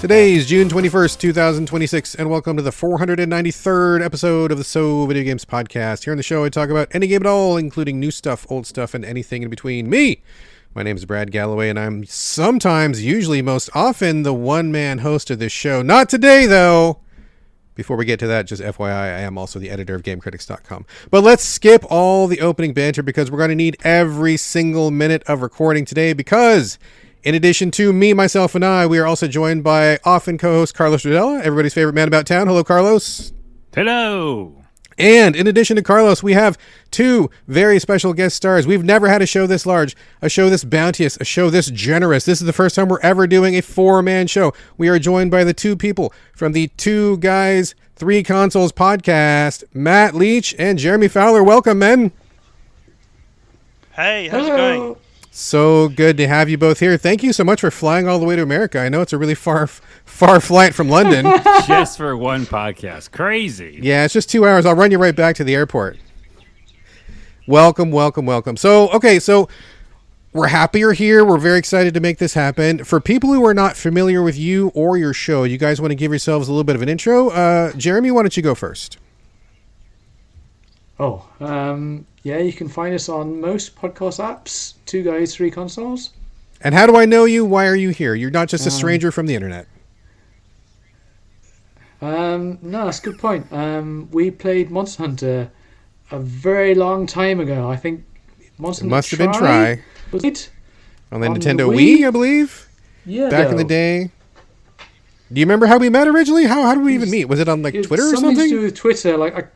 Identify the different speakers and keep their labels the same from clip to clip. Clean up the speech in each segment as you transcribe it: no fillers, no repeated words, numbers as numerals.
Speaker 1: Today is June 21st, 2026, and welcome to the 493rd episode of the So Video Games podcast. Here on the show, I talk about any game at all, including new stuff, old stuff, and anything in between. My name is Brad Galloway, and I'm sometimes, usually most often, the one-man host of this show. Not today, though. Before we get to that, just FYI, I am also the editor of GameCritics.com. But let's skip all the opening banter because we're going to need every single minute of recording today because in addition to me, myself, and I, we are also joined by often co-host Carlos Rodella, everybody's favorite man about town. Hello, Carlos.
Speaker 2: Hello.
Speaker 1: And in addition to Carlos, we have two very special guest stars. We've never had a show this large, a show this bounteous, a show this generous. This is the first time we're ever doing a four-man show. We are joined by the two people from the Two Guys, Three Consoles podcast, Matt Leach and Jeremy Fowler. Welcome, men.
Speaker 3: Hey, how's it going?
Speaker 1: So good to have you both here. Thank you so much for flying all the way to America. I know it's a really far flight from London.
Speaker 2: Just for one podcast. Crazy.
Speaker 1: Yeah, it's just 2 hours. I'll run you right back to the airport. Welcome. So we're happy you're here. We're very excited to make this happen. For people who are not familiar with you or your show, you guys want to give yourselves a little bit of an intro? Jeremy, why don't you go first?
Speaker 4: Yeah, you can find us on most podcast apps, Two Guys, Three Consoles.
Speaker 1: And how do I know you? Why are you here? You're not just a stranger from the internet.
Speaker 4: No, that's a good point. We played Monster Hunter a very long time ago. I think Monster Hunter
Speaker 1: must have been Try.
Speaker 4: Was it?
Speaker 1: On the Nintendo Wii, I believe?
Speaker 4: Yeah.
Speaker 1: Back in the day. Do you remember how we met originally? How did we even meet? Was it on Twitter or something?
Speaker 4: Something to do with Twitter.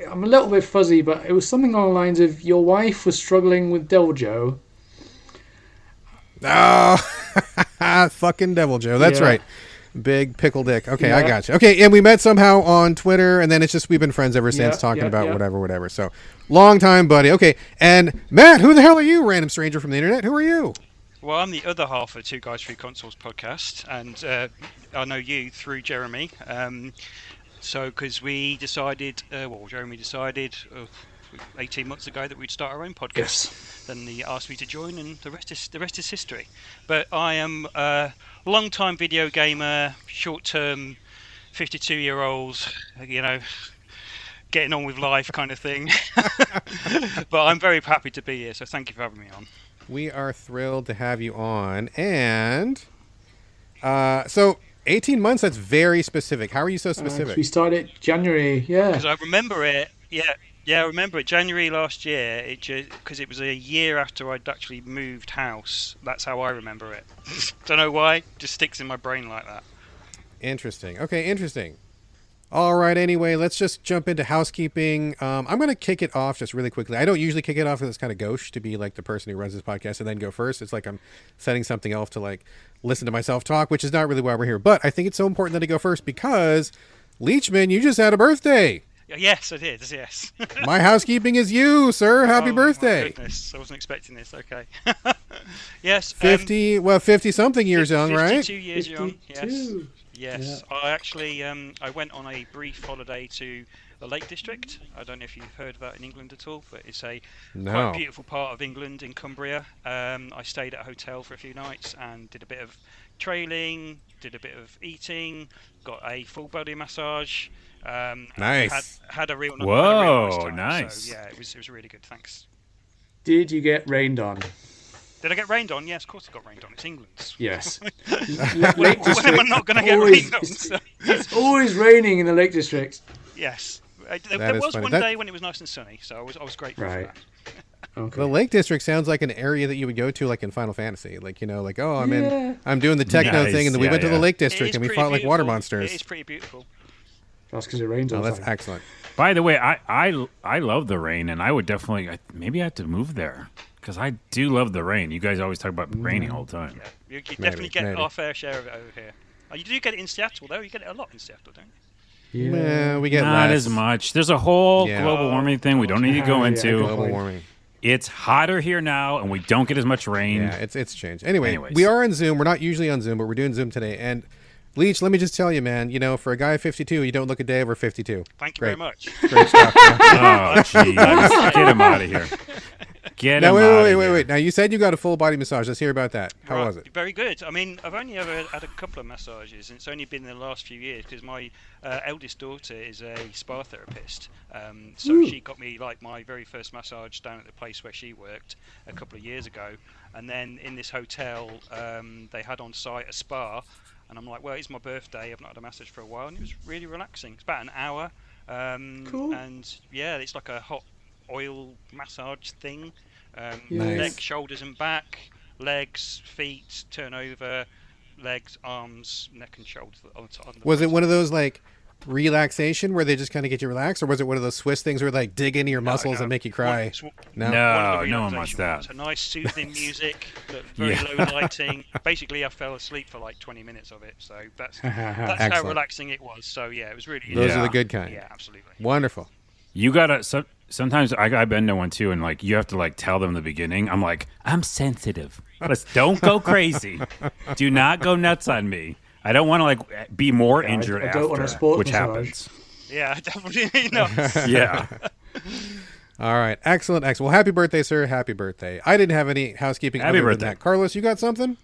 Speaker 4: I'm a little bit fuzzy, but it was something along the lines of your wife was struggling with Devil Joe.
Speaker 1: Oh, fucking Devil Joe. That's right. Big pickle dick. Okay, yeah. I got you. Okay, and we met somehow on Twitter, and then it's just we've been friends ever since talking about whatever. So, long time, buddy. Okay, and Matt, who the hell are you, random stranger from the internet? Who are you?
Speaker 3: Well, I'm the other half of Two Guys, Three Consoles podcast, and I know you through Jeremy. So, because we decided, Jeremy decided 18 months ago that we'd start our own podcast.
Speaker 4: Yes.
Speaker 3: Then he asked me to join, and the rest is history. But I am a long-time video gamer, short-term 52-year-old, getting on with life kind of thing. But I'm very happy to be here, so thank you for having me on.
Speaker 1: We are thrilled to have you on, and so 18 months, that's very specific. How are you so specific?
Speaker 4: We started January,
Speaker 3: Because I remember it, I remember it, January last year, because it was a year after I'd actually moved house. That's how I remember it. Don't know why, just sticks in my brain like that.
Speaker 1: Interesting. Okay, interesting. All right, anyway, let's just jump into housekeeping. I'm going to kick it off just really quickly. I don't usually kick it off because it's kind of gauche to be like the person who runs this podcast and then go first. It's like I'm setting something else to listen to myself talk, which is not really why we're here. But I think it's so important that I go first because, Leachman, you just had a birthday.
Speaker 3: Yes, I did, yes.
Speaker 1: My housekeeping is you, sir. Happy birthday.
Speaker 3: My goodness, I wasn't expecting this, okay. Yes.
Speaker 1: 50-something years young, right?
Speaker 3: 52 years young, yes. Yeah. I actually, I went on a brief holiday to the Lake District. I don't know if you've heard of that in England at all, but it's quite a beautiful part of England in Cumbria. I stayed at a hotel for a few nights and did a bit of trailing, did a bit of eating, got a full body massage.
Speaker 1: Nice.
Speaker 3: Had a real
Speaker 2: nice
Speaker 3: time.
Speaker 2: Nice.
Speaker 3: So, yeah, it was really good. Thanks.
Speaker 4: Did you get rained on?
Speaker 3: Did I get rained on? Yes, of course I got rained on. It's England.
Speaker 4: Yes.
Speaker 3: When am I not going to get rained on? So.
Speaker 4: It's always raining in the Lake District.
Speaker 3: Yes. There was one day when it was nice and sunny, so I was grateful for that.
Speaker 4: Okay.
Speaker 1: The Lake District sounds like an area that you would go to in Final Fantasy. I'm doing the techno thing, and then we went to the Lake District and we fought like water monsters.
Speaker 3: It is pretty beautiful.
Speaker 4: That's because it rains all the time.
Speaker 1: That's excellent.
Speaker 2: By the way, I love the rain, and I would definitely maybe I have to move there because I do love the rain. You guys always talk about raining all the time.
Speaker 3: Yeah, you definitely get our fair share of it over here. You do get it in Seattle, though. You get it a lot in Seattle, don't you?
Speaker 1: Yeah, we get
Speaker 2: not
Speaker 1: less.
Speaker 2: as much. There's a whole global warming thing we don't need to go into.
Speaker 1: Global warming.
Speaker 2: It's hotter here now, and we don't get as much rain.
Speaker 1: Yeah, it's changed. Anyways, we are on Zoom. We're not usually on Zoom, but we're doing Zoom today. And Leach, let me just tell you, man, for a guy of 52, you don't look a day over 52.
Speaker 3: Thank you very much.
Speaker 1: Great stuff.
Speaker 2: Oh, jeez. Get him out of here. Get
Speaker 1: now,
Speaker 2: him out of
Speaker 1: wait.
Speaker 2: here.
Speaker 1: Now, you said you got a full body massage. Let's hear about that. How was it?
Speaker 3: Very good. I mean, I've only ever had a couple of massages, and it's only been in the last few years because my eldest daughter is a spa therapist. So she got me like my very first massage down at the place where she worked a couple of years ago, and then in this hotel they had on site a spa, and I'm like, well, it's my birthday. I've not had a massage for a while, and it was really relaxing. It's about an hour.
Speaker 4: Cool.
Speaker 3: And yeah, it's like a hot oil massage thing.
Speaker 1: Nice.
Speaker 3: Neck, shoulders and back, legs, feet, turn over, legs, arms, neck and shoulders.
Speaker 1: Was it one of those like relaxation where they just kind of get you relaxed, or was it one of those Swiss things where like dig into your muscles and make you cry?
Speaker 2: No one wants that.
Speaker 3: It's a nice soothing music, very low lighting. Basically, I fell asleep for like 20 minutes of it, so that's how relaxing it was. So yeah, it was really.
Speaker 1: Those are the good kind.
Speaker 3: Yeah, absolutely.
Speaker 1: Wonderful.
Speaker 2: You gotta. Sometimes I've been to one too, and like you have to like tell them in the beginning. I'm like, I'm sensitive. Don't go crazy. Do not go nuts on me. I don't want to like be more injured
Speaker 4: I don't want a
Speaker 2: after,
Speaker 4: sports
Speaker 2: which
Speaker 3: Oh,
Speaker 4: massage.
Speaker 2: happens.
Speaker 3: Yeah, definitely not.
Speaker 2: Yeah.
Speaker 1: All right. Excellent. Well, happy birthday, sir. Happy birthday. I didn't have any housekeeping
Speaker 2: Happy
Speaker 1: other than
Speaker 2: birthday.
Speaker 1: that. Carlos, you got something?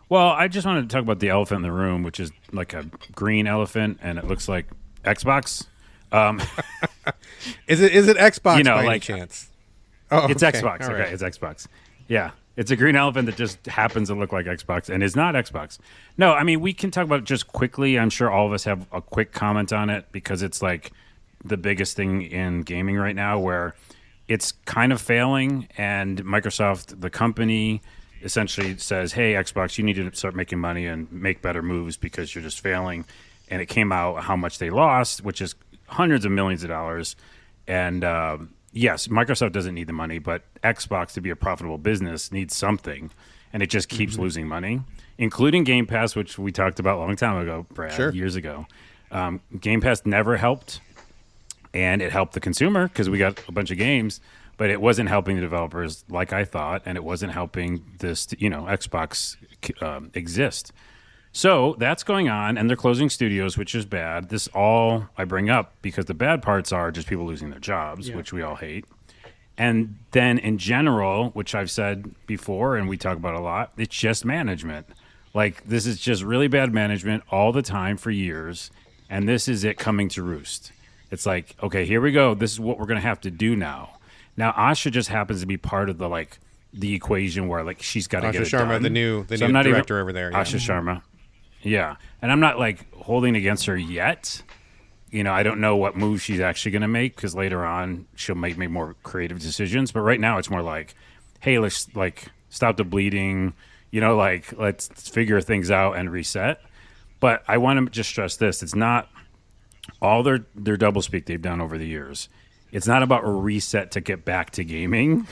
Speaker 2: Well, I just wanted to talk about the elephant in the room, which is like a green elephant, and it looks like Xbox.
Speaker 1: Is it Xbox
Speaker 2: You know,
Speaker 1: by any
Speaker 2: like-
Speaker 1: chance? Oh,
Speaker 2: It's
Speaker 1: okay.
Speaker 2: Xbox.
Speaker 1: All
Speaker 2: Okay,
Speaker 1: right.
Speaker 2: it's Xbox. Yeah. It's a green elephant that just happens to look like Xbox and is not Xbox. No, I mean, we can talk about it just quickly. I'm sure all of us have a quick comment on it because it's like the biggest thing in gaming right now where it's kind of failing, and Microsoft, the company, essentially says, hey, Xbox, you need to start making money and make better moves because you're just failing. And it came out how much they lost, which is hundreds of millions of dollars. And yes, Microsoft doesn't need the money, but Xbox, to be a profitable business, needs something. And it just keeps losing money, including Game Pass, which we talked about a long time ago, Brad, years ago. Game Pass never helped, and it helped the consumer because we got a bunch of games, but it wasn't helping the developers like I thought, and it wasn't helping this, Xbox exist. So that's going on, and they're closing studios, which is bad. This all I bring up because the bad parts are just people losing their jobs, which we all hate. And then in general, which I've said before and we talk about a lot, it's just management. Like, this is just really bad management all the time for years, and this is it coming to roost. It's like, okay, here we go. This is what we're going to have to do now. Now, Asha just happens to be part of the equation where, like, she's got to get it
Speaker 1: Asha Sharma,
Speaker 2: done.
Speaker 1: the new
Speaker 2: So I'm not
Speaker 1: director
Speaker 2: even,
Speaker 1: over there. Yeah.
Speaker 2: Asha Sharma. Yeah. And I'm not, like, holding against her yet. I don't know what move she's actually going to make because later on she'll make more creative decisions. But right now it's more like, hey, let's, like, stop the bleeding. Let's figure things out and reset. But I want to just stress this. It's not all their doublespeak they've done over the years. It's not about a reset to get back to gaming,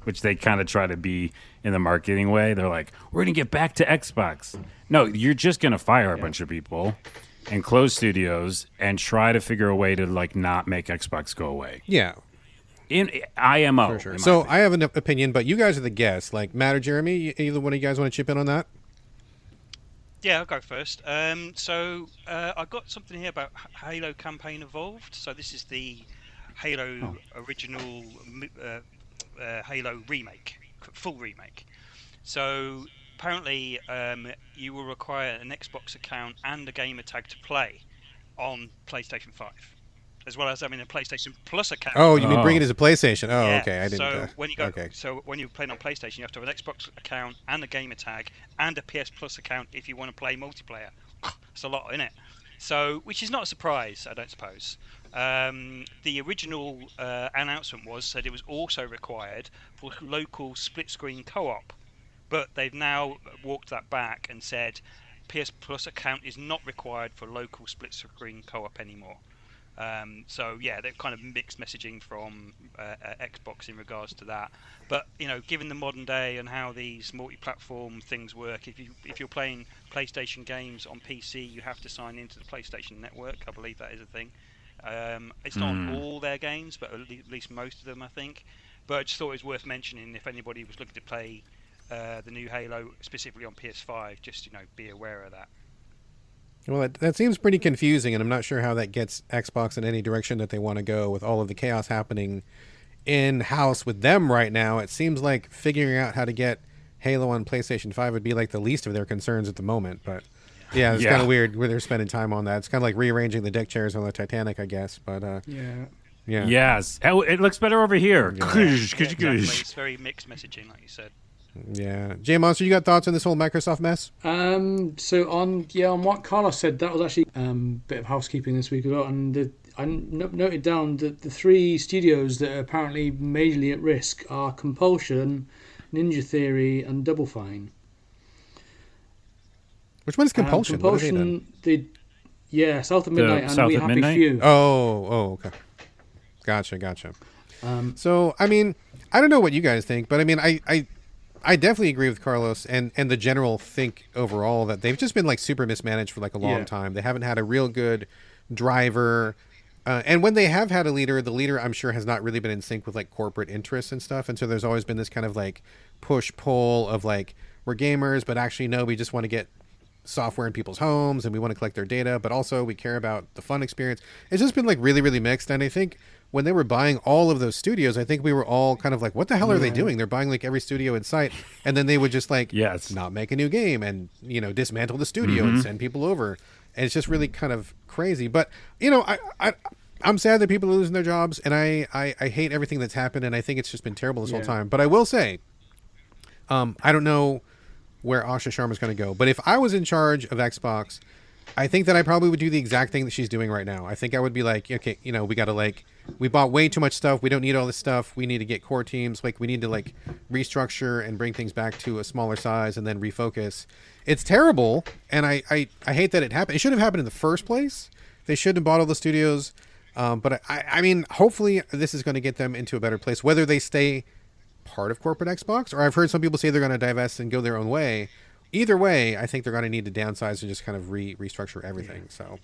Speaker 2: which they kind of try to be in the marketing way. They're like, we're going to get back to Xbox. No, you're just going to fire a bunch of people and close studios and try to figure a way to, like, not make Xbox go away.
Speaker 1: Yeah.
Speaker 2: In IMO.
Speaker 1: For sure. So I have an opinion, but you guys are the guests. Like, Matt or Jeremy, either one of you guys want to chip in on that?
Speaker 3: Yeah, I'll go first. I've got something here about Halo Campaign Evolved. So this is the Halo original Halo remake, full remake. So apparently you will require an Xbox account and a gamer tag to play on PlayStation 5, as well as having a PlayStation Plus account.
Speaker 1: Oh, you mean bring it as a PlayStation? Oh,
Speaker 3: Yeah,
Speaker 1: okay. I didn't.
Speaker 3: So when you're playing on PlayStation, you have to have an Xbox account and a gamer tag and a PS Plus account if you want to play multiplayer. It's a lot, isn't it? So, which is not a surprise, I don't suppose. The original announcement said it was also required for local split-screen co-op, but they've now walked that back and said PS Plus account is not required for local split-screen co-op anymore. They're kind of mixed messaging from Xbox in regards to that. But given the modern day and how these multi-platform things work, if you're playing PlayStation games on PC, you have to sign into the PlayStation Network. I believe that is a thing. It's not on all their games, but at least most of them, I think. But I just thought it was worth mentioning if anybody was looking to play the new Halo specifically on PS5, just be aware of that.
Speaker 1: Well, that seems pretty confusing, and I'm not sure how that gets Xbox in any direction that they want to go with all of the chaos happening in house with them right now. It seems like figuring out how to get Halo on PlayStation 5 would be like the least of their concerns at the moment. But yeah, it's kind of weird where they're spending time on that. It's kind of like rearranging the deck chairs on the Titanic, I guess. But yeah.
Speaker 2: Yes. Oh, it looks better over here.
Speaker 3: Yeah, exactly. It's very mixed messaging, like you said.
Speaker 1: Yeah. J Monster, you got thoughts on this whole Microsoft mess?
Speaker 4: So on what Carlos said, that was actually a bit of housekeeping this week as well. And I noted down that the 3 studios that are apparently majorly at risk are Compulsion, Ninja Theory, and Double Fine.
Speaker 1: Which one is Compulsion?
Speaker 4: Compulsion, South of Midnight and We Happy
Speaker 2: Midnight?
Speaker 4: Few.
Speaker 1: Oh, okay. Gotcha. So, I mean, I don't know what you guys think, but I mean, I definitely agree with Carlos and the general think overall that they've just been like super mismanaged for like a long time. They haven't had a real good driver. And when they have had a leader, the leader I'm sure has not really been in sync with like corporate interests and stuff. And so there's always been this kind of like push pull of like, we're gamers, but actually no, we just want to get software in people's homes and we want to collect their data, but also we care about the fun experience. It's just been like really, really mixed. And I think when they were buying all of those studios, I think we were all kind of like, what the hell are they doing? They're buying like every studio in sight. And then they would just like not make a new game and, dismantle the studio and send people over. And it's just really kind of crazy. But, I'm sad that people are losing their jobs and I hate everything that's happened. And I think it's just been terrible this whole time. But I will say, I don't know where Asha Sharma is going to go. But if I was in charge of Xbox, I think that I probably would do the exact thing that she's doing right now. I think I would be like, okay, we got to we bought way too much stuff. We don't need all this stuff. We need to get core teams. Like we need to restructure and bring things back to a smaller size and then refocus. It's terrible. And I hate that it happened. It should have happened in the first place. They shouldn't have bought all the studios. But I mean, hopefully this is going to get them into a better place, whether they stay part of corporate Xbox or I've heard some people say they're going to divest and go their own way. Either way, I think they're going to need to downsize and just kind of restructure everything. So,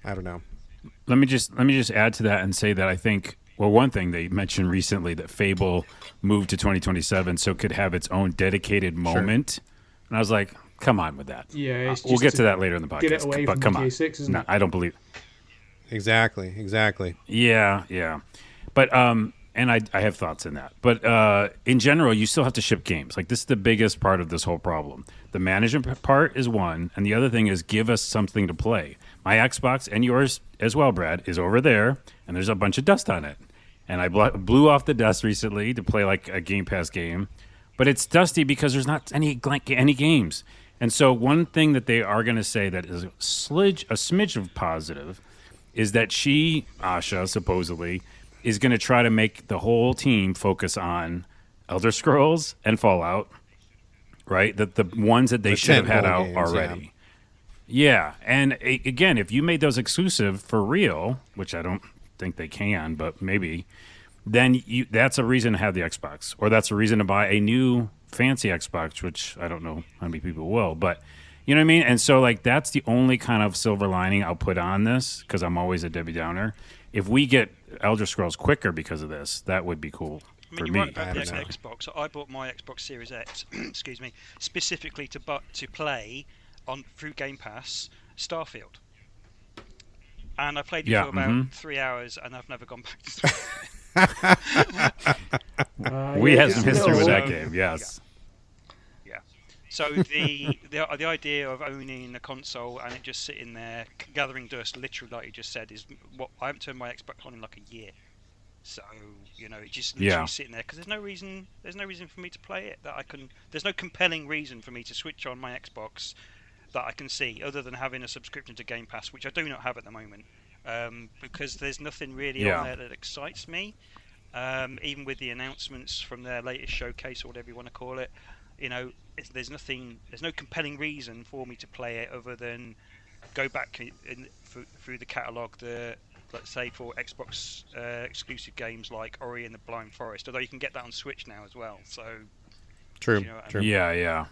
Speaker 1: I don't know.
Speaker 2: Let me just add to that and say that I think, well, one thing they mentioned recently that Fable moved to 2027 so it could have its own dedicated moment. Sure. And I was like, come on with that.
Speaker 4: Yeah,
Speaker 2: we'll get to that later in the podcast.
Speaker 4: Get it away
Speaker 2: but
Speaker 4: from
Speaker 2: come
Speaker 4: GTA 6, isn't it?
Speaker 2: I don't believe.
Speaker 1: Exactly.
Speaker 2: Yeah. But and I have thoughts in that. But in general, you still have to ship games. Like this is the biggest part of this whole problem. The management part is one, and the other thing is give us something to play. My Xbox and yours as well, Brad, is over there, and there's a bunch of dust on it. And I blew off the dust recently to play like a Game Pass game, but it's dusty because there's not any games. And so one thing that they are going to say that is a smidge of positive is that Asha, supposedly, is going to try to make the whole team focus on Elder Scrolls and Fallout, right? The ones that they should have had out games, already. Yeah. And again, if you made those exclusive for real, which I don't think they can, but maybe, then that's a reason to have the Xbox, or that's a reason to buy a new fancy Xbox, which I don't know how many people will, but you know what I mean? And so that's the only kind of silver lining I'll put on this, because I'm always a Debbie Downer. If we get Elder Scrolls quicker because of this, that would be cool.
Speaker 3: I mean, you're right about the Xbox. I bought my Xbox Series X, excuse me, specifically to play through Game Pass Starfield, and I played it for about 3 hours, and I've never gone back to it.
Speaker 2: We had some history with that game, yes.
Speaker 3: Yeah. So the idea of owning a console and it just sitting there gathering dust, literally like you just said, is what I haven't turned my Xbox on in like a year. So it's just literally sitting there because there's no reason for me to play it there's no compelling reason for me to switch on my Xbox that I can see other than having a subscription to Game Pass, which I do not have at the moment, because there's nothing really on there that excites me. Even with the announcements from their latest showcase or whatever you want to call it, there's no compelling reason for me to play it other than go back through the catalogue. Let's say for Xbox exclusive games like Ori and the Blind Forest, although you can get that on Switch now as well. So
Speaker 1: true.
Speaker 3: I mean?
Speaker 1: Yeah.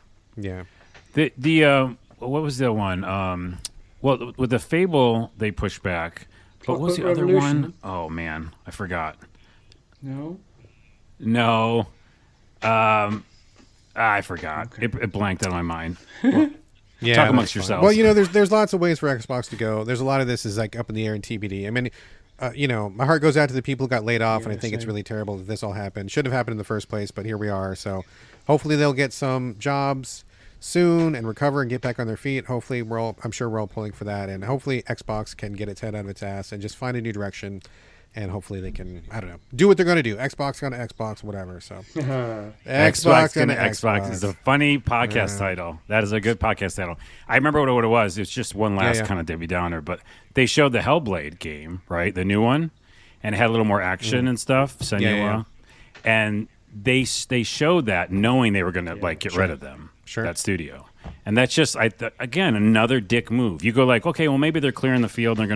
Speaker 2: The what was the one? Well, with the Fable they pushed back, but what was the other one? Oh man, I forgot. No. I forgot. Okay. It blanked out of my mind. Well, talk amongst yourselves.
Speaker 1: Well, there's lots of ways for Xbox to go. There's a lot of this is like up in the air in TBD. I mean, my heart goes out to the people who got laid off, and I think it's
Speaker 4: same.
Speaker 1: really terrible that this all happened. Shouldn't have happened in the first place, but here we are. So hopefully they'll get some jobs soon and recover and get back on their feet. Hopefully I'm sure we're all pulling for that, and hopefully Xbox can get its head out of its ass and just find a new direction. And hopefully they can, I don't know, do what they're going to do. Xbox gonna Xbox, whatever. So
Speaker 2: Xbox gonna Xbox is a funny podcast title. That is a good podcast title. I remember what it was. It's just one last kind of Debbie Downer, but they showed the Hellblade game, right? The new one, and it had a little more action and stuff. Senua, and they showed that knowing they were gonna get rid of them, that studio, and that's just again another dick move. You go like, okay, well maybe they're clearing the field. They're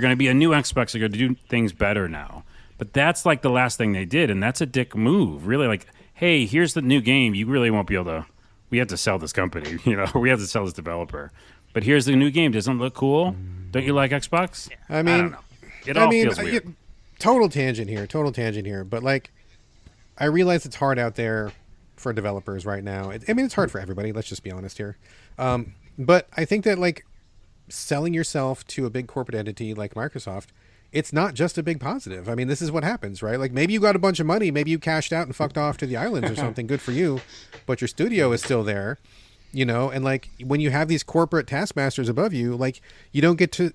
Speaker 2: going to be a new Xbox. They're going to do things better now. But that's like the last thing they did, and that's a dick move. Really, like, hey, here's the new game. You really won't be able to. We have to sell this company, or we have to sell this developer. But here's the new game. Doesn't it look cool? Don't you like Xbox?
Speaker 1: I mean,
Speaker 2: I don't know. It all feels weird.
Speaker 1: Total tangent here. But like, I realize it's hard out there for developers right now. It's hard for everybody. Let's just be honest here. But I think that like, selling yourself to a big corporate entity like Microsoft, it's not just a big positive. I mean, this is what happens, right? Like maybe you got a bunch of money, maybe you cashed out and fucked off to the islands or something. Good for you, but your studio is still there, and like when you have these corporate taskmasters above you, like you don't get your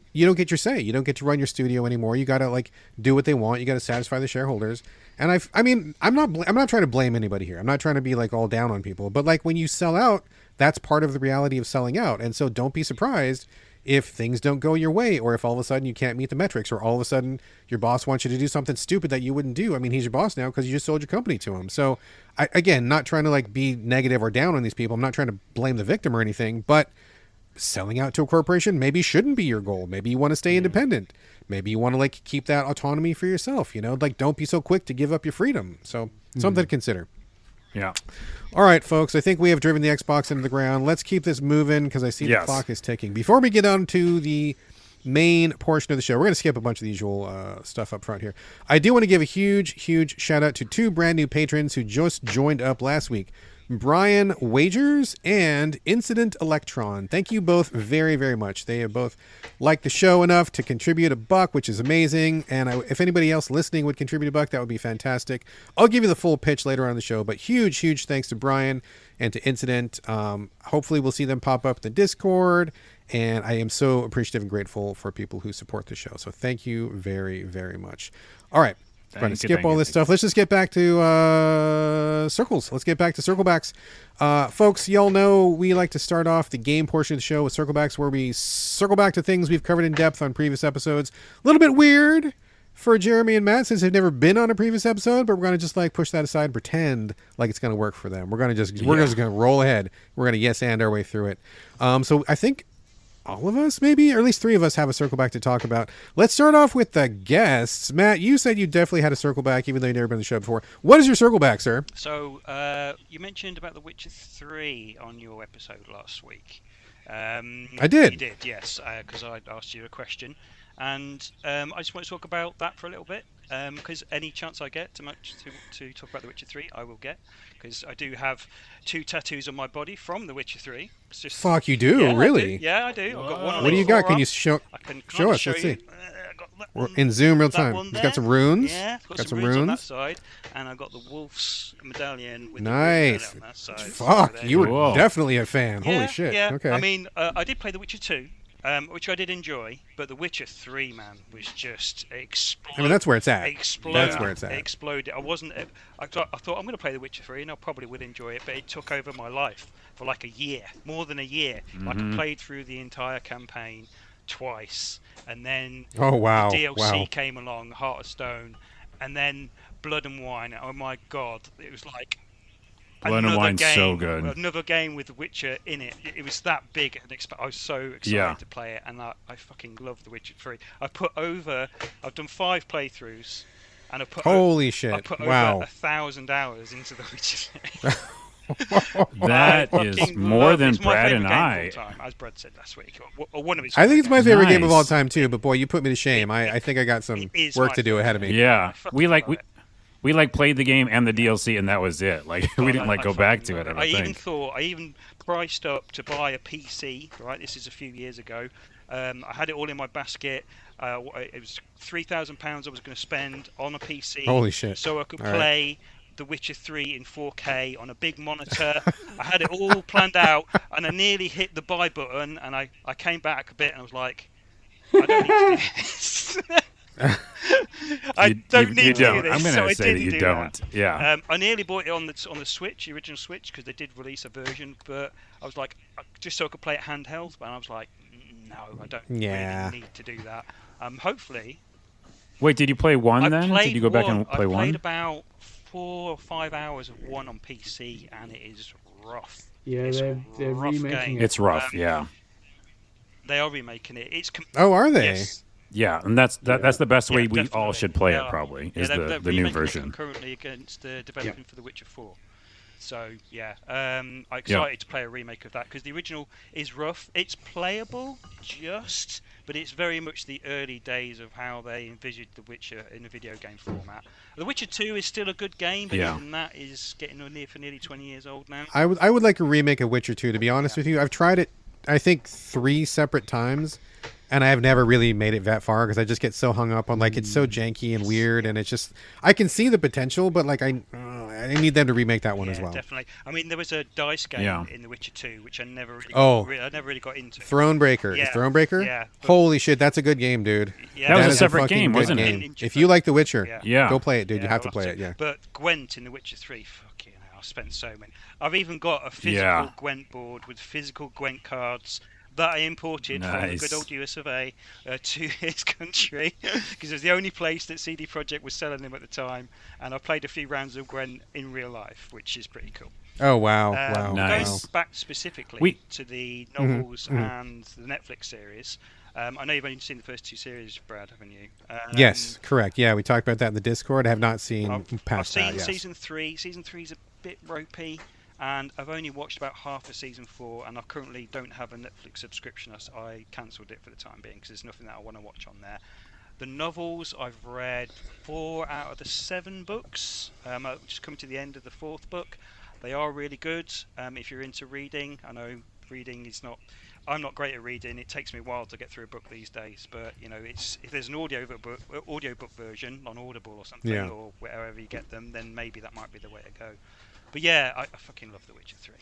Speaker 1: say. You don't get to run your studio anymore. You got to like do what they want. You got to satisfy the shareholders. And I'm not trying to blame anybody here. I'm not trying to be like all down on people, but like when you sell out, that's part of the reality of selling out. And so don't be surprised if things don't go your way, or if all of a sudden you can't meet the metrics, or all of a sudden your boss wants you to do something stupid that you wouldn't do. I mean, he's your boss now because you just sold your company to him. So again, not trying to like be negative or down on these people. I'm not trying to blame the victim or anything, but selling out to a corporation maybe shouldn't be your goal. Maybe you want to stay independent. Maybe you want to like keep that autonomy for yourself, like don't be so quick to give up your freedom. So something to consider.
Speaker 2: Yeah.
Speaker 1: All right, folks, I think we have driven the Xbox into the ground. Let's keep this moving because I see the clock is ticking. Before we get on to the main portion of the show, we're going to skip a bunch of the usual stuff up front here. I do want to give a huge shout out to two brand new patrons who just joined up last week. Brian Wagers and Incident Electron. Thank you both very, very much. They have both liked the show enough to contribute $1, which is amazing. And if anybody else listening would contribute $1, that would be fantastic. I'll give you the full pitch later on in the show, but huge thanks to Brian and to Incident. Hopefully we'll see them pop up in the Discord. And I am so appreciative and grateful for people who support the show. So thank you very, very much. All right. I'm going to skip all this stuff. Let's just get back to circles. Let's get back to circlebacks. Folks, y'all know we like to start off the game portion of the show with circlebacks, where we circle back to things we've covered in depth on previous episodes. A little bit weird for Jeremy and Matt since they've never been on a previous episode, but we're going to just like push that aside and pretend like it's going to work for them. We're just going to roll ahead. We're going to yes and our way through it. So I think all of us, maybe, or at least 3 of us, have a circle back to talk about. Let's start off with the guests. Matt, you said you definitely had a circle back, even though you've never been on the show before. What is your circle back, sir?
Speaker 3: So, you mentioned about The Witcher 3 on your episode last week.
Speaker 1: I did.
Speaker 3: You did, yes, because I asked you a question. And I just want to talk about that for a little bit, because any chance I get to talk about The Witcher 3, I will get, because I do have 2 tattoos on my body from The Witcher 3. It's just,
Speaker 1: fuck, you do?
Speaker 3: Yeah,
Speaker 1: really?
Speaker 3: I do. I've got one on
Speaker 1: what do you got? Can you
Speaker 3: show
Speaker 1: us? Let's see. We're in Zoom real time. He's got some runes.
Speaker 3: Yeah, got some runes on that side, and I've got the wolf's medallion with
Speaker 1: nice.
Speaker 3: the on that side.
Speaker 1: Fuck,
Speaker 3: so
Speaker 1: you were definitely a fan. Holy shit.
Speaker 3: Yeah.
Speaker 1: Okay.
Speaker 3: I mean, I did play The Witcher 2. Which I did enjoy, but The Witcher 3, man, was just exploded.
Speaker 1: I mean, that's where it's at.
Speaker 3: Exploded.
Speaker 1: That's where it's at.
Speaker 3: Exploded. I thought I'm going to play The Witcher 3, and I probably would enjoy it, but it took over my life for like a year, more than a year. Like I played through the entire campaign twice, and then the DLC came along, Heart of Stone, and then Blood and Wine. Oh my god, it was like
Speaker 2: Blood and Wine's so good.
Speaker 3: Another game with The Witcher in it. It was that big. I was so excited to play it, and I fucking love The Witcher 3. I've done 5 playthroughs, and I've put
Speaker 1: holy shit!
Speaker 3: I put over 1,000 hours into The Witcher 3.
Speaker 2: That is more than Brad and I.
Speaker 3: As Brad said last week, or one of his.
Speaker 1: I think it's my favorite game of all time too. But boy, you put me to shame. I think I got some work to do ahead of me.
Speaker 2: Yeah, we played the game and the DLC, and that was it. Like we didn't go back to it. I
Speaker 3: even priced up to buy a PC. Right, this is a few years ago. I had it all in my basket. It was £3,000 I was going to spend on a PC.
Speaker 1: Holy shit.
Speaker 3: So I could
Speaker 1: All
Speaker 3: play
Speaker 1: right.
Speaker 3: The Witcher 3 in 4K on a big monitor. I had it all planned out, and I nearly hit the buy button, and I came back a bit, and I was like, I don't need to do this. I don't need to do this.
Speaker 2: I'm going to say that you don't.
Speaker 3: That.
Speaker 2: Yeah.
Speaker 3: I nearly bought it on the Switch, the original Switch, because they did release a version, but I was like, just so I could play it handheld, but I was like, no, I don't really need to do that. Hopefully.
Speaker 2: Wait, did you play one then? Did you go back and play one?
Speaker 3: I played about 4 or 5 hours of one on PC, and it is rough.
Speaker 4: Yeah, they're remaking it.
Speaker 2: It's rough, yeah.
Speaker 3: They are remaking it.
Speaker 1: Oh, are they?
Speaker 3: Yes.
Speaker 2: Yeah, and that's the best way we
Speaker 3: definitely.
Speaker 2: all should play it, probably, is
Speaker 3: they're
Speaker 2: the new version.
Speaker 3: It currently against developing for The Witcher 4. So, yeah, I'm excited to play a remake of that, because the original is rough. It's playable, but it's very much the early days of how they envisaged The Witcher in a video game format. The Witcher 2 is still a good game, but even that is getting nearly 20 years old now.
Speaker 1: I would like a remake of Witcher 2, to be honest with you. I've tried it, I think, 3 separate times, and I have never really made it that far, because I just get so hung up on, like, it's so janky and weird, and it's just, I can see the potential, but, like, I need them to remake that one as well.
Speaker 3: Definitely. I mean, there was a dice game in The Witcher 2, which I never really got into.
Speaker 1: Thronebreaker.
Speaker 3: Yeah.
Speaker 1: Is Thronebreaker?
Speaker 3: Yeah.
Speaker 1: Holy shit, that's a good game, dude.
Speaker 3: Yeah.
Speaker 2: That was a separate game, wasn't it?
Speaker 1: If you like The Witcher,
Speaker 2: yeah.
Speaker 1: go play it, dude. You have to play it, yeah.
Speaker 3: But Gwent in The Witcher 3, fucking hell, I've spent so many. I've even got a physical Gwent board with physical Gwent cards that I imported from the good old US of A to his country, because it was the only place that CD Projekt was selling them at the time, and I played a few rounds of Gwent in real life, which is pretty cool.
Speaker 1: Oh, wow.
Speaker 2: Nice.
Speaker 3: Going back specifically to the novels and the Netflix series, I know you've only seen the first 2 series, Brad, haven't you?
Speaker 1: Yes, correct. Yeah, we talked about that in the Discord. I have not seen past that.
Speaker 3: I've seen season 3. Season 3 is a bit ropey, and I've only watched about half of season 4, and I currently don't have a Netflix subscription. I cancelled it for the time being, because there's nothing that I want to watch on there. The novels, I've read 4 out of the 7 books. I've just come to the end of the 4th book. They are really good. If you're into reading, I know reading is not... I'm not great at reading. It takes me a while to get through a book these days. But if there's an audiobook version on Audible or something, or wherever you get them, then maybe that might be the way to go. But yeah, I fucking love The Witcher 3.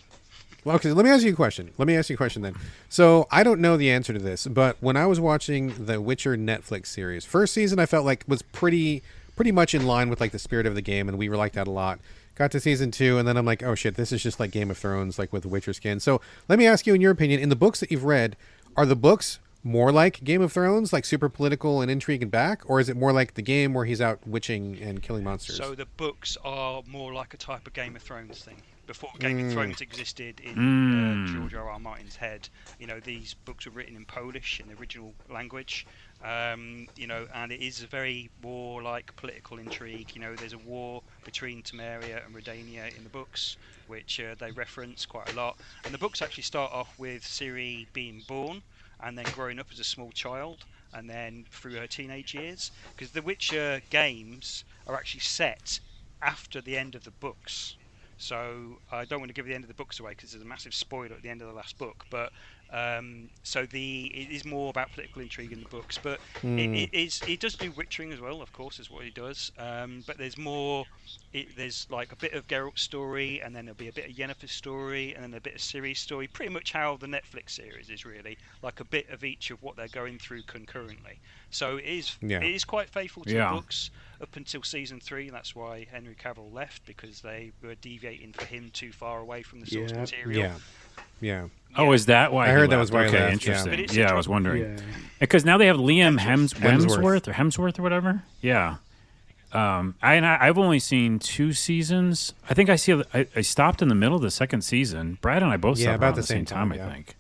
Speaker 1: Well, okay, let me ask you a question. Then. So I don't know the answer to this, but when I was watching the Witcher Netflix series, first season I felt like was pretty much in line with like the spirit of the game, and we were like that a lot. Got to season 2, and then I'm like, oh shit, this is just like Game of Thrones, like with the Witcher skin. So let me ask you, in your opinion, in the books that you've read, are the books more like Game of Thrones, like super political and intrigue and back, or is it more like the game where he's out witching and killing monsters?
Speaker 3: So the books are more like a type of Game of Thrones thing. Before Game of Thrones existed in George R.R. Martin's head, these books were written in Polish, in the original language, and it is a very war-like political intrigue. There's a war between Temeria and Redania in the books, which they reference quite a lot. And the books actually start off with Ciri being born, and then growing up as a small child, and then through her teenage years. Because the Witcher games are actually set after the end of the books. So I don't want to give the end of the books away, because there's a massive spoiler at the end of the last book. But it is more about political intrigue in the books. But it does do witchering as well, of course, is what he does. But there's more. There's like a bit of Geralt's story, and then there'll be a bit of Yennefer's story, and then a bit of Ciri's story. Pretty much how the Netflix series is, really, like a bit of each of what they're going through concurrently. So it is quite faithful to the books up until season 3. That's why Henry Cavill left, because they were deviating for him too far away from the source material.
Speaker 1: Yeah.
Speaker 2: Oh, is that why?
Speaker 1: I heard that was why he left.
Speaker 2: Interesting. Yeah, I was wondering. Because now they have Liam Hemsworth or whatever. Yeah. I've only seen 2 seasons. I think I stopped in the middle of the 2nd season. Brad and I both stopped about the same time, I think.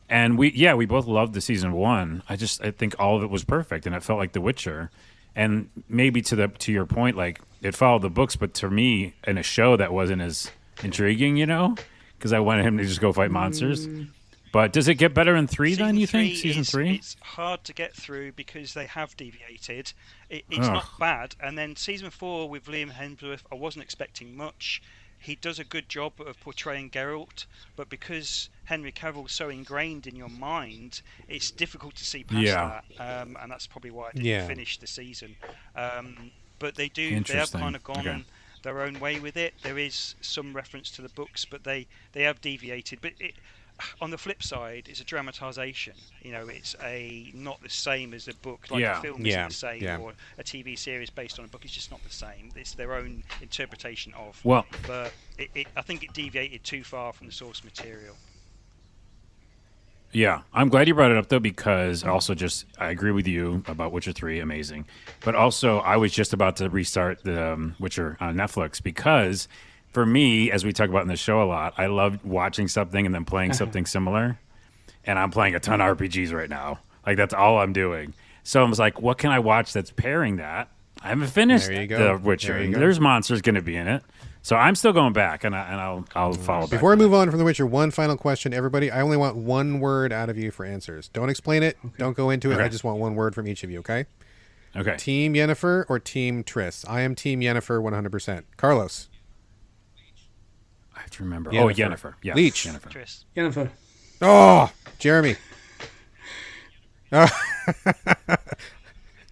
Speaker 2: And we both loved the season 1. I think all of it was perfect, and it felt like The Witcher. And maybe to your point, like it followed the books, but to me, in a show that wasn't as intriguing, because I wanted him to just go fight monsters. But does it get better in 3 then, you think? Season 3?
Speaker 3: It's hard to get through because they have deviated. It's not bad. And then season 4 with Liam Hemsworth, I wasn't expecting much. he does a good job of portraying Geralt, but because Henry Cavill's so ingrained in your mind, it's difficult to see past that, and that's probably why I didn't finish the season. But they have kind of gone their own way with it. There is some reference to the books, but they have deviated. But on the flip side, it's a dramatisation. It's not the same as a book. Like a film isn't the same, or a TV series based on a book. It's just not the same. It's their own interpretation of.
Speaker 2: Well,
Speaker 3: but I think it deviated too far from the source material.
Speaker 2: Yeah, I'm glad you brought it up, though, because also I agree with you about Witcher 3, amazing. But also, I was just about to restart the Witcher on Netflix because, for me, as we talk about in the show a lot, I love watching something and then playing something similar. And I'm playing a ton of RPGs right now. Like, that's all I'm doing. So I was like, what can I watch that's pairing that? I haven't finished The Witcher. There's monsters going to be in it. So I'm still going back, and I'll follow back.
Speaker 1: Before I move on from The Witcher, one final question, everybody. I only want one word out of you for answers. Don't explain it. Okay. Don't go into it. I just want one word from each of you, okay?
Speaker 2: Okay.
Speaker 1: Team Yennefer or Team Triss? I am Team Yennefer 100%. Carlos?
Speaker 2: I have to remember. Yennefer. Oh, Yennefer. Yes.
Speaker 1: Leech?
Speaker 3: Yennefer. Triss.
Speaker 4: Yennefer.
Speaker 1: Oh, Jeremy.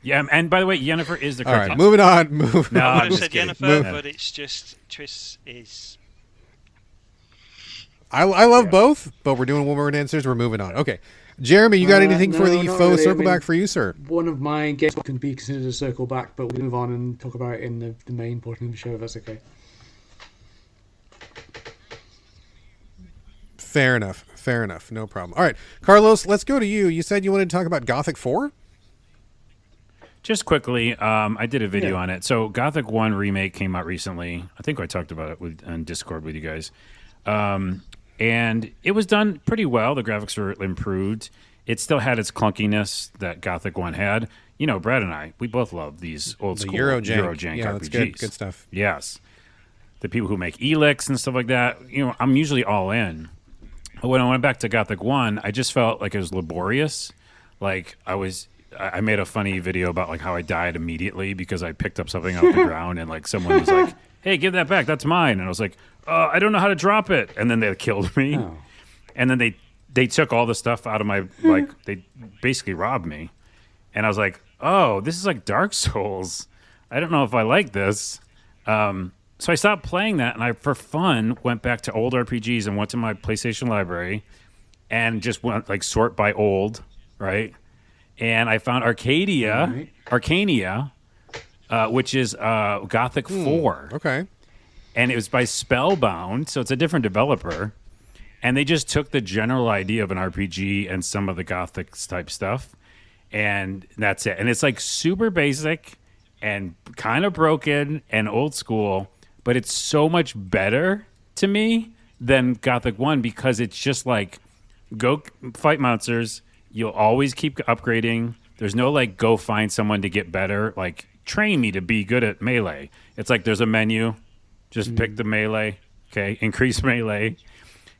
Speaker 2: Yeah, and by the way, Yennefer is the correct
Speaker 1: All right, moving on.
Speaker 3: No, I would have said Yennefer, but it's just Triss is...
Speaker 1: I love both, but we're doing one-word answers. We're moving on. Okay. Jeremy, you got anything for the faux really. Circle back for you, sir?
Speaker 4: One of my games can be considered a circle back, but we'll move on and talk about it in the main portion of the show, if that's okay.
Speaker 1: Fair enough. No problem. All right. Carlos, let's go to you. You said you wanted to talk about Gothic 4?
Speaker 2: Just quickly, I did a video on it. So Gothic 1 Remake came out recently. I think I talked about it on Discord with you guys. And it was done pretty well. The graphics were improved. It still had its clunkiness that Gothic 1 had. Brad and I, we both love these old school Eurojank RPGs.
Speaker 1: That's good stuff.
Speaker 2: Yes. The people who make Elix and stuff like that, I'm usually all in. But when I went back to Gothic 1, I just felt like it was laborious. Like I made a funny video about like how I died immediately because I picked up something off the ground and like someone was like, "Hey, give that back. That's mine." And I was like, "I don't know how to drop it." And then they killed me. Oh. And then they took all the stuff out of my they basically robbed me. And I was like, "Oh, this is like Dark Souls. I don't know if I like this." So I stopped playing that, and I, for fun, went back to old RPGs and went to my PlayStation library and just went like sort by old, right? And I found Arcania, which is Gothic 4.
Speaker 1: Okay.
Speaker 2: And it was by Spellbound, so it's a different developer. And they just took the general idea of an RPG and some of the Gothic type stuff, and that's it. And it's like super basic and kind of broken and old school, but it's so much better to me than Gothic 1 because it's just like, go fight monsters. You'll always keep upgrading. There's no like, go find someone to get better. Like, train me to be good at melee. It's like there's a menu. Just pick the melee. Okay, increase melee.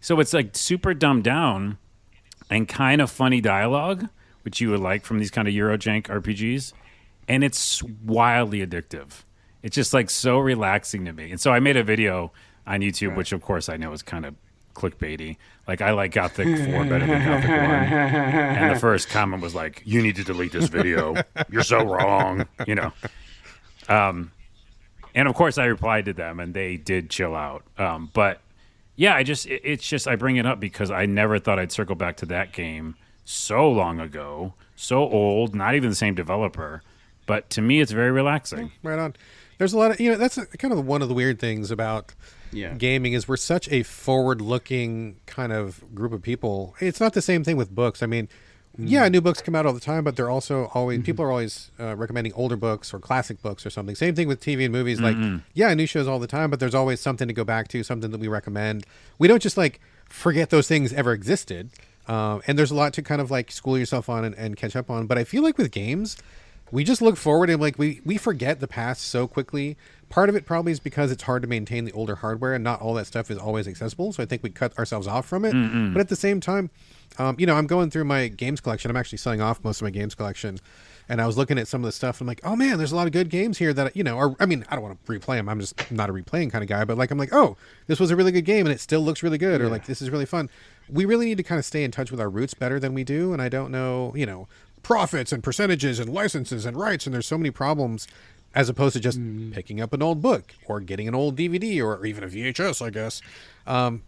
Speaker 2: So it's like super dumbed down and kind of funny dialogue, which you would like from these kind of Eurojank RPGs. And it's wildly addictive. It's just like so relaxing to me. And so I made a video on YouTube, which of course I know is kind of clickbaity. Like, I like Gothic 4 better than Gothic 1. And the first comment was like, "You need to delete this video. You're so wrong." And of course I replied to them and they did chill out. But yeah, it's just, I bring it up because I never thought I'd circle back to that game so long ago, so old, not even the same developer. But to me, it's very relaxing.
Speaker 1: Yeah, right on. There's a lot of, that's kind of one of the weird things about gaming is we're such a forward-looking kind of group of people. It's not the same thing with books. I mean, new books come out all the time, but they're also always, people are always recommending older books or classic books or something. Same thing with TV and movies. Like, new shows all the time, but there's always something to go back to, something that we recommend. We don't just like forget those things ever existed. And there's a lot to kind of like school yourself on and catch up on. But I feel like with games, we just look forward and like we forget the past so quickly. Part of it probably is because it's hard to maintain the older hardware and not all that stuff is always accessible. So I think we cut ourselves off from it. But at the same time, I'm going through my games collection. I'm actually selling off most of my games collection. And I was looking at some of the stuff. And I'm like, oh man, there's a lot of good games here that, or, I mean, I don't want to replay them. I'm just not a replaying kind of guy, but like, I'm like, oh, this was a really good game and it still looks really good. Or like, this is really fun. We really need to kind of stay in touch with our roots better than we do. And I don't know, profits and percentages and licenses and rights. And there's so many problems as opposed to just picking up an old book or getting an old DVD or even a VHS, I guess.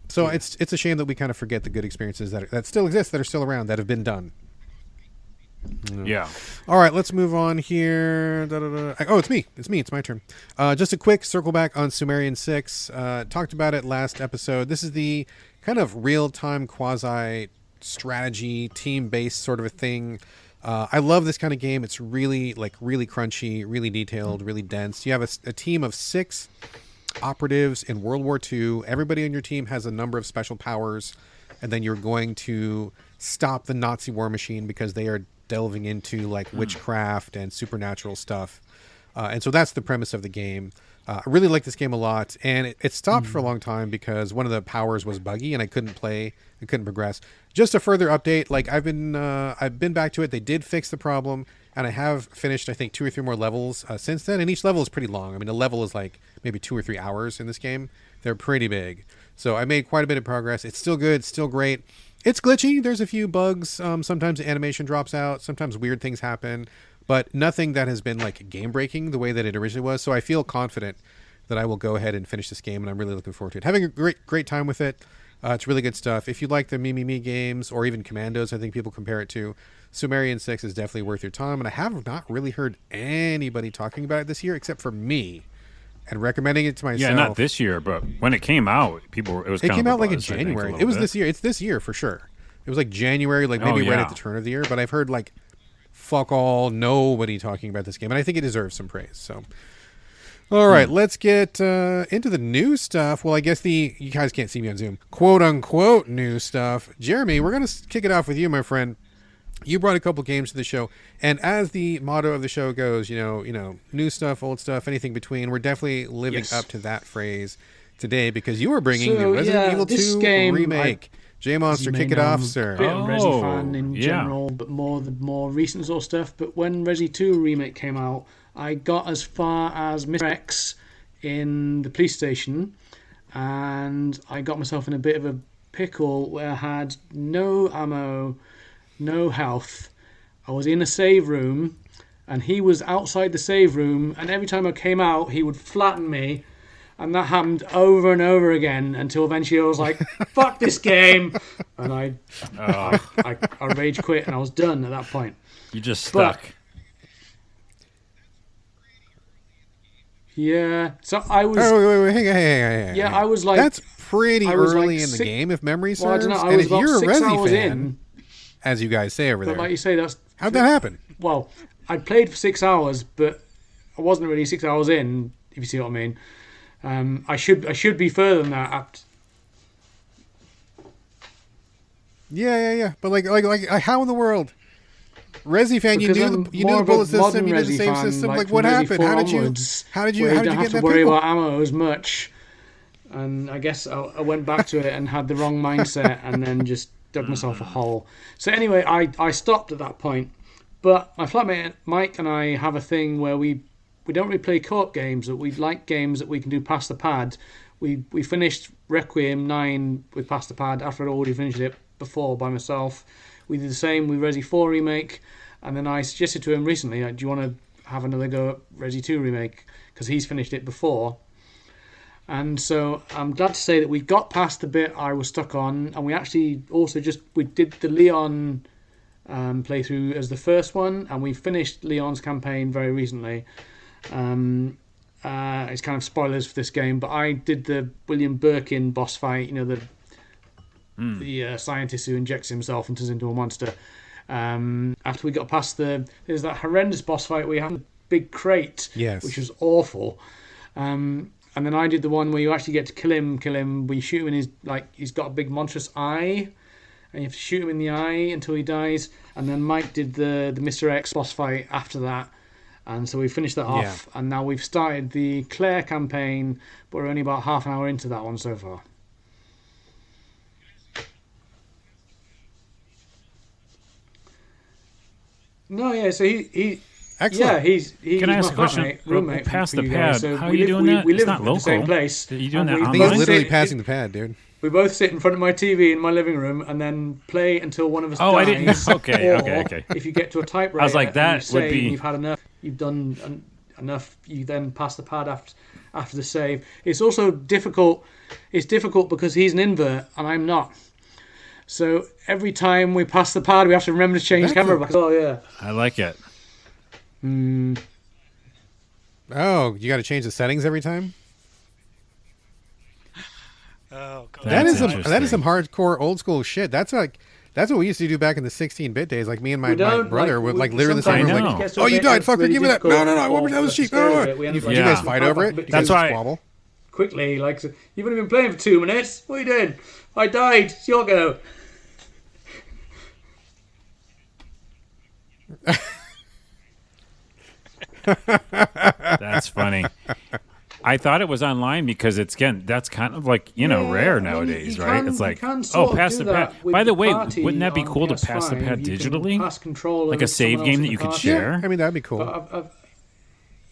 Speaker 1: So it's a shame that we kind of forget the good experiences that still exist, that are still around, that have been done.
Speaker 2: Yeah.
Speaker 1: All right, let's move on here. Oh, it's me. It's my turn. Just a quick circle back on Sumerian 6. Talked about it last episode. This is the kind of real-time quasi-strategy, team-based sort of a thing. I love this kind of game. It's really crunchy, really detailed, really dense. You have a team of 6 operatives in World War II. Everybody on your team has a number of special powers, and then you're going to stop the Nazi war machine because they are delving into like witchcraft and supernatural stuff. And so that's the premise of the game. I really like this game a lot, and it stopped for a long time because one of the powers was buggy and I couldn't progress. Just a further update, like I've been back to it. They did fix the problem, and I have finished I think 2 or 3 more levels since then, and each level is pretty long. I mean, a level is like maybe 2 or 3 hours in this game. They're pretty big. So I made quite a bit of progress. It's still good, still great. It's glitchy. There's a few bugs. Sometimes the animation drops out. Sometimes weird things happen. But nothing that has been like game-breaking the way that it originally was. So I feel confident that I will go ahead and finish this game, and I'm really looking forward to it. Having a great time with it. It's really good stuff. If you like the Me games, or even Commandos, I think people compare it to, Sumerian 6 is definitely worth your time. And I have not really heard anybody talking about it this year except for me. And recommending it to myself.
Speaker 2: Yeah, not this year, but when it came out, it
Speaker 1: came out like in January. It was this year. It's this year for sure. It was like January, like maybe right at the turn of the year. But I've heard like fuck all, nobody talking about this game, and I think it deserves some praise. So, all right, let's get into the new stuff. Well, I guess you guys can't see me on Zoom. "Quote unquote" new stuff. Jeremy, we're gonna kick it off with you, my friend. You brought a couple games to the show, and as the motto of the show goes, new stuff, old stuff, anything between. We're definitely living up to that phrase today because you are bringing the Resident Evil 2 remake. J-Monster, kick it off, sir.
Speaker 4: A bit of Resi fan in general, but the more recent sort of stuff. But when Resi 2 Remake came out, I got as far as Mr. X in the police station, and I got myself in a bit of a pickle where I had no ammo, no health. I was in a save room, and he was outside the save room, and every time I came out, he would flatten me, and that happened over and over again until eventually I was like, fuck this game, and I rage quit, and I was done at that point.
Speaker 2: You just stuck.
Speaker 1: Yeah,
Speaker 4: so I was...
Speaker 1: wait, hang on.
Speaker 4: Yeah, I was like...
Speaker 1: That's pretty early in the game, if memory serves.
Speaker 4: Well, I don't know, I was
Speaker 1: and if you're a
Speaker 4: 6
Speaker 1: Resi
Speaker 4: hours
Speaker 1: fan...
Speaker 4: in...
Speaker 1: As you guys say over there.
Speaker 4: But like you say,
Speaker 1: how'd that happen?
Speaker 4: Well, I played for 6 hours, but I wasn't really 6 hours in, if you see what I mean. I should be further than that.
Speaker 1: Yeah. But like, how in the world? Resi fan, you knew the bullet system, you knew the save system. Like, what happened? How did you get that?
Speaker 4: To worry about ammo as much. And I guess I went back to it and had the wrong mindset, and then just dug myself a hole. So anyway, I stopped at that point. But my flatmate Mike and I have a thing where we don't really play co-op games, but we like games that we can do past the pad. We finished Requiem 9 with past the pad after I'd already finished it before by myself. We did the same with Resi 4 Remake, and then I suggested to him recently, do you want to have another go at Resi 2 Remake? Because he's finished it before. And so I'm glad to say that we got past the bit I was stuck on, and we actually also we did the Leon playthrough as the first one, and we finished Leon's campaign very recently. It's kind of spoilers for this game, but I did the William Birkin boss fight, the scientist who injects himself and turns into a monster. After we got past there's that horrendous boss fight where you have a big crate, which was awful. And then I did the one where you actually get to kill him. We shoot him in he's got a big monstrous eye, and you have to shoot him in the eye until he dies. And then Mike did the Mr. X boss fight after that. And so we finished that off, and now we've started the Claire campaign, but we're only about half an hour into that one so far. No, yeah, so
Speaker 1: Excellent.
Speaker 4: Yeah, he's
Speaker 2: Can I ask
Speaker 4: my
Speaker 2: a question?
Speaker 4: flatmate, roommate
Speaker 2: Pass
Speaker 4: for
Speaker 2: the
Speaker 4: you
Speaker 2: pad.
Speaker 4: guys. So
Speaker 2: How are
Speaker 4: we
Speaker 2: you
Speaker 4: live,
Speaker 2: doing
Speaker 4: we,
Speaker 2: that?
Speaker 4: We
Speaker 2: It's
Speaker 4: live
Speaker 2: not
Speaker 4: in the same
Speaker 2: local.
Speaker 4: place.
Speaker 2: Are you doing
Speaker 4: and
Speaker 2: that
Speaker 4: we
Speaker 1: He's
Speaker 2: online?
Speaker 1: literally
Speaker 4: sit-
Speaker 1: passing the pad, dude.
Speaker 4: We both sit in front of my TV in my living room and then play until one of us
Speaker 2: Oh,
Speaker 4: dies.
Speaker 2: I didn't. Okay,
Speaker 4: or
Speaker 2: okay.
Speaker 4: if you get to a typewriter,
Speaker 2: I was like,
Speaker 4: and
Speaker 2: that
Speaker 4: you
Speaker 2: would
Speaker 4: save
Speaker 2: be-
Speaker 4: and you've had enough, you've done enough. You then pass the pad after the save. It's also difficult. It's difficult because he's an invert and I'm not. So every time we pass the pad, we have to remember to change the camera back. Oh yeah.
Speaker 2: I like it.
Speaker 1: Oh, you got to change the settings every time?
Speaker 3: Oh god.
Speaker 1: That is
Speaker 2: interesting.
Speaker 1: some hardcore old school shit. That's what we used to do back in the 16-bit days. Like me and my brother would like live in the same room.
Speaker 2: sometimes
Speaker 1: Like,
Speaker 2: it
Speaker 4: gets to a
Speaker 1: oh, you
Speaker 4: bit
Speaker 1: died.
Speaker 4: that's
Speaker 1: Fuck,
Speaker 4: really
Speaker 1: give me that. No,
Speaker 4: difficult,
Speaker 1: I want that was
Speaker 4: or
Speaker 1: cheap.
Speaker 4: the scare
Speaker 1: No,
Speaker 4: of it, we end up
Speaker 1: Did you guys fight over it? Did you
Speaker 2: That's
Speaker 1: guys
Speaker 2: why-
Speaker 1: squabble?
Speaker 4: quickly. Like, so you've only been playing for 2 minutes. What are you doing? I died. It's your go.
Speaker 2: That's funny. I thought it was online because that's kind of like rare nowadays, right? It's like, oh, pass the pad. By the way, wouldn't that be cool to pass the pad digitally?
Speaker 4: Pass control
Speaker 2: Like
Speaker 4: over
Speaker 2: a save
Speaker 4: someone
Speaker 2: game
Speaker 4: else
Speaker 2: that
Speaker 4: in
Speaker 2: you
Speaker 4: the
Speaker 2: could
Speaker 4: party.
Speaker 2: share?
Speaker 1: I mean, that'd be cool.
Speaker 4: But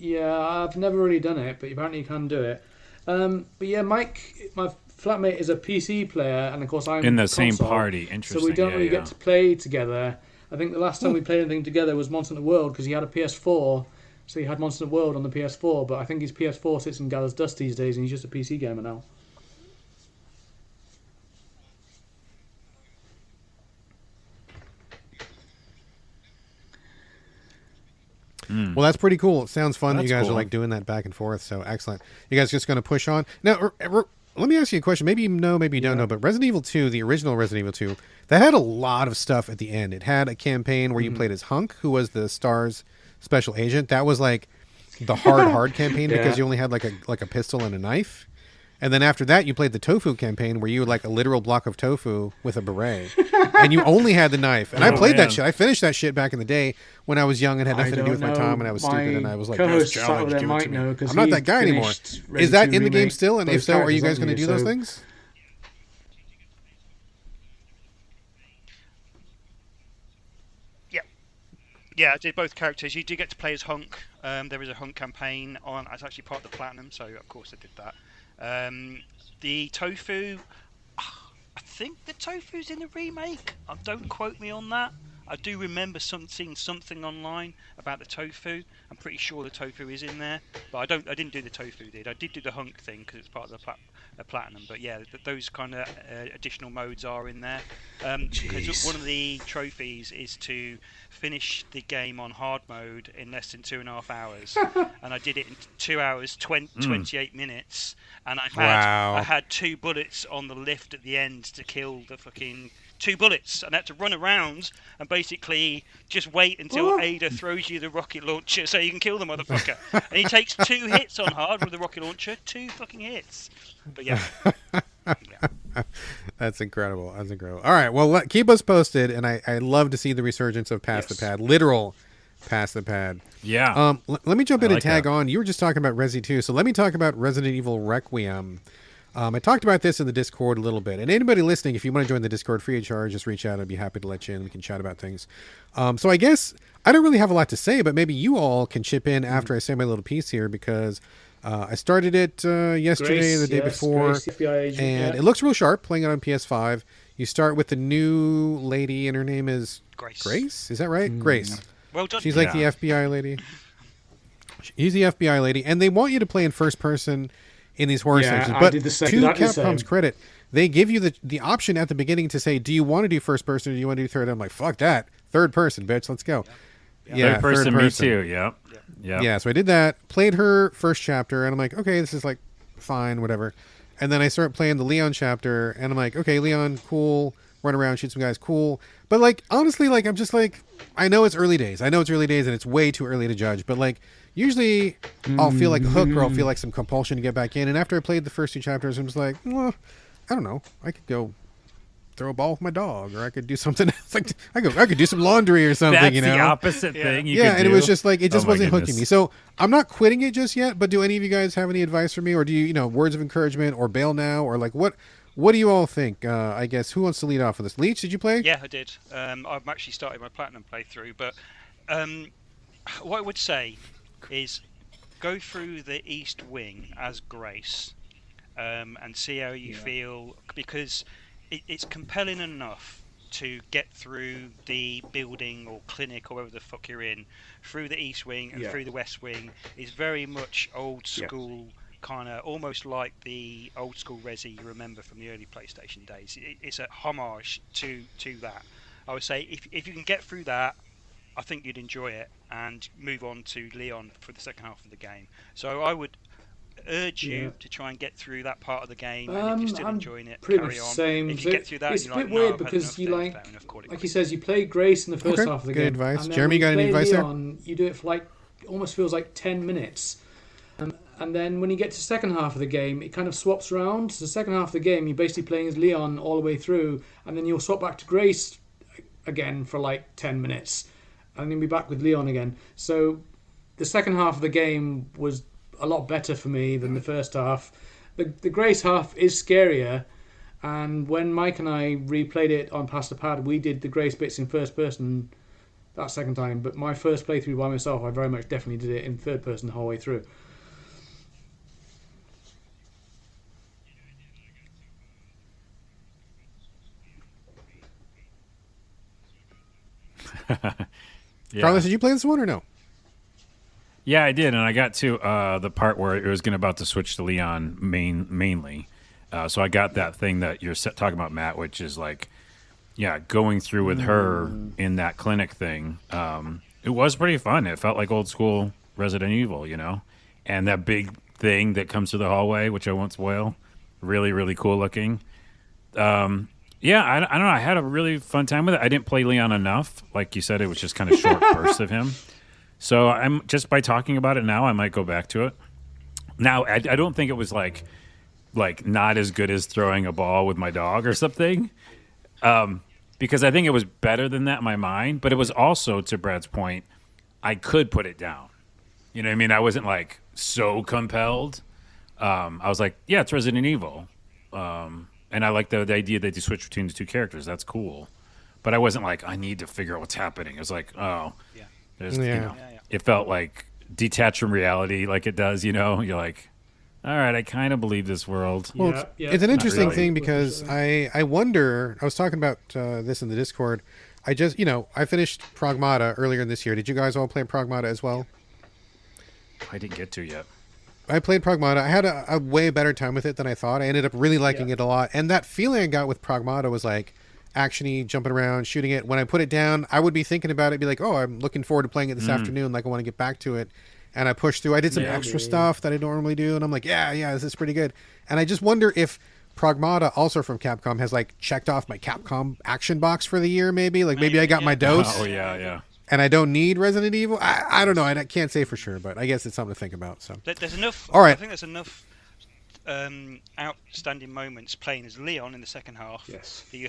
Speaker 4: I've never really done it, but apparently you can do it. But yeah, Mike, my flatmate, is a PC player, and of course I'm
Speaker 2: In the
Speaker 4: console,
Speaker 2: same party. Interesting.
Speaker 4: so we don't
Speaker 2: Yeah,
Speaker 4: really
Speaker 2: yeah.
Speaker 4: get to play together. I think the last time we played anything together was Monster Hunter World because he had a PS4, so he had Monster Hunter World on the PS4. But I think his PS4 sits and gathers dust these days, and he's just a PC gamer now.
Speaker 1: Well, that's pretty cool. It sounds fun.
Speaker 2: That's
Speaker 1: You guys
Speaker 2: cool.
Speaker 1: are like doing that back and forth. So excellent. You guys just going to push on now. Let me ask you a question. Maybe you know, maybe you don't know. But Resident Evil 2, the original Resident Evil 2, that had a lot of stuff at the end. It had a campaign where you played as Hunk, who was the STARS special agent. That was like the hard campaign because you only had like a pistol and a knife. And then after that, you played the Tofu campaign where you were like a literal block of tofu with a beret. And you only had the knife. And I played that shit. I finished that shit back in the day when I was young and had nothing to do with my time and I was stupid and I was like, yes, challenge, give it to me. I'm not that guy anymore. Is that in the game still? And if so, are you guys going to do those things?
Speaker 3: Yeah, I did both characters. You do get to play as Hunk. There is a Hunk campaign on. It's actually part of the Platinum, so of course I did that. The Tofu, I think the Tofu's in the remake. Don't quote me on that. I do remember seeing something online about the Tofu. I'm pretty sure the Tofu is in there, but I didn't do the Tofu. I did do the Hunk thing because it's part of the Platinum. But yeah, those kind of additional modes are in there. Because one of the trophies is to finish the game on hard mode in less than 2.5 hours, and I did it in 2 hours 28 minutes, and I had 2 bullets on the lift at the end to kill the fucking 2 bullets, and I had to run around and basically just wait until Ada throws you the rocket launcher so you can kill the motherfucker. And he takes 2 hits on hard with the rocket launcher, 2 fucking hits. But yeah.
Speaker 1: That's incredible. That's incredible. All right. Well, keep us posted. And I love to see the resurgence of Pass the Pad. Literal Pass the Pad.
Speaker 2: Yeah.
Speaker 1: Let me jump in and tag
Speaker 2: that.
Speaker 1: on. You were just talking about Resi 2. So let me talk about Resident Evil Requiem. I talked about this in the Discord a little bit. And anybody listening, if you want to join the Discord free of charge, just reach out. I'd be happy to let you in. We can chat about things. So I guess I don't really have a lot to say, but maybe you all can chip in after I say my little piece here because I started it yesterday, the day before,
Speaker 4: Grace, FBI agent,
Speaker 1: and it looks real sharp playing it on PS5. You start with the new lady, and her name is Grace? Is that right? Grace.
Speaker 3: Well done.
Speaker 1: She's like the FBI lady. She's the FBI lady, and they want you to play in first person in these horror sections. But to Capcom's credit, they give you the option at the beginning to say, do you want to do first person or do you want to do third? I'm like, fuck that. Third person, bitch. Let's go. Yeah,
Speaker 2: third person, me too. Yep.
Speaker 1: Yeah, so I did that, played her first chapter, and I'm like, okay, this is like fine, whatever. And then I start playing the Leon chapter, and I'm like, okay, Leon, cool. Run around, shoot some guys, cool. But like, honestly, like, I'm just like, I know it's early days. I know it's early days, and it's way too early to judge. But like, usually I'll feel like a hook or I'll feel like some compulsion to get back in. And after I played the first 2 chapters, I'm just like, well, I don't know. I could go throw a ball with my dog, or I could do something else. Like I could do some laundry or something.
Speaker 2: That's
Speaker 1: you know,
Speaker 2: the opposite thing. You
Speaker 1: and
Speaker 2: could
Speaker 1: it
Speaker 2: do.
Speaker 1: was just like it just wasn't
Speaker 2: goodness.
Speaker 1: hooking me. So I'm not quitting it just yet. But do any of you guys have any advice for me, or do you words of encouragement, or bail now, or like what do you all think? I guess who wants to lead off with this? Leech, did you play?
Speaker 3: Yeah, I did. I've actually started my Platinum playthrough, but what I would say is go through the East Wing as Grace, and see how you feel, because it's compelling enough to get through the building or clinic or wherever the fuck you're in, through the East Wing and through the West Wing. Is very much old school, kind of almost like the old school Resi you remember from the early PlayStation days. It's a homage to that. I would say if you can get through that, I think you'd enjoy it and move on to Leon for the second half of the game. So I would urge you to try and get through that part of the game, and if you're still enjoying it, carry on.
Speaker 4: Same.
Speaker 3: If you get through that,
Speaker 4: it's
Speaker 3: you're
Speaker 4: a bit
Speaker 3: like,
Speaker 4: weird
Speaker 3: no,
Speaker 4: because you
Speaker 3: like
Speaker 4: he says, you play Grace in the first half of the
Speaker 1: good
Speaker 4: game.
Speaker 1: Advice.
Speaker 4: And then
Speaker 1: Jeremy, got any advice
Speaker 4: Leon, you do it for almost feels like 10 minutes. And then when you get to the second half of the game, it kind of swaps around. So the second half of the game, you're basically playing as Leon all the way through, and then you'll swap back to Grace again for 10 minutes, and then be back with Leon again. So the second half of the game was a lot better for me than the first half. The Grace half is scarier, and when Mike and I replayed it on Past the Pad, we did the Grace bits in first person that second time, but my first playthrough by myself, I very much definitely did it in third person the whole way through.
Speaker 1: Carlos, did you play this one or no?
Speaker 2: Yeah, I did, and I got to the part where it was about to switch to Leon mainly. So I got that thing that you're talking about, Matt, which is going through with her in that clinic thing. It was pretty fun. It felt like old school Resident Evil, and that big thing that comes through the hallway, which I won't spoil, really, really cool looking. Yeah, I don't know. I had a really fun time with it. I didn't play Leon enough. Like you said, it was just kind of short bursts of him. So I'm just by talking about it now, I might go back to it. Now, I don't think it was like not as good as throwing a ball with my dog or something, because I think it was better than that in my mind. But it was also, to Brad's point, I could put it down. You know what I mean? I wasn't so compelled. I was like, yeah, it's Resident Evil. And I like the idea that you switch between the two characters. That's cool. But I wasn't like, I need to figure out what's happening. It was like, oh, it felt like detached from reality, like it does, You're like, all right, I kind of believe this world.
Speaker 1: Well, it's an interesting thing because I wonder, I was talking about this in the Discord. I just, I finished Pragmata earlier this year. Did you guys all play Pragmata as well?
Speaker 2: I didn't get to yet.
Speaker 1: I played Pragmata. I had a way better time with it than I thought. I ended up really liking it a lot. And that feeling I got with Pragmata was actiony, jumping around, shooting it. When I put it down, I would be thinking about it, be like, oh, I'm looking forward to playing it this afternoon. I want to get back to it. And I pushed through. I did some extra stuff that I don't normally do. And I'm like, yeah, this is pretty good. And I just wonder if Pragmata, also from Capcom, has checked off my Capcom action box for the year, maybe. Maybe I got my dose.
Speaker 2: Oh, yeah.
Speaker 1: And I don't need Resident Evil. I don't know. I can't say for sure, but I guess it's something to think about. So
Speaker 3: there's enough.
Speaker 1: All right.
Speaker 3: I think there's enough outstanding moments playing as Leon in the second half.
Speaker 4: Yes.
Speaker 3: That you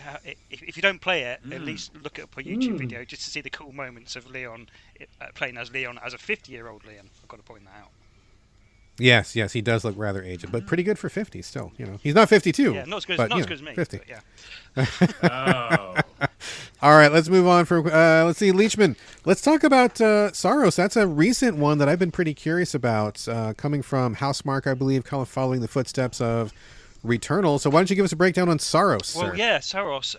Speaker 3: if you don't play it, at least look it up a YouTube video just to see the cool moments of Leon playing as Leon, as a 50-year-old Leon. I've got to point that out.
Speaker 1: Yes, he does look rather aged, but pretty good for 50 still. He's not 52.
Speaker 3: Yeah, not as good,
Speaker 1: but,
Speaker 3: as, good as me.
Speaker 1: 50.
Speaker 3: But yeah.
Speaker 1: All right, let's move on from. Let's see, Leachman. Let's talk about Saros. That's a recent one that I've been pretty curious about, coming from Housemarque, I believe, kind of following the footsteps of Returnal. So why don't you give us a breakdown on Saros?
Speaker 3: Well,
Speaker 1: sir?
Speaker 3: yeah, Saros.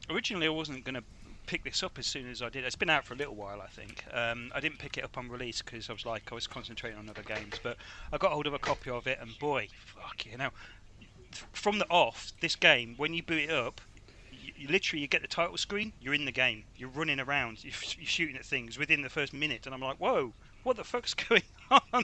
Speaker 3: Originally, I wasn't going to pick this up as soon as I did. It's been out for a little while, I think. I didn't pick it up on release because I was concentrating on other games. But I got hold of a copy of it, and boy, from the off, this game, when you boot it up, you literally get the title screen, you're in the game, you're running around, you're shooting at things within the first minute, and I'm like, whoa, what the fuck's going on?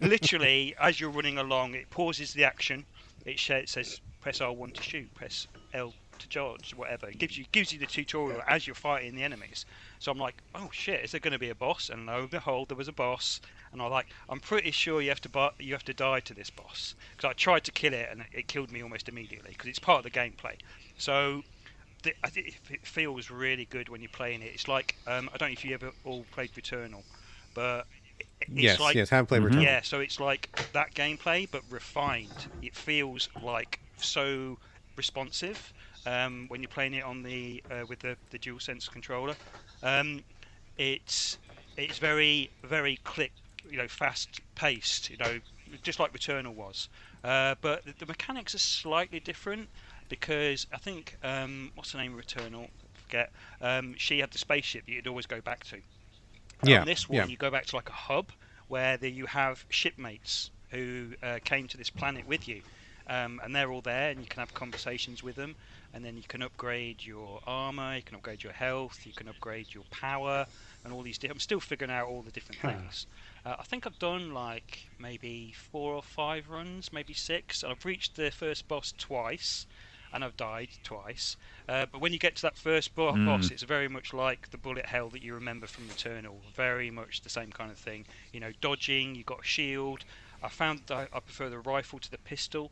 Speaker 3: Literally, as you're running along, it pauses the action. It says press R1 to shoot, press L to charge, whatever. It gives you the tutorial as you're fighting the enemies. So I'm like, oh shit, is there going to be a boss? And lo and behold, there was a boss. And I'm pretty sure you have to die to this boss, because I tried to kill it and it killed me almost immediately because it's part of the gameplay. So I think it feels really good when you're playing it. It's like I don't know if you ever all played Returnal, but it's
Speaker 1: yes, haven't played Returnal.
Speaker 3: Yeah, so it's like that gameplay but refined. It feels so responsive when you're playing it on the with the DualSense controller. It it's very, very fast paced, just like Returnal was. But the mechanics are slightly different because I think what's the name of Returnal? I forget. She had the spaceship that you'd always go back to. On this one, you go back to like a hub where you have shipmates who came to this planet with you, and they're all there, and you can have conversations with them, and then you can upgrade your armor, you can upgrade your health, you can upgrade your power, and all these. I'm still figuring out all the different things. I think I've done like maybe 4 or 5 runs, maybe 6, and I've reached the first boss twice, and I've died twice. But when you get to that first boss, it's very much like the bullet hell that you remember from Returnal. Very much the same kind of thing. Dodging, you've got a shield. I found that I prefer the rifle to the pistol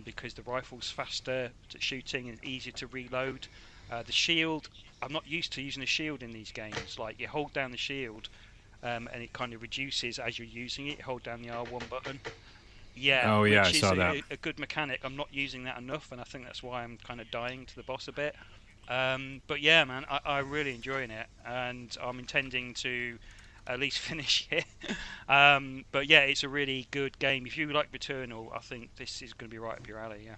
Speaker 3: because the rifle's faster at shooting and easier to reload. The shield, I'm not used to using a shield in these games. Like, you hold down the shield and it kind of reduces as you're using it. You hold down the R1 button. Yeah,
Speaker 2: oh yeah,
Speaker 3: which
Speaker 2: I saw
Speaker 3: is
Speaker 2: that.
Speaker 3: a good mechanic. I'm not using that enough, and I think that's why I'm kind of dying to the boss a bit. But yeah, man, I'm really enjoying it, and I'm intending to at least finish it. But yeah, it's a really good game. If you like Returnal, I think this is going to be right up your alley. Yeah.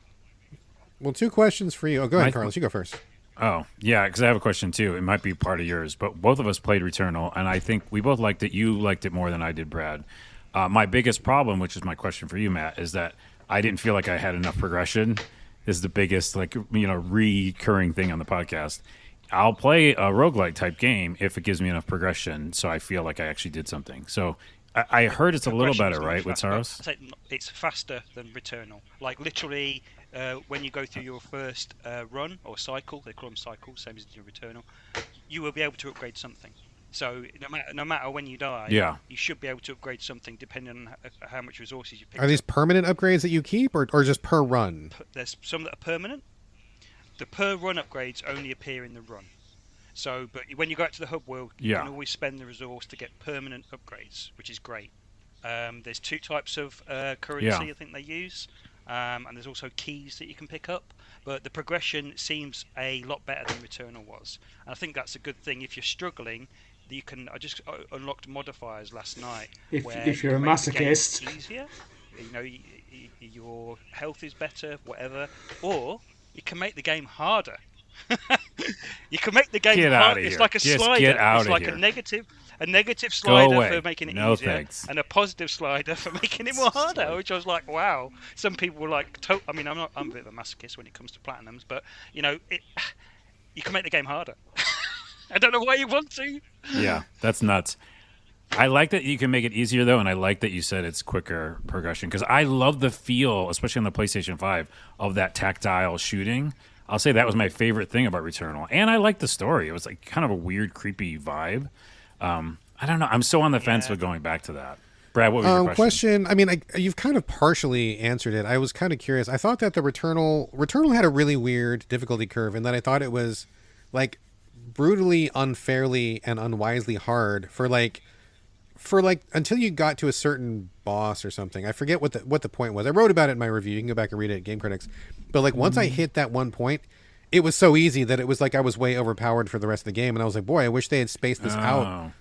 Speaker 1: Well, 2 questions for you. Oh, go ahead, Carlos. You go first.
Speaker 2: Oh, yeah, because I have a question, too. It might be part of yours, but both of us played Returnal, and I think we both liked it. You liked it more than I did, Brad. My biggest problem, which is my question for you, Matt, is that I didn't feel like I had enough progression. This is the biggest, recurring thing on the podcast. I'll play a roguelike type game if it gives me enough progression, so I feel like I actually did something. So I heard it's a little better, right, with Saros?
Speaker 3: It's faster than Returnal. Like, literally, when you go through your first run or cycle, they call them cycles, same as in Returnal, you will be able to upgrade something. So no matter when you die, you should be able to upgrade something depending on how much resources you pick up.
Speaker 1: Are these permanent upgrades that you keep, or just per run?
Speaker 3: There's some that are permanent. The per run upgrades only appear in the run. So, but when you go out to the hub world, you can always spend the resource to get permanent upgrades, which is great. There's 2 types of currency I think they use, and there's also keys that you can pick up. But the progression seems a lot better than Returnal was, and I think that's a good thing. If you're struggling, you can. I just unlocked modifiers last night.
Speaker 4: If you're a masochist,
Speaker 3: easier. Your health is better, whatever, or you can make the game harder. You can make the game harder. It's like a slider. It's like a negative slider for making it easier,
Speaker 2: thanks.
Speaker 3: and a positive slider for making it more harder. Which I was like, wow. Some people were like, I mean, I'm a bit of a masochist when it comes to platinums, but you can make the game harder. I don't know why you want to.
Speaker 2: Yeah, that's nuts. I like that you can make it easier, though, and I like that you said it's quicker progression, because I love the feel, especially on the PlayStation 5, of that tactile shooting. I'll say that was my favorite thing about Returnal. And I liked the story. It was like kind of a weird, creepy vibe. I don't know. I'm so on the fence with going back to that. Brad, what was your question?
Speaker 1: I mean, you've kind of partially answered it. I was kind of curious. I thought that the Returnal had a really weird difficulty curve, and that I thought it was like brutally, unfairly, and unwisely hard for until you got to a certain boss or something. I forget what the point was. I wrote about it in my review. You can go back and read it at Game Critics. But like once I hit that one point, it was so easy that it was like I was way overpowered for the rest of the game. And I was like, boy, I wish they had spaced this out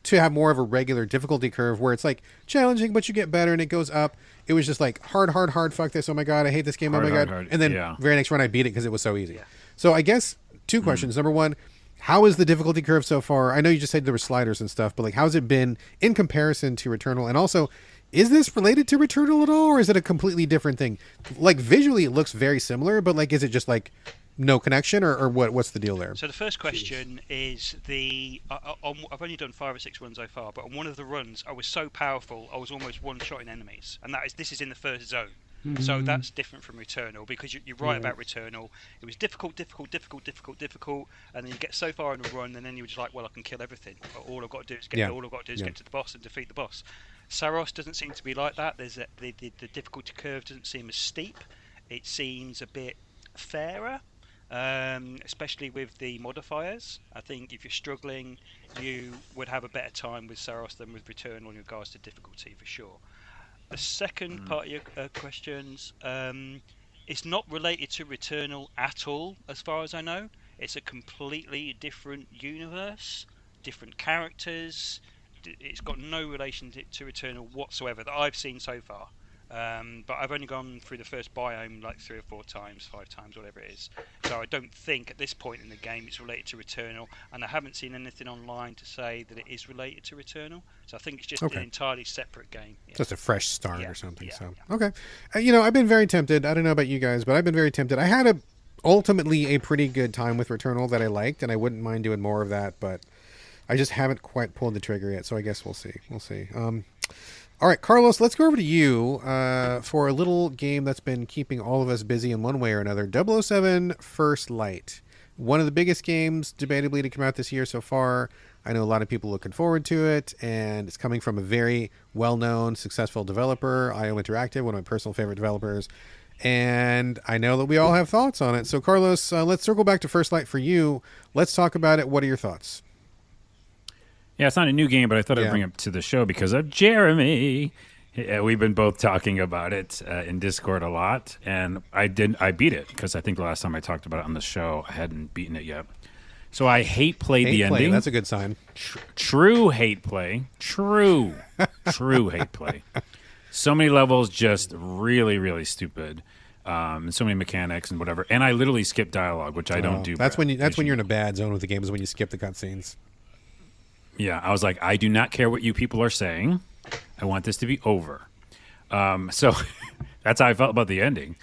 Speaker 1: to have more of a regular difficulty curve where it's like challenging, but you get better and it goes up. It was just like hard, fuck this. Oh my God, I hate this game. Oh my God. And then very next run I beat it because it was so easy. Yeah. So I guess 2 questions. Number 1, how is the difficulty curve so far? I know you just said there were sliders and stuff, but like, how's it been in comparison to Returnal? And also, is this related to Returnal at all, or is it a completely different thing? Like, visually, it looks very similar, but like, is it just like no connection, or what's the deal there?
Speaker 3: So the first question is I've only done 5 or 6 runs so far, but on one of the runs, I was so powerful, I was almost one-shotting enemies, and this is in the first zone. So that's different from Returnal, because you're right about Returnal. It was difficult, and then you get so far in the run, and then you're just like, well, I can kill everything. All I've got to do is get to the boss and defeat the boss. Saros doesn't seem to be like that. The difficulty curve doesn't seem as steep. It seems a bit fairer, especially with the modifiers. I think if you're struggling, you would have a better time with Saros than with Returnal in regards to difficulty, for sure. The second part of your questions, it's not related to Returnal at all, as far as I know. It's a completely different universe, different characters. It's got no relation to Returnal whatsoever that I've seen so far. But I've only gone through the first biome like 3 or 4 times, 5 times, whatever it is. So I don't think at this point in the game it's related to Returnal, and I haven't seen anything online to say that it is related to Returnal. So I think it's just an entirely separate game. Yeah.
Speaker 1: Just a fresh start or something.
Speaker 3: Yeah.
Speaker 1: Okay. I've been very tempted. I don't know about you guys, but I've been very tempted. I had ultimately a pretty good time with Returnal that I liked, and I wouldn't mind doing more of that, but I just haven't quite pulled the trigger yet, so I guess we'll see. All right, Carlos, let's go over to you for a little game that's been keeping all of us busy in one way or another. 007 First Light. One of the biggest games, debatably, to come out this year so far. I know a lot of people looking forward to it, and it's coming from a very well-known, successful developer, IO Interactive, one of my personal favorite developers. And I know that we all have thoughts on it. So, Carlos, let's circle back to First Light for you. Let's talk about it. What are your thoughts?
Speaker 2: Yeah, it's not a new game, but I thought I'd bring it to the show because of Jeremy. We've been both talking about it in Discord a lot, and I beat it because I think the last time I talked about it on the show, I hadn't beaten it yet. So I hate the ending.
Speaker 1: That's a good sign.
Speaker 2: True hate play. True hate play. So many levels just really, really stupid. And so many mechanics and whatever. And I literally skip dialogue, which I don't do.
Speaker 1: That's when you're in a bad zone with the game, is when you skip the cutscenes.
Speaker 2: Yeah, I was like, I do not care what you people are saying. I want this to be over. So that's how I felt about the ending.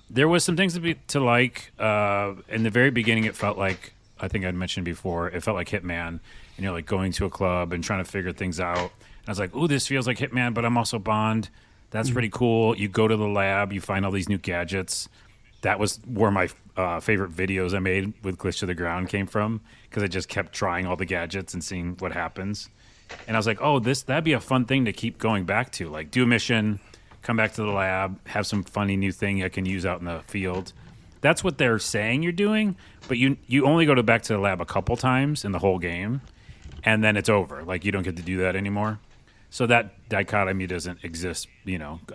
Speaker 2: There was some things to like. In the very beginning, it felt like, I think I'd mentioned before, it felt like Hitman. And you're like going to a club and trying to figure things out. And I was like, ooh, this feels like Hitman, but I'm also Bond. That's pretty cool. You go to the lab, you find all these new gadgets. That was where my favorite videos I made with Glitch to the Ground came from, because I just kept trying all the gadgets and seeing what happens. And I was like, oh, that'd be a fun thing to keep going back to. Like, do a mission, come back to the lab, have some funny new thing I can use out in the field. That's what they're saying you're doing, but you only go back to the lab a couple times in the whole game, and then it's over. Like, you don't get to do that anymore. So that dichotomy doesn't exist,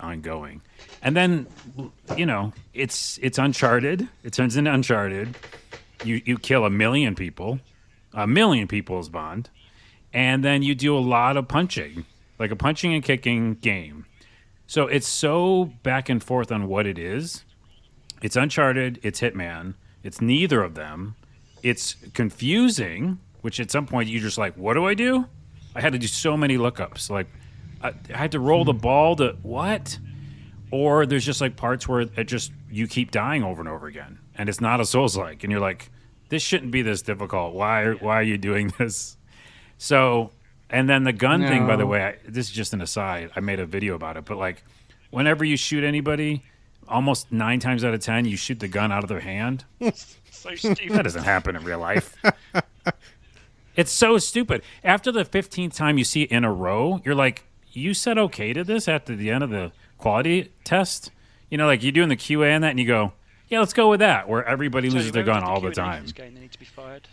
Speaker 2: ongoing. And then, it's Uncharted. It turns into Uncharted. You kill 1 million people. 1 million people is Bond. And then you do a lot of punching, like a punching and kicking game. So it's so back and forth on what it is. It's Uncharted. It's Hitman. It's neither of them. It's confusing, which at some point you're just like, what do I do? I had to do so many lookups. Like, I had to roll the ball to what? Or there's just like parts where you keep dying over and over again, and it's not a Souls-like, and you're like, this shouldn't be this difficult. Why are you doing this? So, and then the gun thing, by the way, this is just an aside. I made a video about it, but like, whenever you shoot anybody, almost 9 times out of 10, you shoot the gun out of their hand.
Speaker 3: So stupid.
Speaker 2: That doesn't happen in real life. It's so stupid. After the 15th time you see it in a row, you're like, you said okay to this after the end of the quality test? Like you're doing the QA on that and you go, yeah, let's go with that, where everybody loses their gun all the time.
Speaker 3: This game, they need to be fired.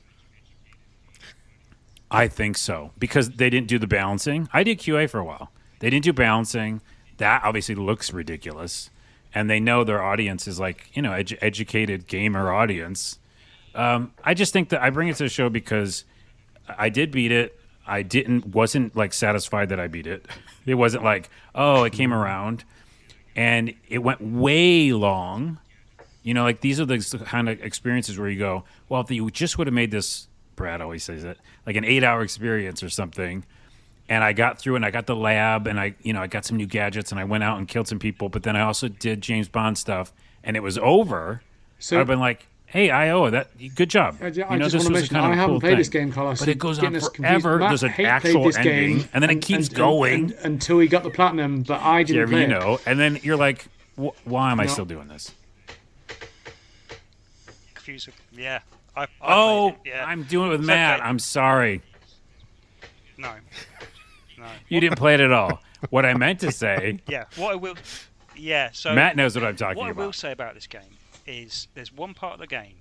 Speaker 2: I think so, because they didn't do the balancing. I did QA for a while. They didn't do balancing. That obviously looks ridiculous. And they know their audience is like, educated gamer audience. I just think that I bring it to the show because I did beat it. I wasn't like satisfied that I beat it. It wasn't like, oh, it came around, and it went way long. Like these are the kind of experiences where you go, well, if you just would have made this, Brad always says it, like an 8-hour experience or something. And I got through and I got the lab and I got some new gadgets and I went out and killed some people. But then I also did James Bond stuff and it was over. So I've been like, hey, IO, good job.
Speaker 4: I just want to mention, I haven't played this game, Carlos.
Speaker 2: But it goes on forever. There's an actual ending, and then it keeps going
Speaker 4: until we got the platinum. But I didn't play it.
Speaker 2: And then you're like, why am I still doing this?
Speaker 3: Confusing. Yeah.
Speaker 2: I'm doing it with Matt. Okay. I'm sorry.
Speaker 3: No.
Speaker 2: You didn't play it at all. What I meant to say.
Speaker 3: Yeah. What I will. Yeah. So
Speaker 2: Matt knows what I'm talking about.
Speaker 3: What I will say about this game is there's one part of the game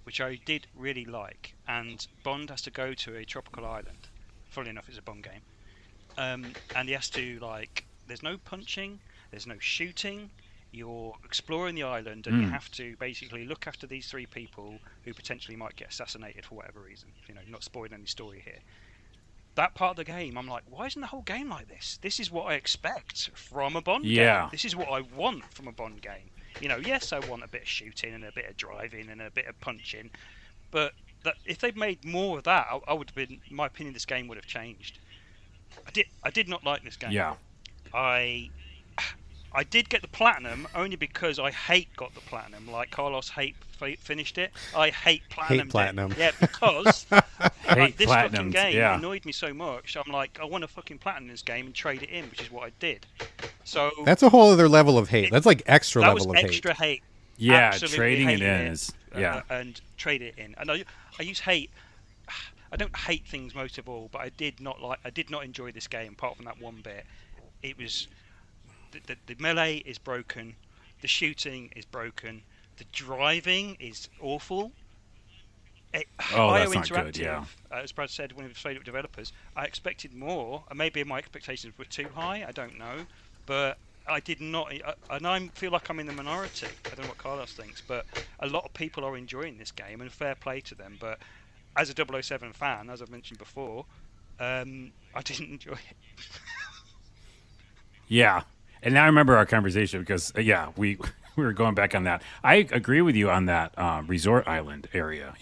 Speaker 3: which I did really like, and Bond has to go to a tropical island. Funnily enough, it's a Bond game, and he has to there's no punching, there's no shooting. You're exploring the island, and you have to basically look after these 3 people who potentially might get assassinated for whatever reason. Not spoiling any story here. That part of the game, I'm like, why isn't the whole game like this? This is what I expect from a Bond game. This is what I want from a Bond game. Yes, I want a bit of shooting and a bit of driving and a bit of punching, but if they'd made more of that, I would have been. In my opinion, this game would have changed. I did not like this game.
Speaker 2: Yeah.
Speaker 3: I did get the platinum only because I got the platinum. Like Carlos finished it. I hate platinum. Yeah, because this fucking game annoyed me so much. I'm like, I want a fucking platinum in this game and trade it in, which is what I did. So
Speaker 1: that's a whole other level of hate. That's like extra level of hate.
Speaker 3: That was extra hate.
Speaker 2: Yeah,
Speaker 3: Absolutely
Speaker 2: trading it in is
Speaker 3: and trade it in. And I use hate. I don't hate things most of all, but I did not enjoy this game apart from that one bit. It was. The melee is broken, the shooting is broken, the driving is awful.
Speaker 2: That's not good, yeah.
Speaker 3: As Brad said when he played it with developers, I expected more, and maybe my expectations were too high, I don't know, but I did not, and I feel like I'm in the minority. I don't know what Carlos thinks, but a lot of people are enjoying this game, and fair play to them, but as a 007 fan, as I've mentioned before, I didn't enjoy it.
Speaker 2: Yeah. And now I remember our conversation because, we were going back on that. I agree with you on that resort island area,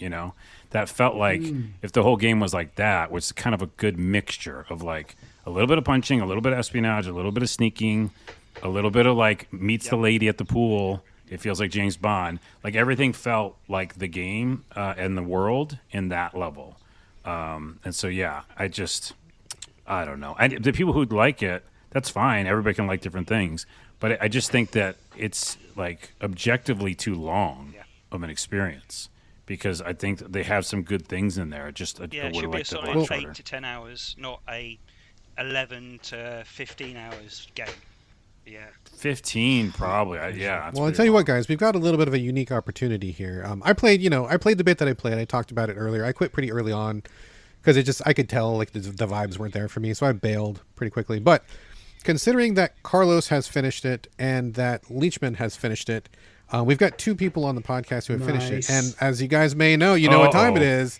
Speaker 2: That felt like if the whole game was like that, was kind of a good mixture of like a little bit of punching, a little bit of espionage, a little bit of sneaking, a little bit of like meets the lady at the pool. It feels like James Bond. Like everything felt like the game and the world in that level. And so, I don't know. The people who'd like it, that's fine. Everybody can like different things. But I just think that it's like objectively too long of an experience because I think that they have some good things in there. It should be a solid
Speaker 3: 8 to 10 hours, not a 11 to 15 hours game. Yeah.
Speaker 2: 15 probably.
Speaker 1: Well, I'll tell you what, guys, we've got a little bit of a unique opportunity here. I played the bit that I played. I talked about it earlier. I quit pretty early on because I could tell like the vibes weren't there for me, so I bailed pretty quickly. But considering that Carlos has finished it and that Leachman has finished it, we've got 2 people on the podcast who have finished it. And as you guys may know, what time it is.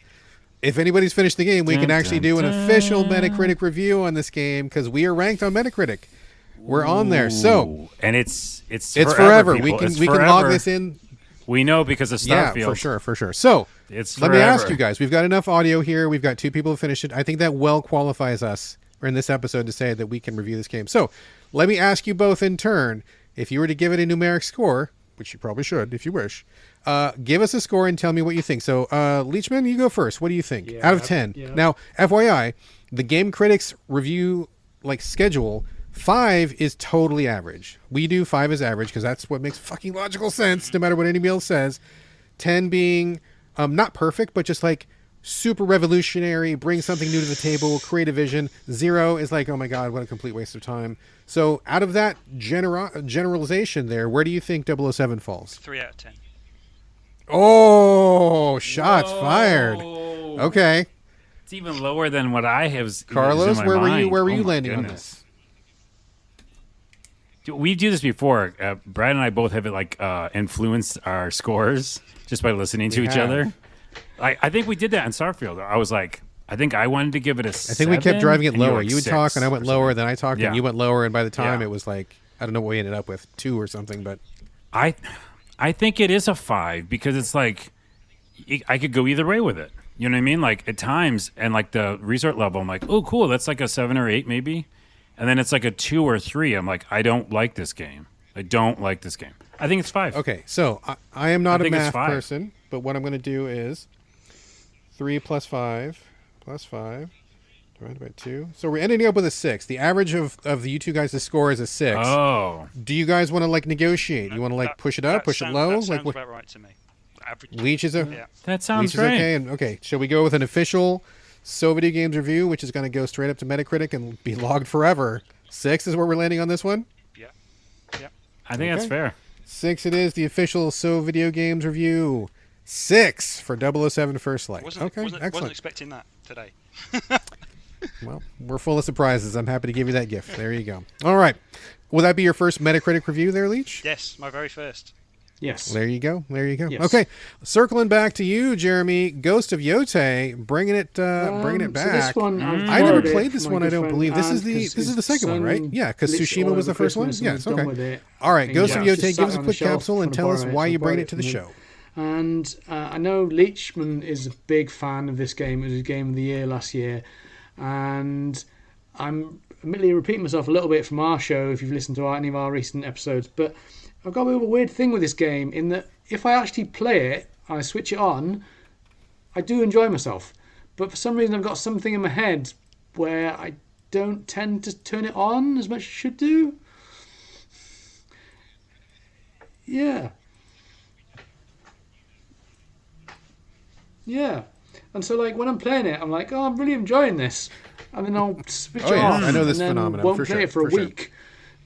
Speaker 1: If anybody's finished the game, we can actually do an official Metacritic review on this game because we are ranked on Metacritic. We're on there. So
Speaker 2: and it's
Speaker 1: forever. We
Speaker 2: can
Speaker 1: log this in.
Speaker 2: We know because of Starfield.
Speaker 1: Yeah, for sure. So let me ask you guys. We've got enough audio here. We've got 2 people who finished it. I think that well qualifies us in this episode to say that we can review this game. So let me ask you both in turn, if you were to give it a numeric score, which you probably should if you wish, give us a score and tell me what you think. So Leachman, you go first. What do you think out of 10? Yeah. Now, FYI, the Game Critics review schedule, 5 is totally average. We do 5 as average because that's what makes fucking logical sense no matter what anybody else says. 10 being not perfect, but just like super revolutionary, bring something new to the table, create a vision. 0 is like, oh my god, what a complete waste of time. So out of that generalization there, where do you think 007 falls?
Speaker 3: 3 out of 10.
Speaker 1: Oh, shots fired. Okay.
Speaker 2: It's even lower than what I have.
Speaker 1: Carlos, where were you landing on this?
Speaker 2: We do this before. Brad and I both have influenced our scores just by listening to each other. I think we did that in Starfield. I was like, I think I wanted to give it a 7.
Speaker 1: I think we kept driving it lower. You would
Speaker 2: 6
Speaker 1: talk and I went lower, then I talked and you went lower, and by the time it was like, I don't know what we ended up with, 2 or something, but
Speaker 2: I think it is a 5 because it's like I could go either way with it. You know what I mean? Like at times, and like the resort level, I'm like, oh, cool, that's like a 7 or 8 maybe. And then it's like a 2 or 3. I'm like, I don't like this game. I don't like this game. I think it's 5.
Speaker 1: Okay, so I am not a math person, but what I'm going to do is 3 plus 5 divided by 2. So we're ending up with a 6. The average of you two guys' score is a 6.
Speaker 2: Oh.
Speaker 1: Do you guys want to negotiate? You want to push it up, push it low?
Speaker 3: That sounds about right to me. Average.
Speaker 1: Leech is
Speaker 2: that sounds
Speaker 1: Leech
Speaker 2: right.
Speaker 1: Is okay. Shall we go with an official So Video Games review, which is going to go straight up to Metacritic and be logged forever? 6 is where we're landing on this one?
Speaker 3: Yeah.
Speaker 2: I think that's fair.
Speaker 1: 6 it is, the official So Video Games review. 6 for 007 First Light. Excellent.
Speaker 3: Wasn't expecting that today.
Speaker 1: Well, we're full of surprises. I'm happy to give you that gift. There you go. All right. Will that be your first Metacritic review there, Leech?
Speaker 3: Yes, my very first.
Speaker 4: Yes.
Speaker 1: There you go.
Speaker 4: Yes.
Speaker 1: Okay, circling back to you, Jeremy. Ghost of Yotei, bringing it back.
Speaker 4: So this one,
Speaker 1: I never played this one. I don't believe this is the second one, right? Yeah, because Tsushima was the first one. Yes. Okay. All right, Ghost of Yotei. Give us a quick capsule and tell us why you bring it to the show.
Speaker 4: And I know Leachman is a big fan of this game. It was Game of the Year last year, and I'm admittedly repeating myself a little bit from our show if you've listened to any of our recent episodes, but I've got a bit of a weird thing with this game in that if I actually play it and I switch it on, I do enjoy myself. But for some reason I've got something in my head where I don't tend to turn it on as much as I should do. Yeah. And so like when I'm playing it, I'm like, oh, I'm really enjoying this. And then I'll switch it off.
Speaker 1: I know this
Speaker 4: and then
Speaker 1: phenomenon.
Speaker 4: Won't play it for a week.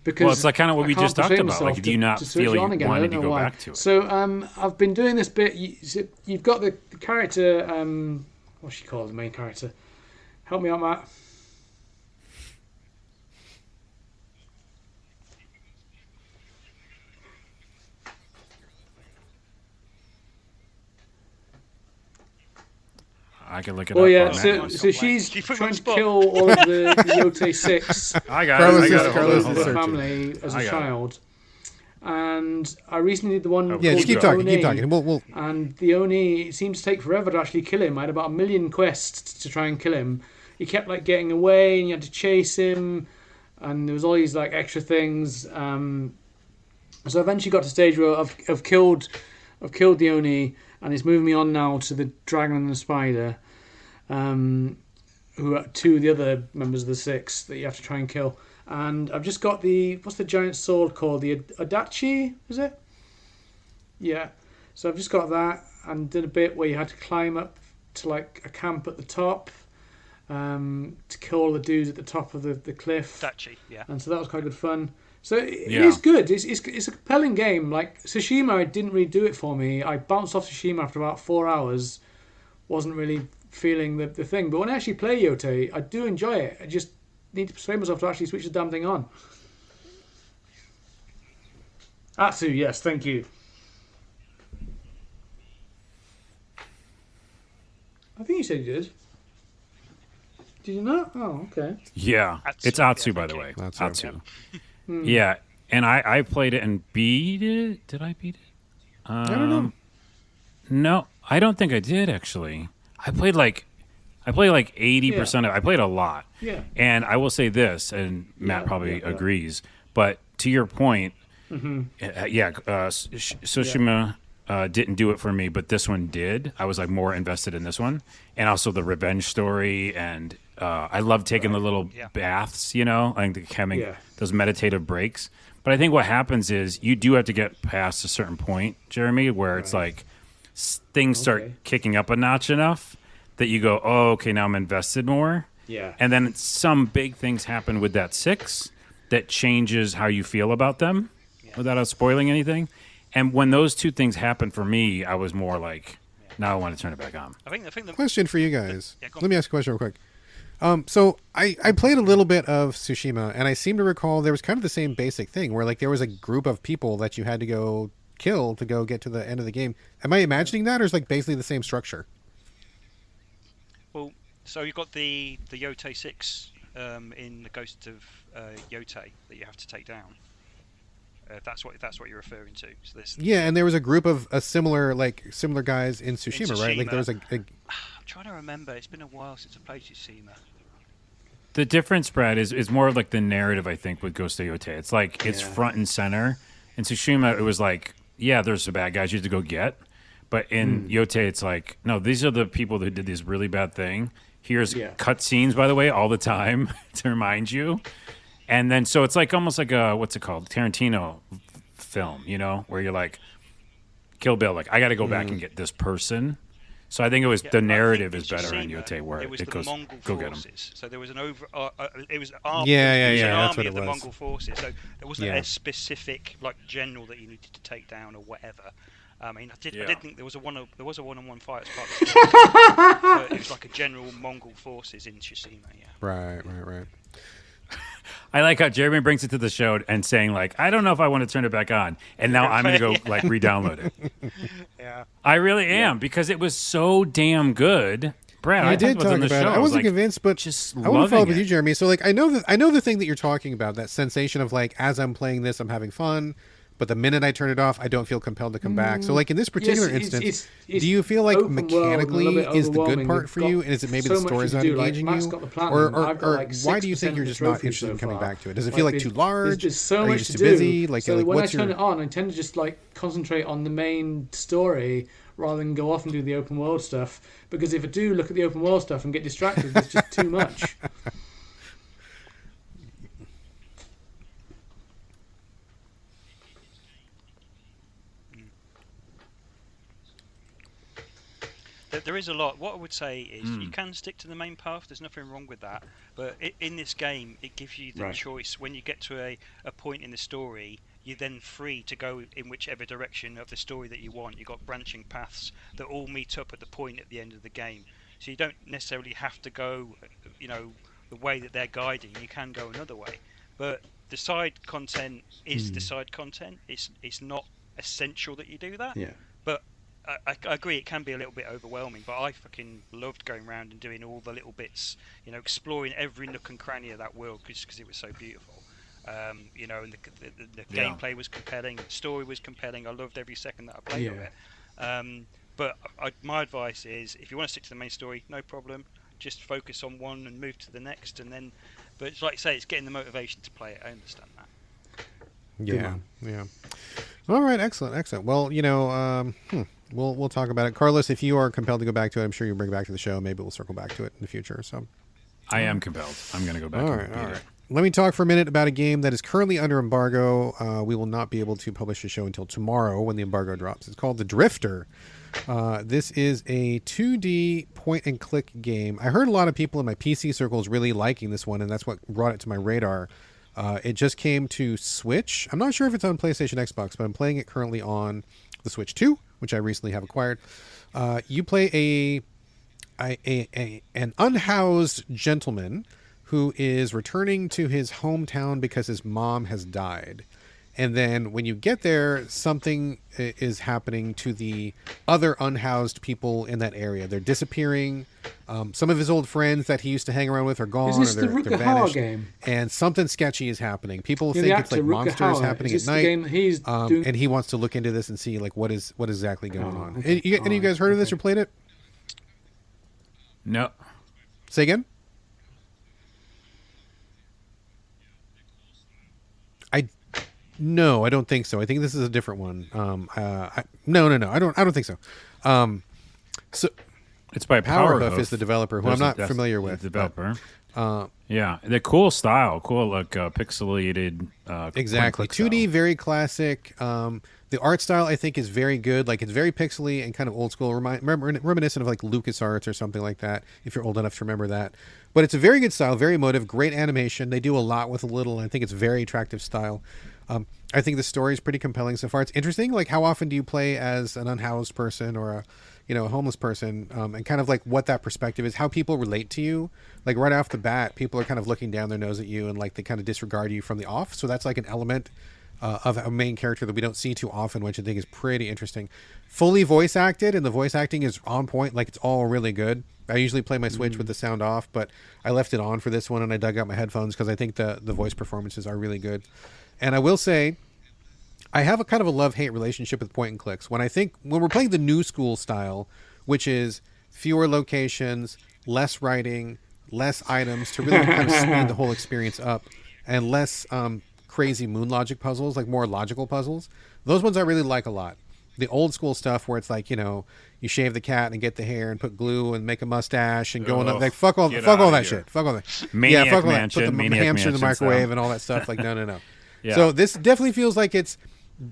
Speaker 4: Because
Speaker 2: it's like kind of what we just talked about. Like, do you not feel you wanted to go back to it?
Speaker 4: So I've been doing this bit. You've got the character. What's she called? The main character. Help me out, Matt.
Speaker 2: I can look it up.
Speaker 4: Oh yeah, so she's trying to kill all of the Yotei 6.
Speaker 2: I got it.
Speaker 4: Carlos' family as a child. And I recently did the one.
Speaker 1: Yeah, just keep talking.
Speaker 4: We'll... And the Oni, it seemed to take forever to actually kill him. I had about 1 million quests to try and kill him. He kept like getting away, and you had to chase him. And there was all these like extra things. So I eventually got to the stage where I've killed the Oni, and it's moving me on now to the dragon and the spider, who are two of the other members of the 6 that you have to try and kill. And I've just got what's the giant sword called? The Adachi, is it? Yeah. So I've just got that and did a bit where you had to climb up to like a camp at the top to kill all the dudes at the top of the cliff.
Speaker 3: Adachi, yeah.
Speaker 4: And so that was quite good fun. So it is good. It's a compelling game. Like Tsushima didn't really do it for me. I bounced off Tsushima after about 4 hours. Wasn't really feeling the thing. But when I actually play Yotei, I do enjoy it. I just need to persuade myself to actually switch the damn thing on. Atsu, yes, thank you. I think you said you did. Did you not? Oh, okay.
Speaker 2: Yeah, it's Atsu, by the way. Atsu. Yeah, and I played it and beat it. Did I beat it?
Speaker 1: I don't know.
Speaker 2: No, I don't think I did, actually. I played like 80% of it. I played a lot.
Speaker 4: Yeah.
Speaker 2: And I will say this, and Matt probably agrees, but to your point, Tsushima didn't do it for me, but this one did. I was like more invested in this one. And also the revenge story, and I love taking the little baths, like having those meditative breaks. But I think what happens is you do have to get past a certain point, Jeremy, where it's like things start kicking up a notch enough that you go, oh, okay, now I'm invested more.
Speaker 4: Yeah.
Speaker 2: And then some big things happen with that 6 that changes how you feel about them without us spoiling anything. And when those two things happened for me, I was more like, now I want to turn it back on.
Speaker 3: I think the
Speaker 1: question for you guys. Let me ask a question real quick. So I played a little bit of Tsushima, and I seem to recall there was kind of the same basic thing where like there was a group of people that you had to go kill to go get to the end of the game. Am I imagining that, or is like basically the same structure?
Speaker 3: Well, so you've got the Yotei 6 in the Ghost of Yotei that you have to take down. If that's what you're referring to. So
Speaker 1: and there was a group of similar guys in Tsushima, right? Like there was
Speaker 3: I'm trying to remember. It's been a while since I played Tsushima.
Speaker 2: The difference, Brad, is more of like the narrative, I think, with Ghost of Yotei. It's like it's front and center. In Tsushima, it was like, there's the bad guys you have to go get. But in Yotei, it's like, no, these are the people who did this really bad thing. Here's cutscenes, by the way, all the time to remind you. And then, so it's like almost like a, what's it called? Tarantino film, where you're like, Kill Bill, like, I got to go back and get this person. So I think it was the narrative is better in Yotei, where it goes,
Speaker 3: Mongol
Speaker 2: go get
Speaker 3: forces.
Speaker 2: them.
Speaker 3: So there was an it was an army,
Speaker 1: that's what it
Speaker 3: of the
Speaker 1: was.
Speaker 3: Mongol forces. So there wasn't a specific like general that you needed to take down or whatever. I mean, I
Speaker 2: Yeah.
Speaker 3: did think there was a one-on-one fight as part of the story, but it was like a general Mongol forces in Tsushima. Yeah.
Speaker 1: Right.
Speaker 2: I like how Jeremy brings it to the show and saying like, I don't know if I want to turn it back on, and now I'm gonna go like re-download it.
Speaker 3: Yeah.
Speaker 2: I really am because it was so damn good. Brad, I
Speaker 1: did
Speaker 2: talked
Speaker 1: talk
Speaker 2: on the
Speaker 1: about
Speaker 2: show.
Speaker 1: it. I wasn't
Speaker 2: like,
Speaker 1: convinced, but
Speaker 2: just
Speaker 1: I want to follow up with
Speaker 2: loving
Speaker 1: you, Jeremy. So, like, I know the thing that you're talking about, that sensation of like, as I'm playing this, I'm having fun, but the minute I turn it off, I don't feel compelled to come back. So, like in this particular instance, do you feel like mechanically is the good part for you, and is it maybe the story's not engaging you, or why do you think you're just not interested in coming back to it? Does it feel like too large?
Speaker 4: There's so
Speaker 1: Are you
Speaker 4: much
Speaker 1: just
Speaker 4: to
Speaker 1: too busy?
Speaker 4: do.
Speaker 1: Like,
Speaker 4: so when I
Speaker 1: what's
Speaker 4: turn
Speaker 1: your...
Speaker 4: it on, I tend to just like concentrate on the main story rather than go off and do the open world stuff. Because if I do look at the open world stuff and get distracted, it's just too much.
Speaker 3: There is a lot. What I would say is you can stick to the main path. There's nothing wrong with that. But in this game, it gives you the choice. When you get to a point in the story, you're then free to go in whichever direction of the story that you want. You've got branching paths that all meet up at the point at the end of the game. So you don't necessarily have to go, the way that they're guiding. You can go another way. But the side content is the side content. It's not essential that you do that.
Speaker 4: Yeah.
Speaker 3: But I agree, it can be a little bit overwhelming, but I fucking loved going around and doing all the little bits, exploring every nook and cranny of that world because it was so beautiful. And the gameplay was compelling, the story was compelling. I loved every second that I played of it. But my advice is, if you want to stick to the main story, no problem. Just focus on one and move to the next, and then. But it's like I say, it's getting the motivation to play it. I understand that.
Speaker 1: Yeah. All right, excellent. Well, we'll talk about it. Carlos, if you are compelled to go back to it, I'm sure you'll bring it back to the show. Maybe we'll circle back to it in the future. So,
Speaker 2: I am compelled. I'm going to go back.
Speaker 1: All right. Let me talk for a minute about a game that is currently under embargo. We will not be able to publish a show until tomorrow when the embargo drops. It's called The Drifter. This is a 2D point-and-click game. I heard a lot of people in my PC circles really liking this one, and that's what brought it to my radar. It just came to Switch. I'm not sure if it's on PlayStation, Xbox, but I'm playing it currently on the Switch 2, which I recently have acquired. You play an unhoused gentleman who is returning to his hometown because his mom has died. And then when you get there, something is happening to the other unhoused people in that area. They're disappearing. Some of his old friends that he used to hang around with are gone.
Speaker 4: Is this
Speaker 1: or they're vanished.
Speaker 4: game?
Speaker 1: And something sketchy is happening. People think it's like monsters happening at night. And he wants to look into this and see like what exactly going on. Okay. Any of you guys heard of this or played it?
Speaker 2: No.
Speaker 1: Say again? No, I don't think so. I think this is a different one. No. I don't think so. So
Speaker 2: it's by
Speaker 1: Powerhoof is the developer, who I'm not familiar with.
Speaker 2: The developer. Yeah, the cool style, pixelated.
Speaker 1: Exactly, 2D, very classic. The art style I think is very good. Like it's very pixely and kind of old school, reminiscent of like LucasArts or something like that. If you're old enough to remember that, but it's a very good style, very emotive, great animation. They do a lot with a little. And I think it's very attractive style. I think the story is pretty compelling so far. It's interesting. Like, how often do you play as an unhoused person or a homeless person, and kind of like what that perspective is, how people relate to you. Like right off the bat, people are kind of looking down their nose at you and like they kind of disregard you from the off. So that's like an element of a main character that we don't see too often, which I think is pretty interesting. Fully voice acted, and the voice acting is on point. Like it's all really good. I usually play my Switch with the sound off, but I left it on for this one and I dug out my headphones because I think the voice performances are really good. And I will say, I have a kind of a love-hate relationship with point and clicks. When we're playing the new school style, which is fewer locations, less writing, less items to really kind of speed the whole experience up, and less crazy moon logic puzzles, like more logical puzzles. Those ones I really like a lot. The old school stuff where it's like, you shave the cat and get the hair and put glue and make a mustache and go on like fuck all that shit. Fuck all that.
Speaker 2: Maniac
Speaker 1: fuck all
Speaker 2: Mansion,
Speaker 1: that. Put the
Speaker 2: Maniac
Speaker 1: hamster in the
Speaker 2: Mansion
Speaker 1: microwave
Speaker 2: style.
Speaker 1: and all that stuff. Like no.
Speaker 2: Yeah.
Speaker 1: So this definitely feels like it's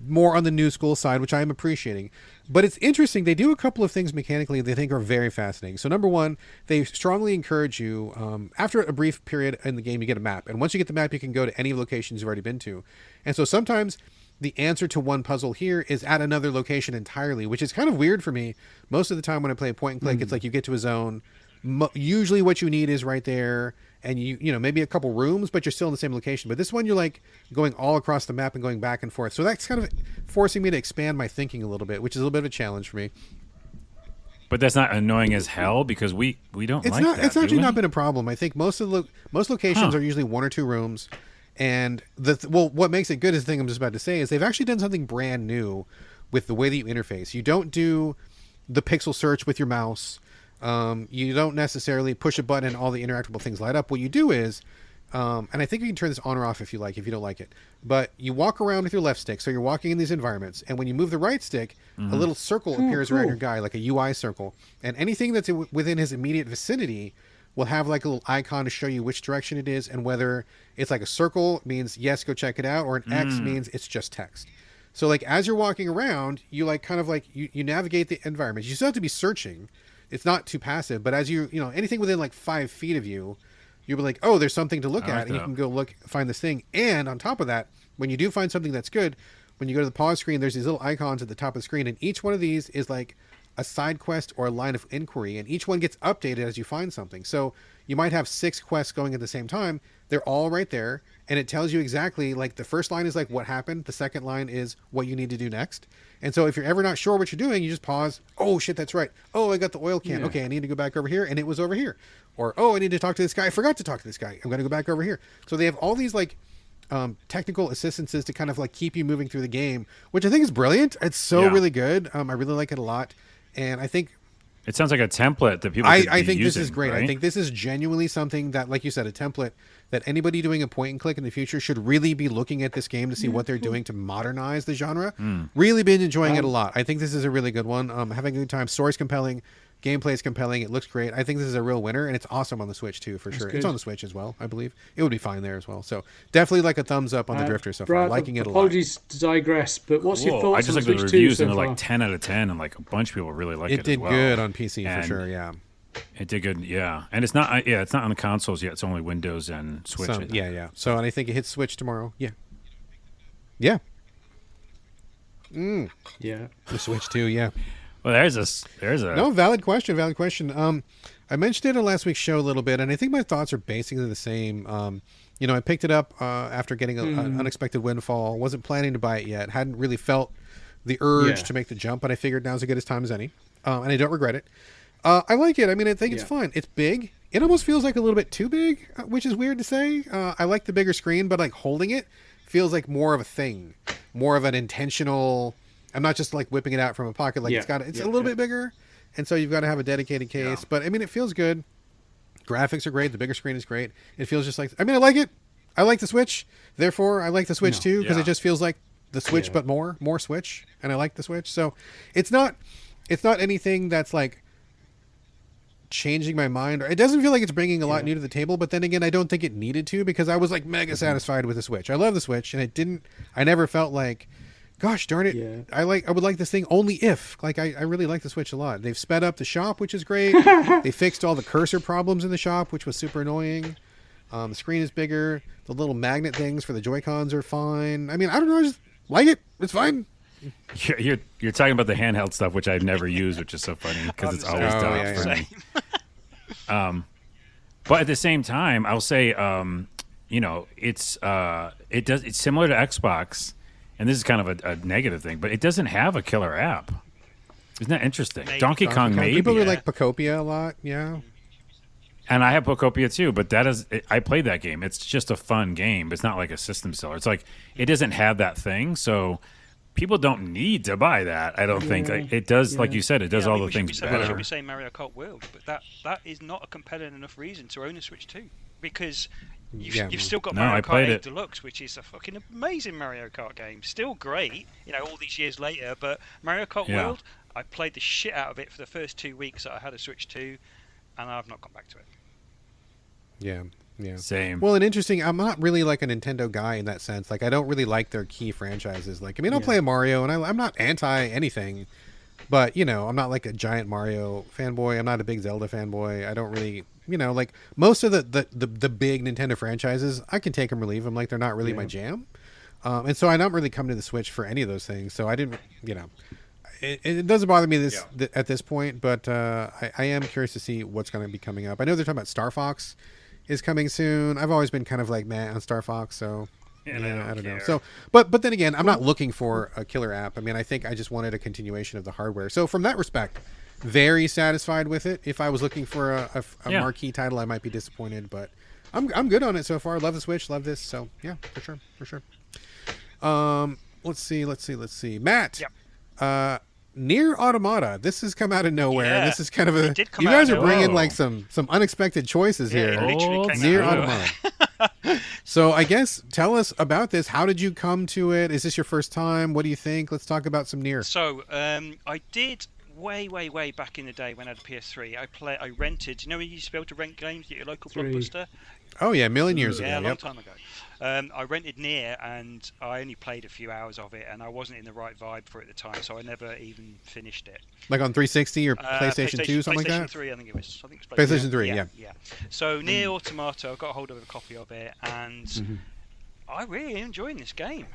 Speaker 1: more on the new school side, which I am appreciating. But it's interesting. They do a couple of things mechanically they think are very fascinating. So number one, they strongly encourage you, after a brief period in the game, you get a map. And once you get the map, you can go to any locations you've already been to. And so sometimes the answer to one puzzle here is at another location entirely, which is kind of weird for me. Most of the time when I play point and click, it's like you get to a zone. Usually what you need is right there, and you know, maybe a couple rooms, but you're still in the same location. But this one, you're like going all across the map and going back and forth. So that's kind of forcing me to expand my thinking a little bit, which is a little bit of a challenge for me.
Speaker 2: But that's not annoying as hell because we don't
Speaker 1: it's
Speaker 2: like
Speaker 1: not,
Speaker 2: that.
Speaker 1: It's actually not been a problem. I think most locations are usually 1 or 2 rooms. And what makes it good is the thing I'm just about to say is they've actually done something brand new with the way that you interface. You don't do the pixel search with your mouse. You don't necessarily push a button and all the interactable things light up. What you do is, and I think you can turn this on or off if you like, if you don't like it, but you walk around with your left stick. So you're walking in these environments, and when you move the right stick, a little circle appears around your guy, like a UI circle. And anything that's within his immediate vicinity will have like a little icon to show you which direction it is, and whether it's like a circle means yes, go check it out, or an X means it's just text. So like as you're walking around, you like kind of like you navigate the environment. You still have to be searching. It's not too passive, but as you know, anything within like 5 feet of you, you'll be like, oh, there's something to look at, and you can go find this thing. And on top of that, when you do find something that's good, when you go to the pause screen, there's these little icons at the top of the screen, and each one of these is like a side quest or a line of inquiry, and each one gets updated as you find something. So you might have 6 quests going at the same time. They're all right there, and it tells you exactly, like the first line is like what happened, the second line is what you need to do next. And so if you're ever not sure what you're doing, you just pause. Oh shit, that's right. Oh, I got the oil can. Okay, I need to go back over here, and it was over here. Or oh, I need to talk to this guy. I forgot to talk to this guy. I'm going to go back over here. So they have all these like technical assistances to kind of like keep you moving through the game, which I think is brilliant. It's so really good. I really like it a lot, and I think
Speaker 2: it sounds like a template that people.
Speaker 1: I think this is great.
Speaker 2: Right?
Speaker 1: I think this is genuinely something that, like you said, a template that anybody doing a point and click in the future should really be looking at this game to see what they're doing to modernize the genre. Really been enjoying it a lot. I think this is a really good one. Having a good time. Story's compelling. Gameplay is compelling. It looks great. I think this is a real winner, and it's awesome on the Switch too, for sure. It's on the Switch as well, I believe. It would be fine there as well. So definitely like a thumbs up on the Drifter so far. Liking it a lot.
Speaker 4: Apologies to digress, but what's your thoughts?
Speaker 2: I just
Speaker 4: on
Speaker 2: like the
Speaker 4: Switch
Speaker 2: reviews,
Speaker 4: 2
Speaker 2: and
Speaker 4: so
Speaker 2: they're
Speaker 4: far?
Speaker 2: like 10 out of 10, and like a bunch of people really like it.
Speaker 1: It did
Speaker 2: as well.
Speaker 1: good on PC for sure. Yeah.
Speaker 2: It did good, yeah. And it's not it's not on the consoles yet. It's only Windows and Switch.
Speaker 1: Yeah. So, and I think it hits Switch tomorrow. Yeah. Yeah.
Speaker 4: Yeah.
Speaker 1: The Switch too, yeah.
Speaker 2: Well, there's a
Speaker 1: No, valid question. I mentioned it on last week's show a little bit, and I think my thoughts are basically the same. I picked it up after getting an unexpected windfall. Wasn't planning to buy it yet. Hadn't really felt the urge to make the jump, but I figured now's as good a time as any. And I don't regret it. I like it. I mean, I think it's fun. It's big. It almost feels like a little bit too big, which is weird to say. I like the bigger screen, but like holding it feels like more of a thing, more of an intentional. I'm not just like whipping it out from a pocket. Like it's a little bit bigger, and so you've got to have a dedicated case. But I mean, it feels good. Graphics are great. The bigger screen is great. It feels just like. I mean, I like it. I like the Switch. Therefore, I like the Switch too, because it just feels like the Switch, but more Switch. And I like the Switch. So it's not anything that's like changing my mind, or it doesn't feel like it's bringing a lot new to the table. But then again, I don't think it needed to, because I was like mega satisfied with the Switch. I love the Switch, and I never felt like, gosh darn it, I would like this thing only if, like, I really like the Switch a lot. They've sped up the shop, which is great. They fixed all the cursor problems in the shop, which was super annoying. The screen is bigger. The little magnet things for the Joy-Cons are fine. I mean, I don't know, I just like it. It's fine.
Speaker 2: You're talking about the handheld stuff, which I've never used, which is so funny because it's always done for me. But at the same time, I'll say, it's similar to Xbox. And this is kind of a negative thing, but it doesn't have a killer app. Isn't that interesting? Donkey Kong maybe.
Speaker 1: People really like Pocopia a lot, yeah.
Speaker 2: And I have Pocopia too, but I played that game. It's just a fun game. It's not like a system seller. It's like it doesn't have that thing, so people don't need to buy that. I don't think it does. Like you said, it does all the things better.
Speaker 3: We should be saying Mario Kart World, but that is not a compelling enough reason to own a Switch 2, because you've still got Mario Kart 8 Deluxe, which is a fucking amazing Mario Kart game. Still great, all these years later. But Mario Kart World, I played the shit out of it for the first 2 weeks that I had a Switch 2, and I've not gone back to it.
Speaker 1: Yeah.
Speaker 2: Same.
Speaker 1: Well, and interesting, I'm not really like a Nintendo guy in that sense. Like, I don't really like their key franchises. Like, I mean, I'll play a Mario, and I'm not anti anything, but, I'm not like a giant Mario fanboy. I'm not a big Zelda fanboy. I don't really, like most of the big Nintendo franchises, I can take them or leave them. Like, they're not really my jam. And so I don't really come to the Switch for any of those things. So I didn't, it doesn't bother me at this point, but I am curious to see what's going to be coming up. I know they're talking about Star Fox is coming soon. I've always been kind of like meh on Star Fox, so I don't know. So, but then again, I'm not looking for a killer app. I mean, I think I just wanted a continuation of the hardware. So from that respect, very satisfied with it. If I was looking for a marquee title, I might be disappointed, but I'm good on it so far. Love the Switch, love this. So yeah, for sure. Let's see. Matt.
Speaker 3: Yep.
Speaker 1: Nier Automata. This has come out of nowhere.
Speaker 3: Yeah,
Speaker 1: this is kind of a. You
Speaker 3: out
Speaker 1: guys
Speaker 3: of
Speaker 1: are bringing
Speaker 2: nowhere.
Speaker 1: like some unexpected choices here.
Speaker 3: It literally came
Speaker 1: Nier
Speaker 3: out of nowhere.
Speaker 1: Automata. So I guess tell us about this. How did you come to it? Is this your first time? What do you think? Let's talk about some Nier.
Speaker 3: So I did way back in the day when I had a PS3. I rented. You know when you used to be able to rent games at your local Blockbuster?
Speaker 1: Oh yeah, a million years ago.
Speaker 3: Yeah, a long time ago. I rented Nier, and I only played a few hours of it, and I wasn't in the right vibe for it at the time, so I never even finished it.
Speaker 1: Like on 360 or PlayStation 2, something like that?
Speaker 3: PlayStation 3, I think it was.
Speaker 1: PlayStation 3, yeah.
Speaker 3: So Nier Automata, I got a hold of a copy of it, and I really enjoyed this game.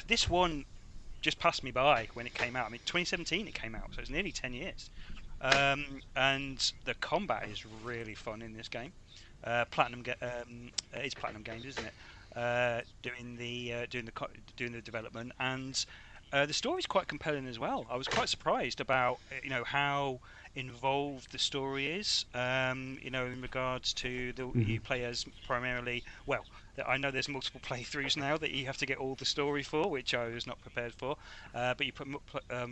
Speaker 3: This one just passed me by when it came out. I mean, 2017 it came out, so it's nearly 10 years. And the combat is really fun in this game. It's Platinum Games, isn't it? Doing the development, and the story's quite compelling as well. I was quite surprised about how involved the story is. In regards to you play as primarily. Well, I know there's multiple playthroughs now that you have to get all the story for, which I was not prepared for. But you put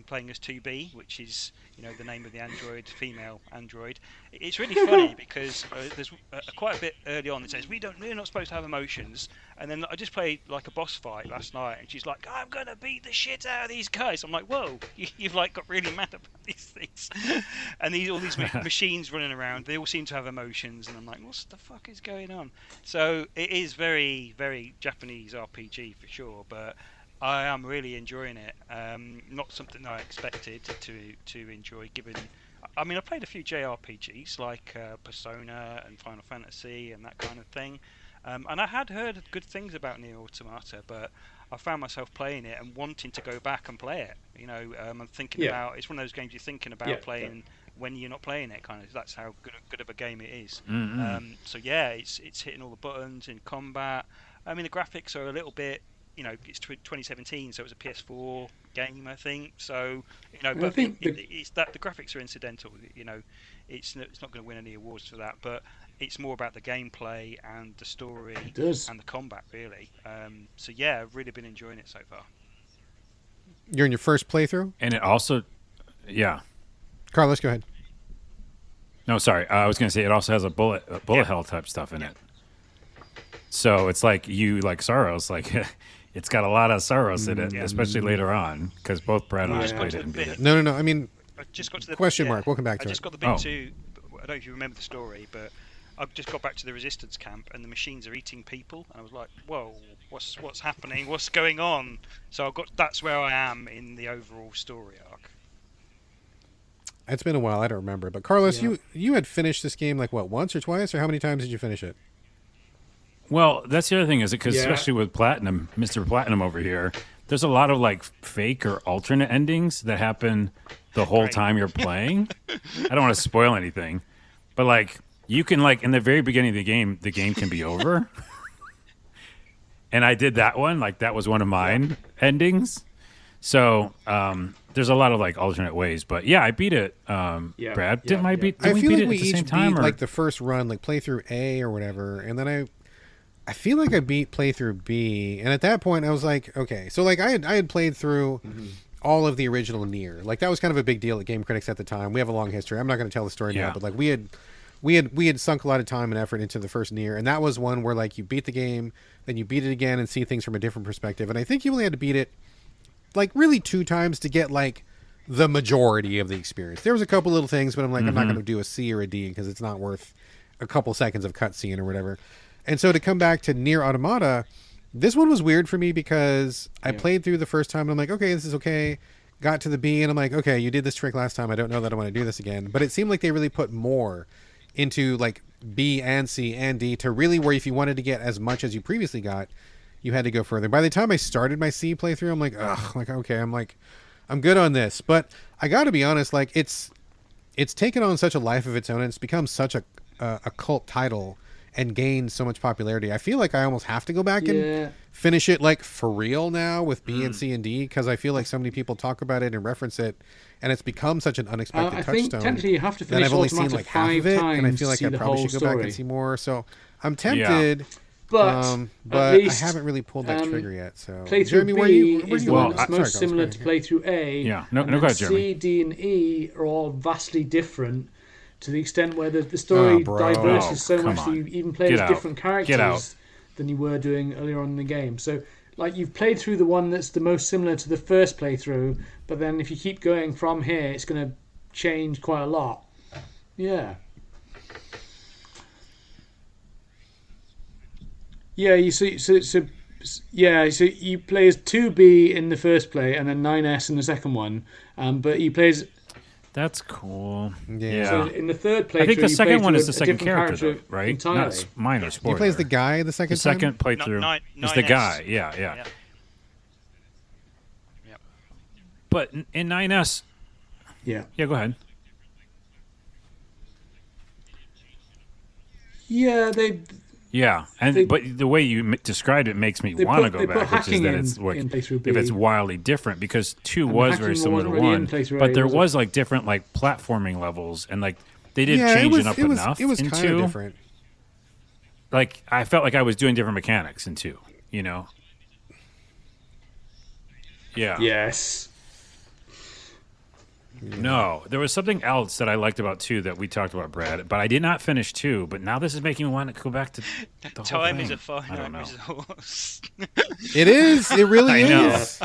Speaker 3: playing as 2B, which is the name of the android, female android. It's really funny because there's quite a bit early on that says we're not supposed to have emotions, and then I just played like a boss fight last night, and she's like, I'm gonna beat the shit out of these guys. I'm like, whoa, you've like got really mad about these things, and all these machines running around, they all seem to have emotions, and I'm like, what the fuck is going on? So it is very, very Japanese RPG for sure, but I am really enjoying it. Not something I expected to enjoy, given. I mean, I played a few JRPGs like Persona and Final Fantasy and that kind of thing, and I had heard good things about Nier Automata, but I found myself playing it and wanting to go back and play it. I'm thinking about. It's one of those games you're thinking about playing when you're not playing it. Kind of. That's how good of a game it is. So yeah, it's hitting all the buttons in combat. I mean, the graphics are a little bit. It's 2017, so it was a PS4 game, I think. So, but I think it's that the graphics are incidental. It's not going to win any awards for that, but it's more about the gameplay and the story and the combat, really. So yeah, I've really been enjoying it so far.
Speaker 1: You're in your first playthrough,
Speaker 2: and it also,
Speaker 1: Carlos, go ahead.
Speaker 2: No, sorry, I was going to say it also has a bullet hell type stuff in it. So it's like Saros, like. It's got a lot of Saros in it, especially later on, because both Brad and I played it and beat it.
Speaker 1: No. I mean,
Speaker 3: I just got to the
Speaker 1: question mark. We'll come back to it.
Speaker 3: I just got the bit too. I don't know if you remember the story, but I've just got back to the resistance camp, and the machines are eating people, and I was like, "Whoa, what's happening? What's going on?" So that's where I am in the overall story arc.
Speaker 1: It's been a while. I don't remember, but Carlos, you had finished this game like what, once or twice, or how many times did you finish it?
Speaker 2: Well, that's the other thing, is it because especially with Platinum, Mr. Platinum over here, there's a lot of like fake or alternate endings that happen the whole time you're playing. I don't want to spoil anything, but like you can like in the very beginning of the game can be over. And I did that one, like that was one of mine endings. So there's a lot of like alternate ways, but yeah, I beat it. Brad, didn't I beat it at the same time?
Speaker 1: Beat, like the first run, like playthrough A or whatever, and then I feel like I beat playthrough B, and at that point I was like, okay, so like I had played through all of the original Nier. Like that was kind of a big deal at Game Critics at the time. We have a long history. I'm not going to tell the story now, but like we had sunk a lot of time and effort into the first Nier, and that was one where like you beat the game, then you beat it again and see things from a different perspective. And I think you only had to beat it like really 2 times to get like the majority of the experience. There was a couple little things, but I'm like, I'm not going to do a C or a D because it's not worth a couple seconds of cutscene or whatever. And so to come back to Nier Automata, this one was weird for me because I played through the first time and I'm like, okay, this is okay. Got to the B and I'm like, okay, you did this trick last time. I don't know that I want to do this again. But it seemed like they really put more into like B and C and D to really where if you wanted to get as much as you previously got, you had to go further. By the time I started my C playthrough, I'm like, ugh, like okay, I'm good on this. But I got to be honest, like it's taken on such a life of its own, and it's become such a cult title and gained so much popularity. I feel like I almost have to go back and finish it like for real now with B and C and D, because I feel like so many people talk about it and reference it, and it's become such an unexpected touchstone. I think
Speaker 4: technically you have to finish
Speaker 1: I've only
Speaker 4: Automata
Speaker 1: seen like half of it, and I feel like I probably should go back and see more. So I'm tempted,
Speaker 4: but
Speaker 1: I haven't really pulled that trigger yet. So
Speaker 4: playthrough
Speaker 1: Jeremy,
Speaker 4: B is the one that's most similar to playthrough A.
Speaker 2: Yeah, no, go ahead, Jeremy.
Speaker 4: C, D, and E are all vastly different, to the extent where the story diverges so much that you even play as different characters than you were doing earlier on in the game. So, like, you've played through the one that's the most similar to the first playthrough, but then if you keep going from here, it's going to change quite a lot. Yeah. Yeah, so you play as 2B in the first play and then 9S in the second one, but you play as...
Speaker 2: That's cool.
Speaker 1: Yeah.
Speaker 4: So in the third playthrough,
Speaker 2: I think the second one is the second
Speaker 4: character
Speaker 2: though, right?
Speaker 4: Entirely.
Speaker 2: Not minor spoiler.
Speaker 1: You play as the guy the second time?
Speaker 2: The second playthrough is the guy. Yeah. But in 9S...
Speaker 4: Yeah,
Speaker 2: go ahead.
Speaker 4: Yeah,
Speaker 2: but the way you described it makes me want to go back, which is that it's like if it's wildly different, because 2 was very similar to 1, but there was like different like platforming levels, and like they did change it up enough.
Speaker 1: It was
Speaker 2: in
Speaker 1: kind of
Speaker 2: 2.
Speaker 1: different.
Speaker 2: Like I felt like I was doing different mechanics in 2. You know? Yeah.
Speaker 4: Yes.
Speaker 2: No, there was something else that I liked about 2 that we talked about, Brad, but I did not finish 2, but now this is making me want to go back to the whole
Speaker 3: Time
Speaker 2: thing.
Speaker 3: is a finite resource.
Speaker 1: It is. It really
Speaker 2: is.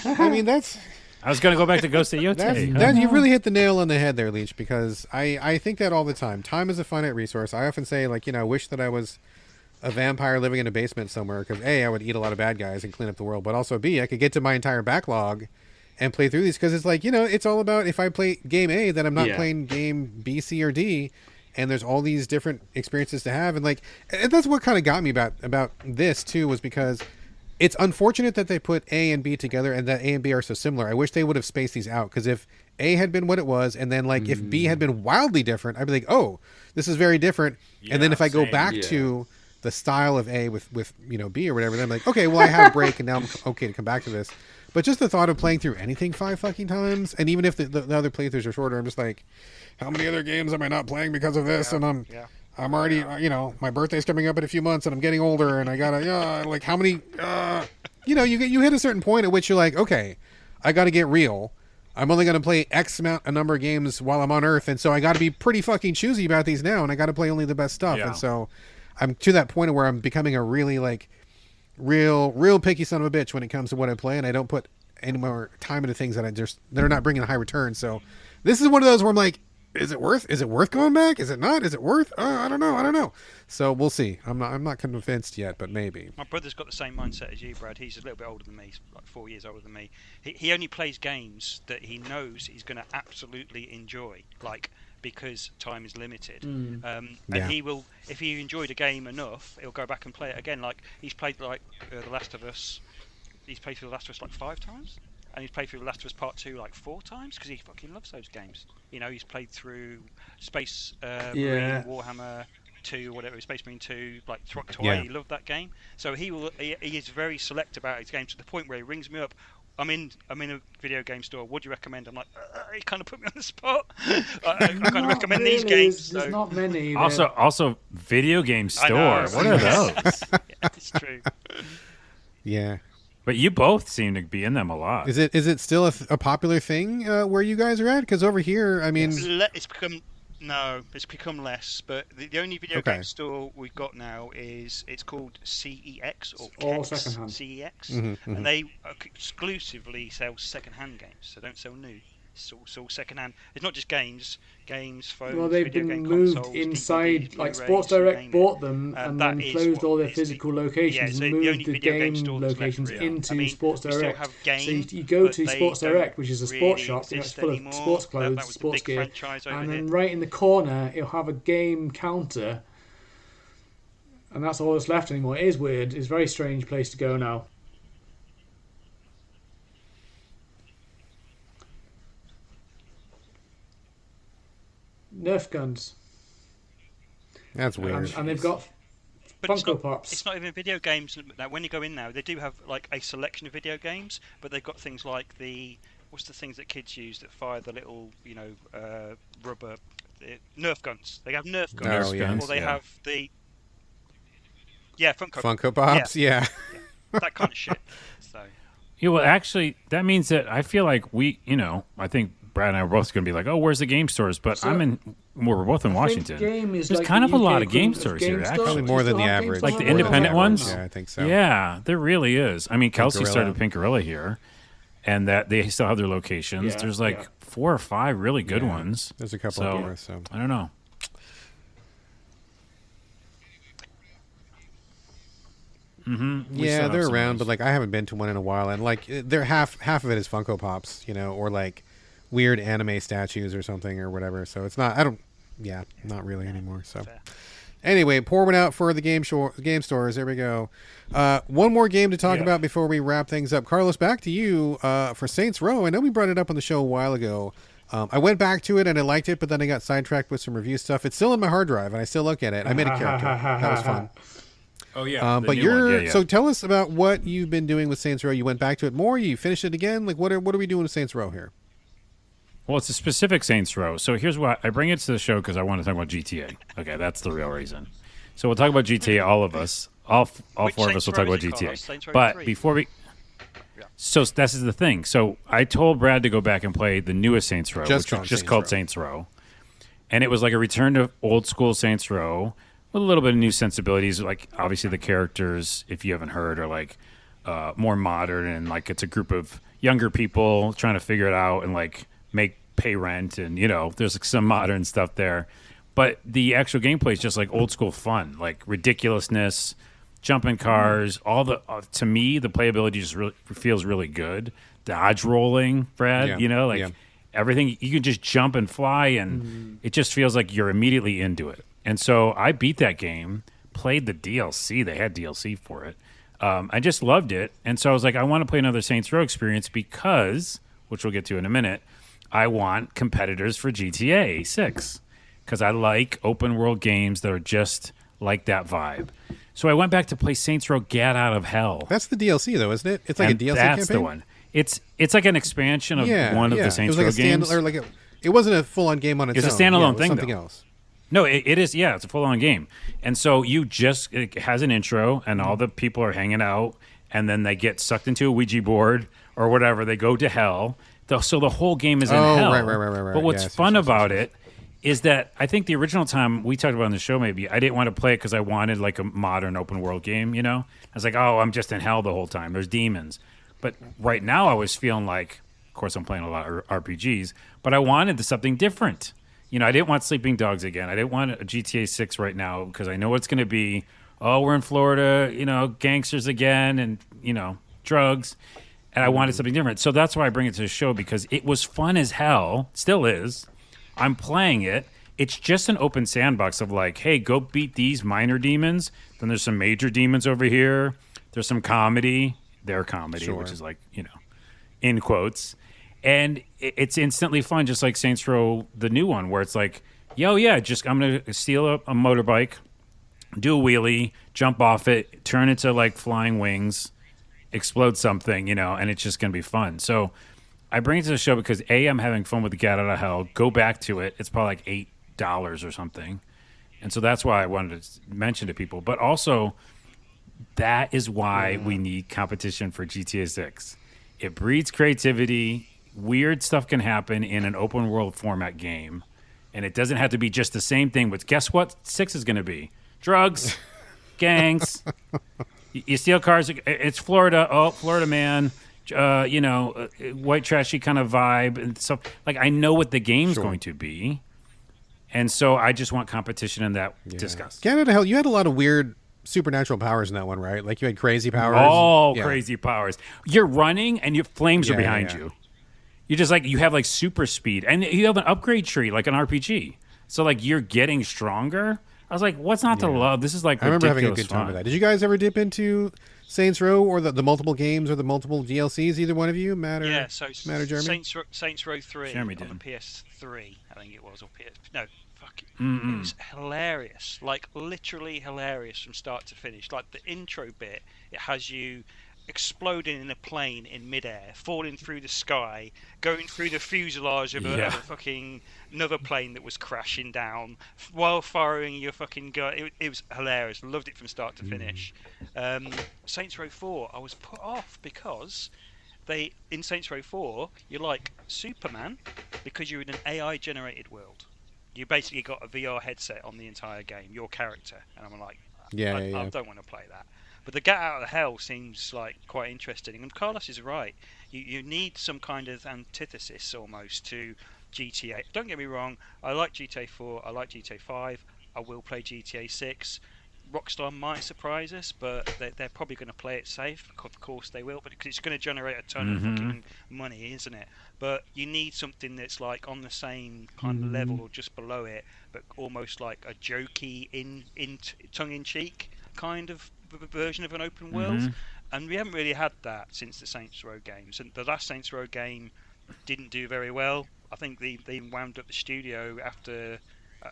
Speaker 1: I mean, that's...
Speaker 2: I was going to go back to Ghost of Yotei.
Speaker 1: That you really hit the nail on the head there, Leech, because I think that all the time. Time is a finite resource. I often say, like, I wish that I was a vampire living in a basement somewhere, because A, I would eat a lot of bad guys and clean up the world, but also B, I could get to my entire backlog and play through these, because it's like, it's all about if I play game A, then I'm not playing game B, C, or D, and there's all these different experiences to have, and like, and that's what kind of got me about this too, was because it's unfortunate that they put A and B together and that A and B are so similar. I wish they would have spaced these out, because if A had been what it was, and then like if B had been wildly different, I'd be like, oh, this is very different, and then if I go back to the style of A with B or whatever, then I'm like, okay, well I have a break and now I'm okay to come back to this. But just the thought of playing through anything 5 fucking times, and even if the other playthroughs are shorter, I'm just like, how many other games am I not playing because of this? And I'm already, my birthday's coming up in a few months, and I'm getting older, and I gotta, like, how many, you hit a certain point at which you're like, okay, I gotta get real. I'm only gonna play a number of games while I'm on Earth, and so I gotta be pretty fucking choosy about these now, and I gotta play only the best stuff. And so I'm to that point where I'm becoming a really, like, real picky son of a bitch when it comes to what I play, and I don't put any more time into things that are not bringing a high return. So this is one of those where I'm like, is it worth going back? Is it not? Is it worth? I don't know. So we'll see. I'm not convinced yet, but maybe.
Speaker 3: My brother's got the same mindset as you, Brad. He's a little bit older than me. He's like 4 years older than me. He only plays games that he knows he's going to absolutely enjoy, like, because time is limited. And he will, if he enjoyed a game enough, he'll go back and play it again. Like, he's played like The Last of Us. He's played through The Last of Us like 5 times, and he's played through The Last of Us Part 2 like 4 times, because he fucking loves those games. He's played through Space Marine, Warhammer 2, or whatever, Space Marine 2, like twice. He loved that game. So he is very select about his games, to the point where he rings me up. I'm in a video game store. What do you recommend? I'm like, he kind of put me on the spot. I kind of recommend these games.
Speaker 4: There's not many.
Speaker 2: Also, video game store. What are those?
Speaker 3: Yeah, it's true.
Speaker 1: Yeah.
Speaker 2: But you both seem to be in them a lot.
Speaker 1: Is it still a popular thing where you guys are at? Because over here, I mean,
Speaker 3: it's become less. But the only video game store we've got now it's called CEX or
Speaker 4: all secondhand.
Speaker 3: CEX,
Speaker 1: mm-hmm.
Speaker 3: and they exclusively sell secondhand games. So don't sell new. It's all secondhand. It's not just games, phones.
Speaker 4: Well, they've
Speaker 3: video
Speaker 4: been
Speaker 3: game
Speaker 4: moved
Speaker 3: consoles,
Speaker 4: inside.
Speaker 3: DVDs,
Speaker 4: Like
Speaker 3: Blu-rays,
Speaker 4: Sports Direct bought them and then closed all their physical locations and moved the game locations into Sports Direct. So you go to Sports Direct, which is a sports shop, it's full of sports clothes, sports gear, and then right in the corner it'll have a game counter. and that's all that's left anymore. It is weird. It's a very strange place to go now. Nerf guns.
Speaker 1: That's weird.
Speaker 4: And they've got Funko Pops.
Speaker 3: It's not even video games. Now, when you go in now, they do have like a selection of video games, but they've got things like what's the things that kids use that fire the little, rubber Nerf guns. They have Nerf guns, or they have the
Speaker 1: Funko Pops. Yeah.
Speaker 3: That kind of shit. So.
Speaker 2: Yeah, well, actually, that means that I feel like I think Brad and I are both going to be like, oh, where's the game stores? But we're both in Washington. There's
Speaker 4: like
Speaker 2: kind of a lot
Speaker 4: UK
Speaker 2: of game stores here, actually.
Speaker 1: Probably more than the average.
Speaker 2: Like the independent ones?
Speaker 1: Yeah, I think so.
Speaker 2: Yeah, there really is. I mean, Kelsey started Pink Gorilla here, and that they still have their locations. There's 4 or 5 really good ones.
Speaker 1: There's a couple more, so
Speaker 2: I don't know. Mm-hmm.
Speaker 1: Yeah, they're around, but like I haven't been to one in a while, and like they're half of it is Funko Pops, or like weird anime statues or something or whatever. So it's not. Not really anymore. So anyway, pour one out for the game stores. There we go. One more game to talk about before we wrap things up. Carlos, back to you for Saints Row. I know we brought it up on the show a while ago. I went back to it and I liked it, but then I got sidetracked with some review stuff. It's still in my hard drive, and I still look at it. I made a character. That was fun.
Speaker 2: Oh yeah,
Speaker 1: but so tell us about what you've been doing with Saints Row. You went back to it more. You finished it again. Like what are we doing with Saints Row here?
Speaker 2: Well, it's a specific Saints Row. So here's why I bring it to the show, because I want to talk about GTA. Okay, that's the real reason. So we'll talk about GTA. All of us, all 4 of us will talk about GTA. But before we, so this is the thing. So I told Brad to go back and play the newest Saints Row, which is just called Saints Row, and it was like a return to old school Saints Row. With a little bit of new sensibilities, like obviously the characters, if you haven't heard, are like more modern, and like it's a group of younger people trying to figure it out and like pay rent, and there's like some modern stuff there. But the actual gameplay is just like old school fun, like ridiculousness, jumping cars, all the to me the playability just really feels really good. Dodge rolling, Brad, everything, you can just jump and fly, and it just feels like you're immediately into it. And so I beat that game, played the DLC. They had DLC for it. I just loved it. And so I was like, I want to play another Saints Row experience because, which we'll get to in a minute, I want competitors for GTA 6 because I like open world games that are just like that vibe. So I went back to play Saints Row Gat Out of Hell.
Speaker 1: That's the DLC, though, isn't it? It's like a DLC campaign?
Speaker 2: That's the one. It's like an expansion of one of the Saints Row games.
Speaker 1: It wasn't a full-on game on its own.
Speaker 2: It's a standalone thing,
Speaker 1: something
Speaker 2: though.
Speaker 1: Else.
Speaker 2: No, it is. Yeah, it's a full-on game. And so it has an intro, and all the people are hanging out, and then they get sucked into a Ouija board or whatever. They go to hell. So the whole game is in hell.
Speaker 1: Right.
Speaker 2: But what's fun about it is that I think the original time we talked about on the show, maybe, I didn't want to play it because I wanted like a modern open-world game, I was like, oh, I'm just in hell the whole time. There's demons. But right now I was feeling like, of course, I'm playing a lot of RPGs, but I wanted something different. I didn't want Sleeping Dogs again. I didn't want a GTA 6 right now because I know what it's going to be. Oh, we're in Florida, gangsters again and, drugs. And I wanted something different. So that's why I bring it to the show, because it was fun as hell. Still is. I'm playing it. It's just an open sandbox of like, hey, go beat these minor demons. Then there's some major demons over here. There's some comedy. Their comedy, which is like, in quotes. And it's instantly fun, just like Saints Row, the new one, where it's like, I'm going to steal a motorbike, do a wheelie, jump off it, turn into like flying wings, explode something, and it's just going to be fun. So I bring it to the show because, A, I'm having fun with the Gat Out of Hell. Go back to it. It's probably like $8 or something. And so that's why I wanted to mention to people. But also, that is why we need competition for GTA 6. It breeds creativity. Weird stuff can happen in an open world format game, and it doesn't have to be just the same thing. But guess what 6 is going to be? Drugs, gangs. You steal cars. It's Florida. Oh, Florida man. White trashy kind of vibe. And so, like, I know what the game's going to be, and so I just want competition in that discuss.
Speaker 1: Gat Out of Hell, you had a lot of weird supernatural powers in that one, right? Like you had crazy powers.
Speaker 2: Crazy powers. You're running, and your flames are behind you. You just like, you have like super speed, and you have an upgrade tree like an RPG. So like you're getting stronger. I was like, what's not to love? This is like
Speaker 1: I remember having a
Speaker 2: ridiculous
Speaker 1: good time
Speaker 2: fun.
Speaker 1: with that. Did you guys ever dip into Saints Row or the multiple games or the multiple DLCs? Either one of you? Matt or Jeremy?
Speaker 3: Saints Row 3
Speaker 2: Jeremy
Speaker 3: on the
Speaker 2: did.
Speaker 3: PS3, I think it was, or PS. No, fuck it. It was hilarious, like literally hilarious from start to finish. Like the intro bit, it has you exploding in a plane in midair, falling through the sky, going through the fuselage of a fucking another plane that was crashing down, while firing your fucking gun. It was hilarious. Loved it from start to finish. Saints Row 4, I was put off because in Saints Row 4, you're like Superman because you're in an AI generated world. You basically got a VR headset on the entire game, your character, and I'm like, I don't want to play that. But the Gat Out of Hell seems like quite interesting, and Carlos is right. You need some kind of antithesis almost to GTA. Don't get me wrong, I like GTA 4, I like GTA 5, I will play GTA 6. Rockstar might surprise us, but they're probably going to play it safe. Of course they will, but because it's going to generate a ton of fucking money, isn't it? But you need something that's like on the same kind of level or just below it, but almost like a jokey, tongue-in-cheek kind of version of an open world. And we haven't really had that since the Saints Row games. And the last Saints Row game didn't do very well. I think they wound up the studio after.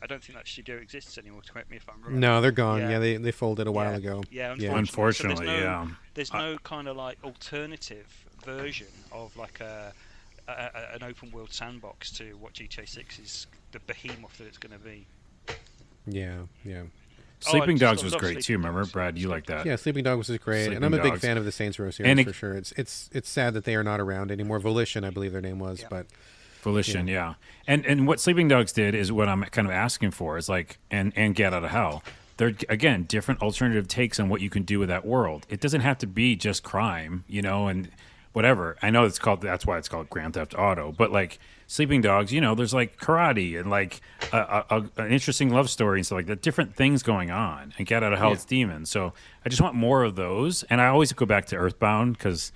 Speaker 3: I don't think that studio exists anymore. Correct me if I'm wrong.
Speaker 1: No, they're gone. Yeah, they folded a while ago.
Speaker 3: Yeah,
Speaker 2: unfortunately.
Speaker 3: So there's no kind of like alternative version of like an open world sandbox to what GTA 6 is, the behemoth that it's going to be.
Speaker 1: Yeah.
Speaker 2: Sleeping Dogs was great too. Remember, Brad? You like that?
Speaker 1: Yeah, Sleeping Dogs was great, and I'm a big fan of the Saints Row series for sure. It's sad that they are not around anymore. Volition, I believe their name was, but.
Speaker 2: Volition, yeah. And what Sleeping Dogs did is what I'm kind of asking for is like, and Get Out of Hell. They're, again, different alternative takes on what you can do with that world. It doesn't have to be just crime, and whatever. I know that's why it's called Grand Theft Auto, but like Sleeping Dogs, there's like karate and like an interesting love story and stuff like that, different things going on. And Get Out of Hell, it's demons. So I just want more of those. And I always go back to Earthbound because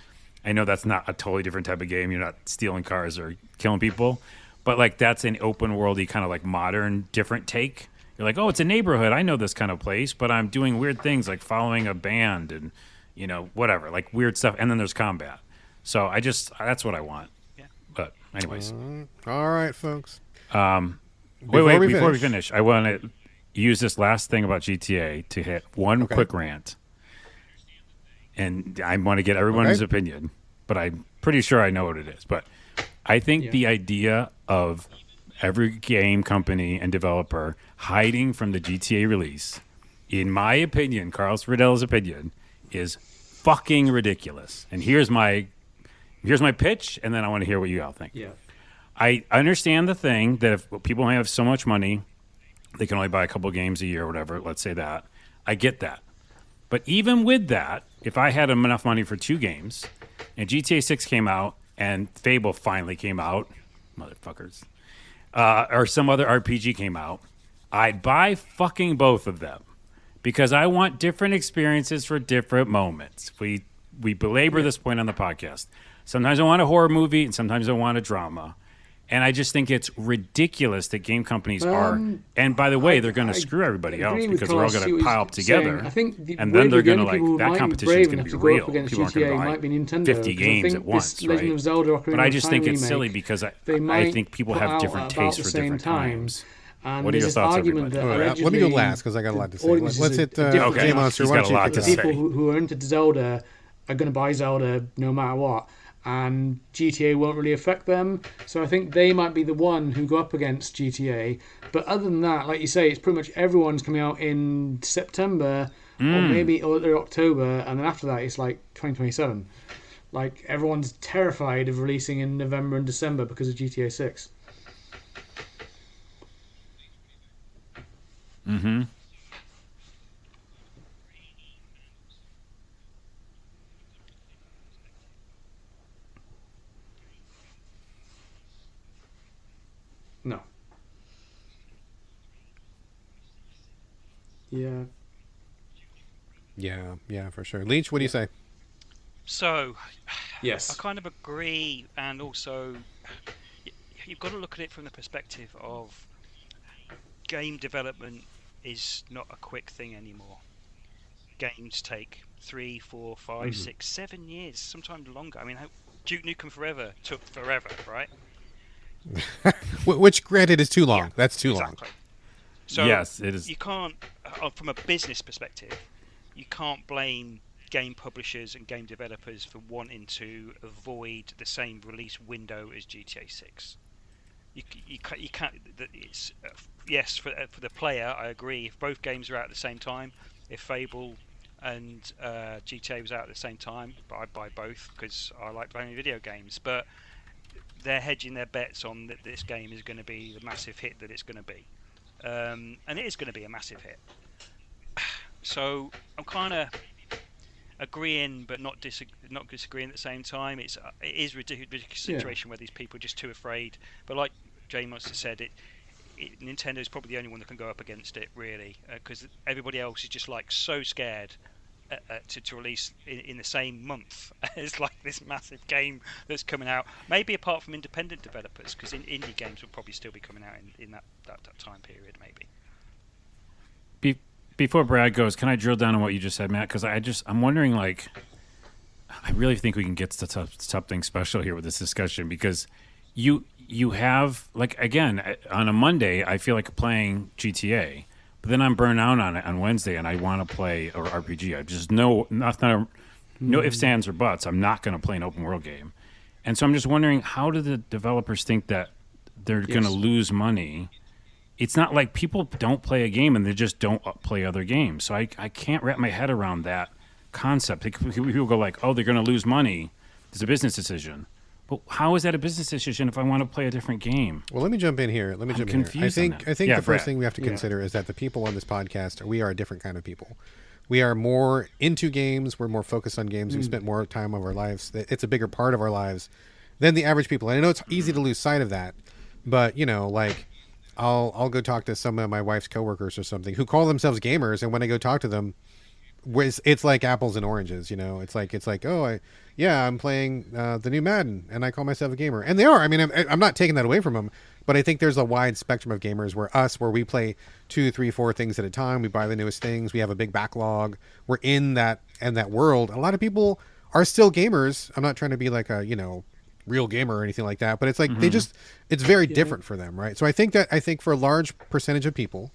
Speaker 2: I know that's not a totally different type of game. You're not stealing cars or killing people. But, like, that's an open worldy kind of, like, modern, different take. You're like, oh, it's a neighborhood. I know this kind of place. But I'm doing weird things like following a band and, whatever. Like, weird stuff. And then there's combat. So that's what I want. Yeah. But, anyways.
Speaker 1: All right, folks.
Speaker 2: Before we finish, I want to use this last thing about GTA to hit one quick rant. And I want to get everyone's opinion, but I'm pretty sure I know what it is. But I think the idea of every game company and developer hiding from the GTA release, in my opinion, Carlos Riddell's opinion, is fucking ridiculous. And here's my pitch, and then I want to hear what you all think.
Speaker 4: Yeah.
Speaker 2: I understand the thing that if people have so much money, they can only buy a couple games a year or whatever. Let's say that. I get that. But even with that, if I had enough money for 2 games, and GTA 6 came out, and Fable finally came out, motherfuckers, or some other RPG came out, I'd buy fucking both of them. Because I want different experiences for different moments. We belabor this point on the podcast. Sometimes I want a horror movie, and sometimes I want a drama. And I just think it's ridiculous that game companies are. And by the way, they're going to screw everybody else because they're all going to pile up together.
Speaker 4: I think
Speaker 2: and then they're going to that competition is going to be real. People aren't going to buy 50 games at once, right? But I just think it's silly because I think people have different tastes for different times.
Speaker 4: And
Speaker 2: what are your thoughts, everybody?
Speaker 1: Let me go last because I got a lot to say. Let's hit J-Monster.
Speaker 2: He's got a lot to say.
Speaker 4: People who are into Zelda are going to buy Zelda no matter what. And GTA won't really affect them. So I think they might be the one who go up against GTA. But other than that, like you say, it's pretty much everyone's coming out in September or maybe October. And then after that, it's like 2027. Like, everyone's terrified of releasing in November and December because of GTA 6.
Speaker 2: Mm-hmm.
Speaker 4: No. Yeah.
Speaker 1: Yeah, for sure. Leech, what do you say?
Speaker 3: So,
Speaker 4: yes,
Speaker 3: I kind of agree, and also you've got to look at it from the perspective of game development is not a quick thing anymore. Games take 3, 4, 5, 6, 7 years, sometimes longer. I mean, Duke Nukem Forever took forever, right?
Speaker 1: Which, granted, is too long.
Speaker 3: Yeah,
Speaker 1: that's too
Speaker 3: exactly.
Speaker 1: long.
Speaker 3: So
Speaker 2: yes, it is.
Speaker 3: You can't, from a business perspective, you can't blame game publishers and game developers for wanting to avoid the same release window as GTA 6. You can't. It's yes, for the player, I agree. If both games are out at the same time, if Fable and GTA was out at the same time, but I'd buy both because I like playing video games. But they're hedging their bets on that this game is going to be the massive hit that it's going to be, and it is going to be a massive hit. So I'm kind of agreeing, but not disagreeing at the same time. It is a ridiculous situation where these people are just too afraid. But like Jay must have said, Nintendo is probably the only one that can go up against it, really, because everybody else is just like so scared to release in the same month as like this massive game that's coming out. Maybe apart from independent developers, because indie games will probably still be coming out in that time period, maybe.
Speaker 2: Before Brad goes, can I drill down on what you just said, Matt? Because I'm wondering, like, I really think we can get to something special here with this discussion, because you have, like, again, on a Monday, I feel like playing GTA, but then I'm burnt out on it on Wednesday, and I want to play an RPG. I just no ifs, ands, or buts. I'm not going to play an open world game, and so I'm just wondering, how do the developers think that they're going to lose money? It's not like people don't play a game and they just don't play other games. So I can't wrap my head around that concept. People go like, oh, they're going to lose money. It's a business decision. But how is that a business decision if I want to play a different game?
Speaker 1: Well, let me jump in here. I think the first thing we have to consider is that the people on this podcast, we are a different kind of people. We are more into games. We're more focused on games. We've spent more time of our lives. It's a bigger part of our lives than the average people. And I know it's easy to lose sight of that. But, like, I'll go talk to some of my wife's coworkers or something who call themselves gamers, and when I go talk to them, it's like apples and oranges. It's like I'm playing the new Madden, and I call myself a gamer, and they are. I mean, I'm not taking that away from them, but I think there's a wide spectrum of gamers where we play 2, 3, 4 things at a time. We buy the newest things. We have a big backlog. We're in that world. A lot of people are still gamers. I'm not trying to be like a real gamer or anything like that, but it's like it's very different for them, right? So I think for a large percentage of people,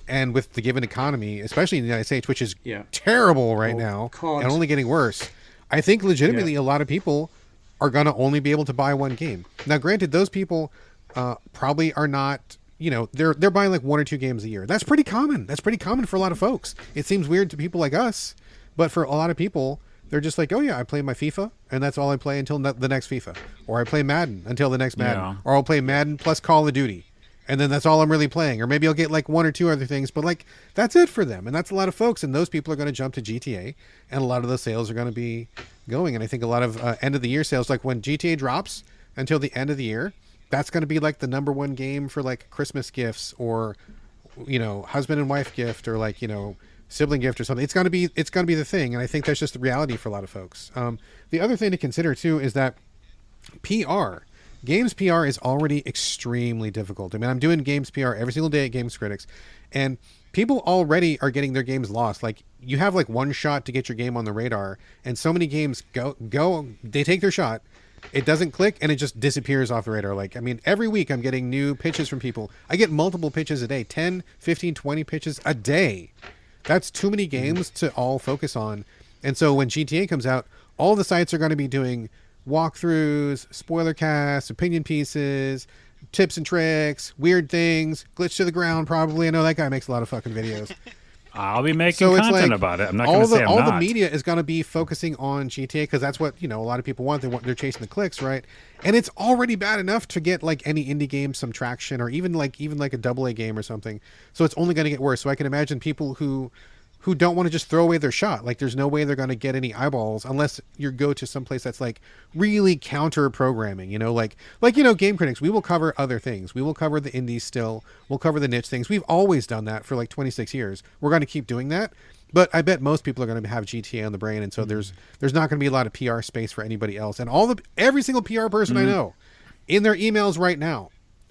Speaker 1: and with the given economy, especially in the United States, which is terrible right now and only getting worse, I think legitimately a lot of people are going to only be able to buy one game. Now, granted, those people probably are not, they're buying like 1 or 2 games a year. That's pretty common. That's pretty common for a lot of folks. It seems weird to people like us, but for a lot of people, they're just like, oh yeah, I play my FIFA, and that's all I play until the next FIFA. Or I play Madden until the next Madden. Yeah. Or I'll play Madden plus Call of Duty, and then that's all I'm really playing. Or maybe I'll get like 1 or 2 other things, but like that's it for them. And that's a lot of folks, and those people are going to jump to GTA, and a lot of those sales are going to be going. And I think a lot of end of the year sales, like when GTA drops until the end of the year, that's going to be like the number 1 game for like Christmas gifts, or husband and wife gift, or like sibling gift or something. It's going to be the thing, and I think that's just the reality for a lot of folks. The other thing to consider too is that games PR is already extremely difficult. I mean, I'm doing games PR every single day at Games Critics, and people already are getting their games lost. Like, you have like one shot to get your game on the radar, and so many games go they take their shot, it doesn't click, and it just disappears off the radar. Like, I mean, every week I'm getting new pitches from people. I get multiple pitches a day, 10, 15, 20 pitches a day. That's too many games to all focus on. And so when GTA comes out, all the sites are going to be doing walkthroughs, spoiler casts, opinion pieces, tips and tricks, weird things, glitch to the ground probably. I know that guy makes a lot of fucking videos.
Speaker 2: I'll be making content about it. I'm not going to say I'm
Speaker 1: not.
Speaker 2: All
Speaker 1: the media is going to be focusing on GTA because that's what, a lot of people want. They're chasing the clicks, right? And it's already bad enough to get like any indie game some traction, or even like a AA game or something. So it's only going to get worse. So I can imagine people who don't want to just throw away their shot. Like, there's no way they're going to get any eyeballs unless you go to some place that's like really counter programming, Game Critics, we will cover other things. We will cover the indies still. We'll cover the niche things. We've always done that for like 26 years. We're going to keep doing that. But I bet most people are going to have GTA on the brain. And so there's not going to be a lot of PR space for anybody else. And every single PR person I know in their emails right now,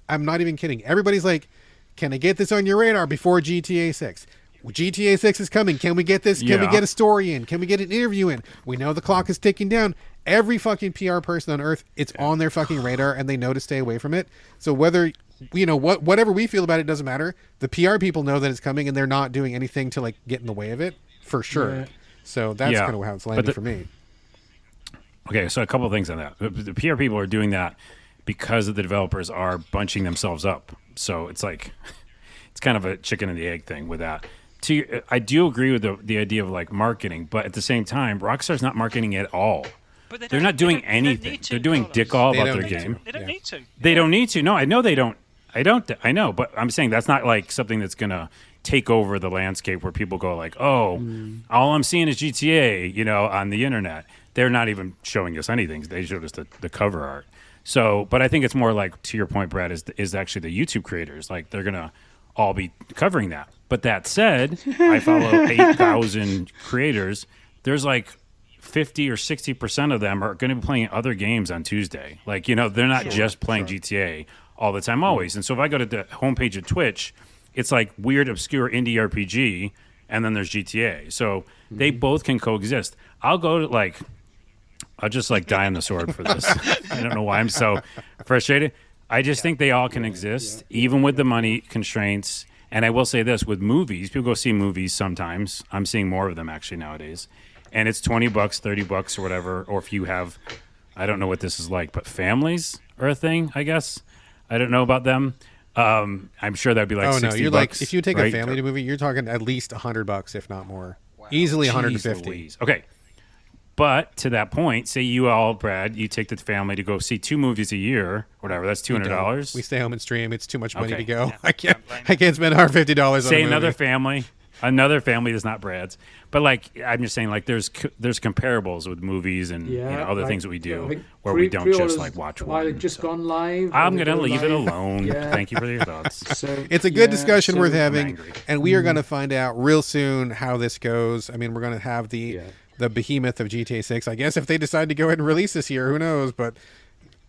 Speaker 1: I'm not even kidding. Everybody's like, Can I get this on your radar before GTA 6? GTA 6 is coming. Can we get this? Can we get a story in? Can we get an interview in? We know the clock is ticking down. Every fucking PR person on earth, it's on their fucking radar, and they know to stay away from it. So whether, whatever we feel about it doesn't matter. The PR people know that it's coming, and they're not doing anything to like get in the way of it, for sure. Yeah. So that's kind of how it's landing for me.
Speaker 2: Okay, so a couple of things on that. The PR people are doing that because the developers are bunching themselves up. So it's like, it's kind of a chicken and the egg thing with that. I do agree with the idea of like marketing, but at the same time, Rockstar's not marketing at all. They're not doing anything. They're doing dick all about their game.
Speaker 3: They don't need to.
Speaker 2: They don't need to. No, I know they don't. I know, but I'm saying that's not like something that's going to take over the landscape where people go like, oh, all I'm seeing is GTA, on the internet. They're not even showing us anything. They showed us the cover art. So, but I think it's more like, to your point, Brad, is actually the YouTube creators. Like, they're going to all be covering that. But that said, I follow 8,000 creators. There's like 50 or 60% of them are going to be playing other games on Tuesday. Like, they're not just playing GTA all the time, always. And so if I go to the homepage of Twitch, it's like weird, obscure indie RPG, and then there's GTA. So they both can coexist. I'll just like die on the sword for this. I don't know why I'm so frustrated. I just think they all can exist, even with the money constraints. And I will say this, with movies, people go see movies sometimes. I'm seeing more of them actually nowadays. And it's $20, $30 or whatever. Or if you have, I don't know what this is like, but families are a thing, I guess. I don't know about them. I'm sure that'd be like $60.
Speaker 1: You're like, if you take a family movie, you're talking at least $100, if not more. Wow. Easily 150.
Speaker 2: Louise. Okay. But to that point, say you all, Brad, you take the family to go see 2 movies a year, whatever. That's $200.
Speaker 1: We stay home and stream. It's too much money to go. Yeah, I can't spend $150 on a movie.
Speaker 2: Say another family that's not Brad's. But like, I'm just saying, like, there's comparables with movies and other things that we do where we don't just like watch one.
Speaker 4: Just gone live.
Speaker 2: I'm gonna leave it alone. Thank you for your thoughts.
Speaker 1: So, it's a good discussion worth having, and we are going to find out real soon how this goes. I mean, we're going to have the behemoth of GTA 6. I guess if they decide to go ahead and release this year, who knows? But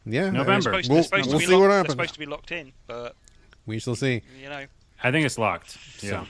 Speaker 1: yeah,
Speaker 2: November.
Speaker 1: We'll see what happens.
Speaker 3: They're supposed to be locked in, but
Speaker 1: we shall see.
Speaker 2: I think it's locked. So.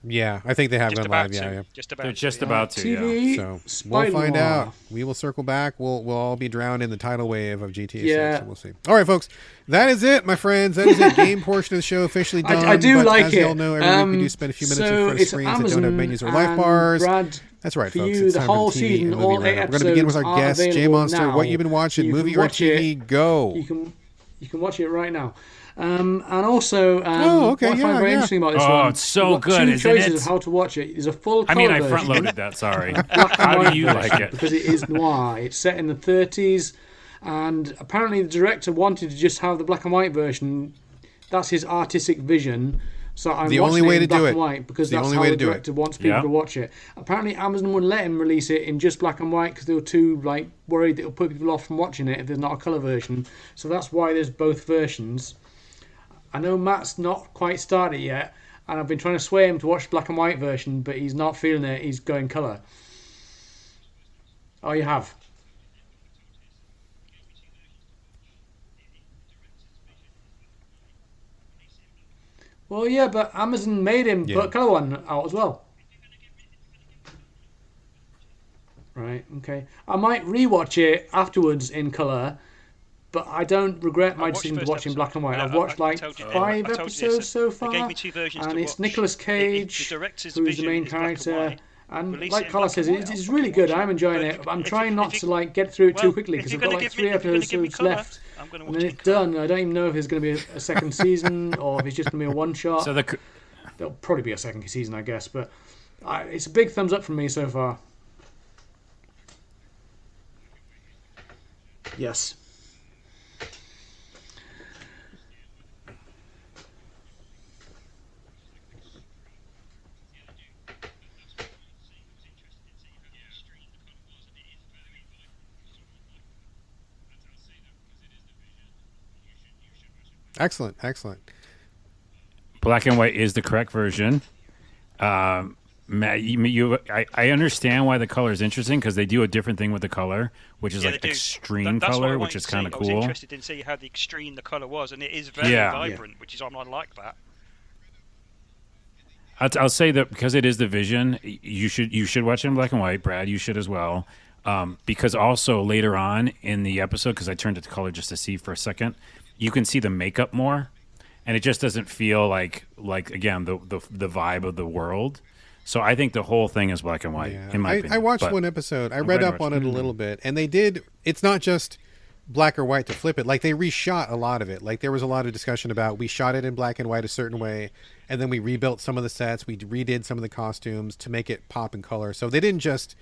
Speaker 1: Yeah, I think they have gone live.
Speaker 2: They're
Speaker 1: about
Speaker 2: to.
Speaker 4: TV,
Speaker 1: so we'll find out. We will circle back. We'll all be drowned in the tidal wave of GTA 6. So we'll see. All right, folks. That is it, my friends. That is the game portion of the show officially done.
Speaker 4: I do like
Speaker 1: as
Speaker 4: it.
Speaker 1: you all know, every week we do spend a few minutes in front of screens that don't have menus or life bars.
Speaker 4: Brad,
Speaker 1: that's right,
Speaker 4: for
Speaker 1: folks.
Speaker 4: you,
Speaker 1: it's
Speaker 4: the
Speaker 1: time
Speaker 4: whole
Speaker 1: for the TV
Speaker 4: season,
Speaker 1: and
Speaker 4: all
Speaker 1: movie
Speaker 4: 8
Speaker 1: roundup. We're going to begin with our guest, J Monster. What you've been watching, movie or TV? Go.
Speaker 4: You can watch it right now. And also, what I find very interesting about this one,
Speaker 2: it's so good, isn't it? 2 choices
Speaker 4: of how to watch it. There's a full color
Speaker 2: I
Speaker 4: version.
Speaker 2: front-loaded that, sorry.
Speaker 4: How
Speaker 2: do you like it?
Speaker 4: Because it is noir. It's set in the 30s, and apparently the director wanted to just have the black and white version. That's his artistic vision. So I'm watching it in black and white because that's how the director wants people to watch it. Apparently Amazon wouldn't let him release it in just black and white because they were too worried that it'll put people off from watching it if there's not a colour version. So that's why there's both versions. I know Matt's not quite started yet, and I've been trying to sway him to watch the black and white version, but he's not feeling it. He's going colour. Oh, you have? Well, yeah, but Amazon made him put a colour one out as well. Right, okay. I might rewatch it afterwards in colour, but I don't regret my decision to watch in black and white. I've watched 5 episodes so far, and it's Nicolas Cage who's the main character. And like Carla says, it's really good. I'm enjoying it. I'm trying not to get through it too quickly because I've got 3 episodes left, and then it's done. I don't even know if there's going to be a second season or if it's just going to be a one-shot.
Speaker 2: So
Speaker 4: there'll probably be a second season, I guess, but it's a big thumbs up from me so far. Yes.
Speaker 1: Excellent.
Speaker 2: Black and white is the correct version. Matt, I understand why the color is interesting because they do a different thing with the color, which is like extreme color, which is kind of cool. I was
Speaker 3: interested in seeing how the extreme the color was, and it is very vibrant, which is I like that.
Speaker 2: I'll say that because it is the vision, you should watch it in black and white. Brad, you should as well, because also later on in the episode, because I turned it to color just to see for a second, you can see the makeup more, and it just doesn't feel like again the vibe of the world. So I think the whole thing is black and white. In my opinion.
Speaker 1: I watched one episode. I read up on it a little bit, and they did. It's not just black or white to flip it. Like they reshot a lot of it. Like there was a lot of discussion about we shot it in black and white a certain way, and then we rebuilt some of the sets. We redid some of the costumes to make it pop in color. So they didn't just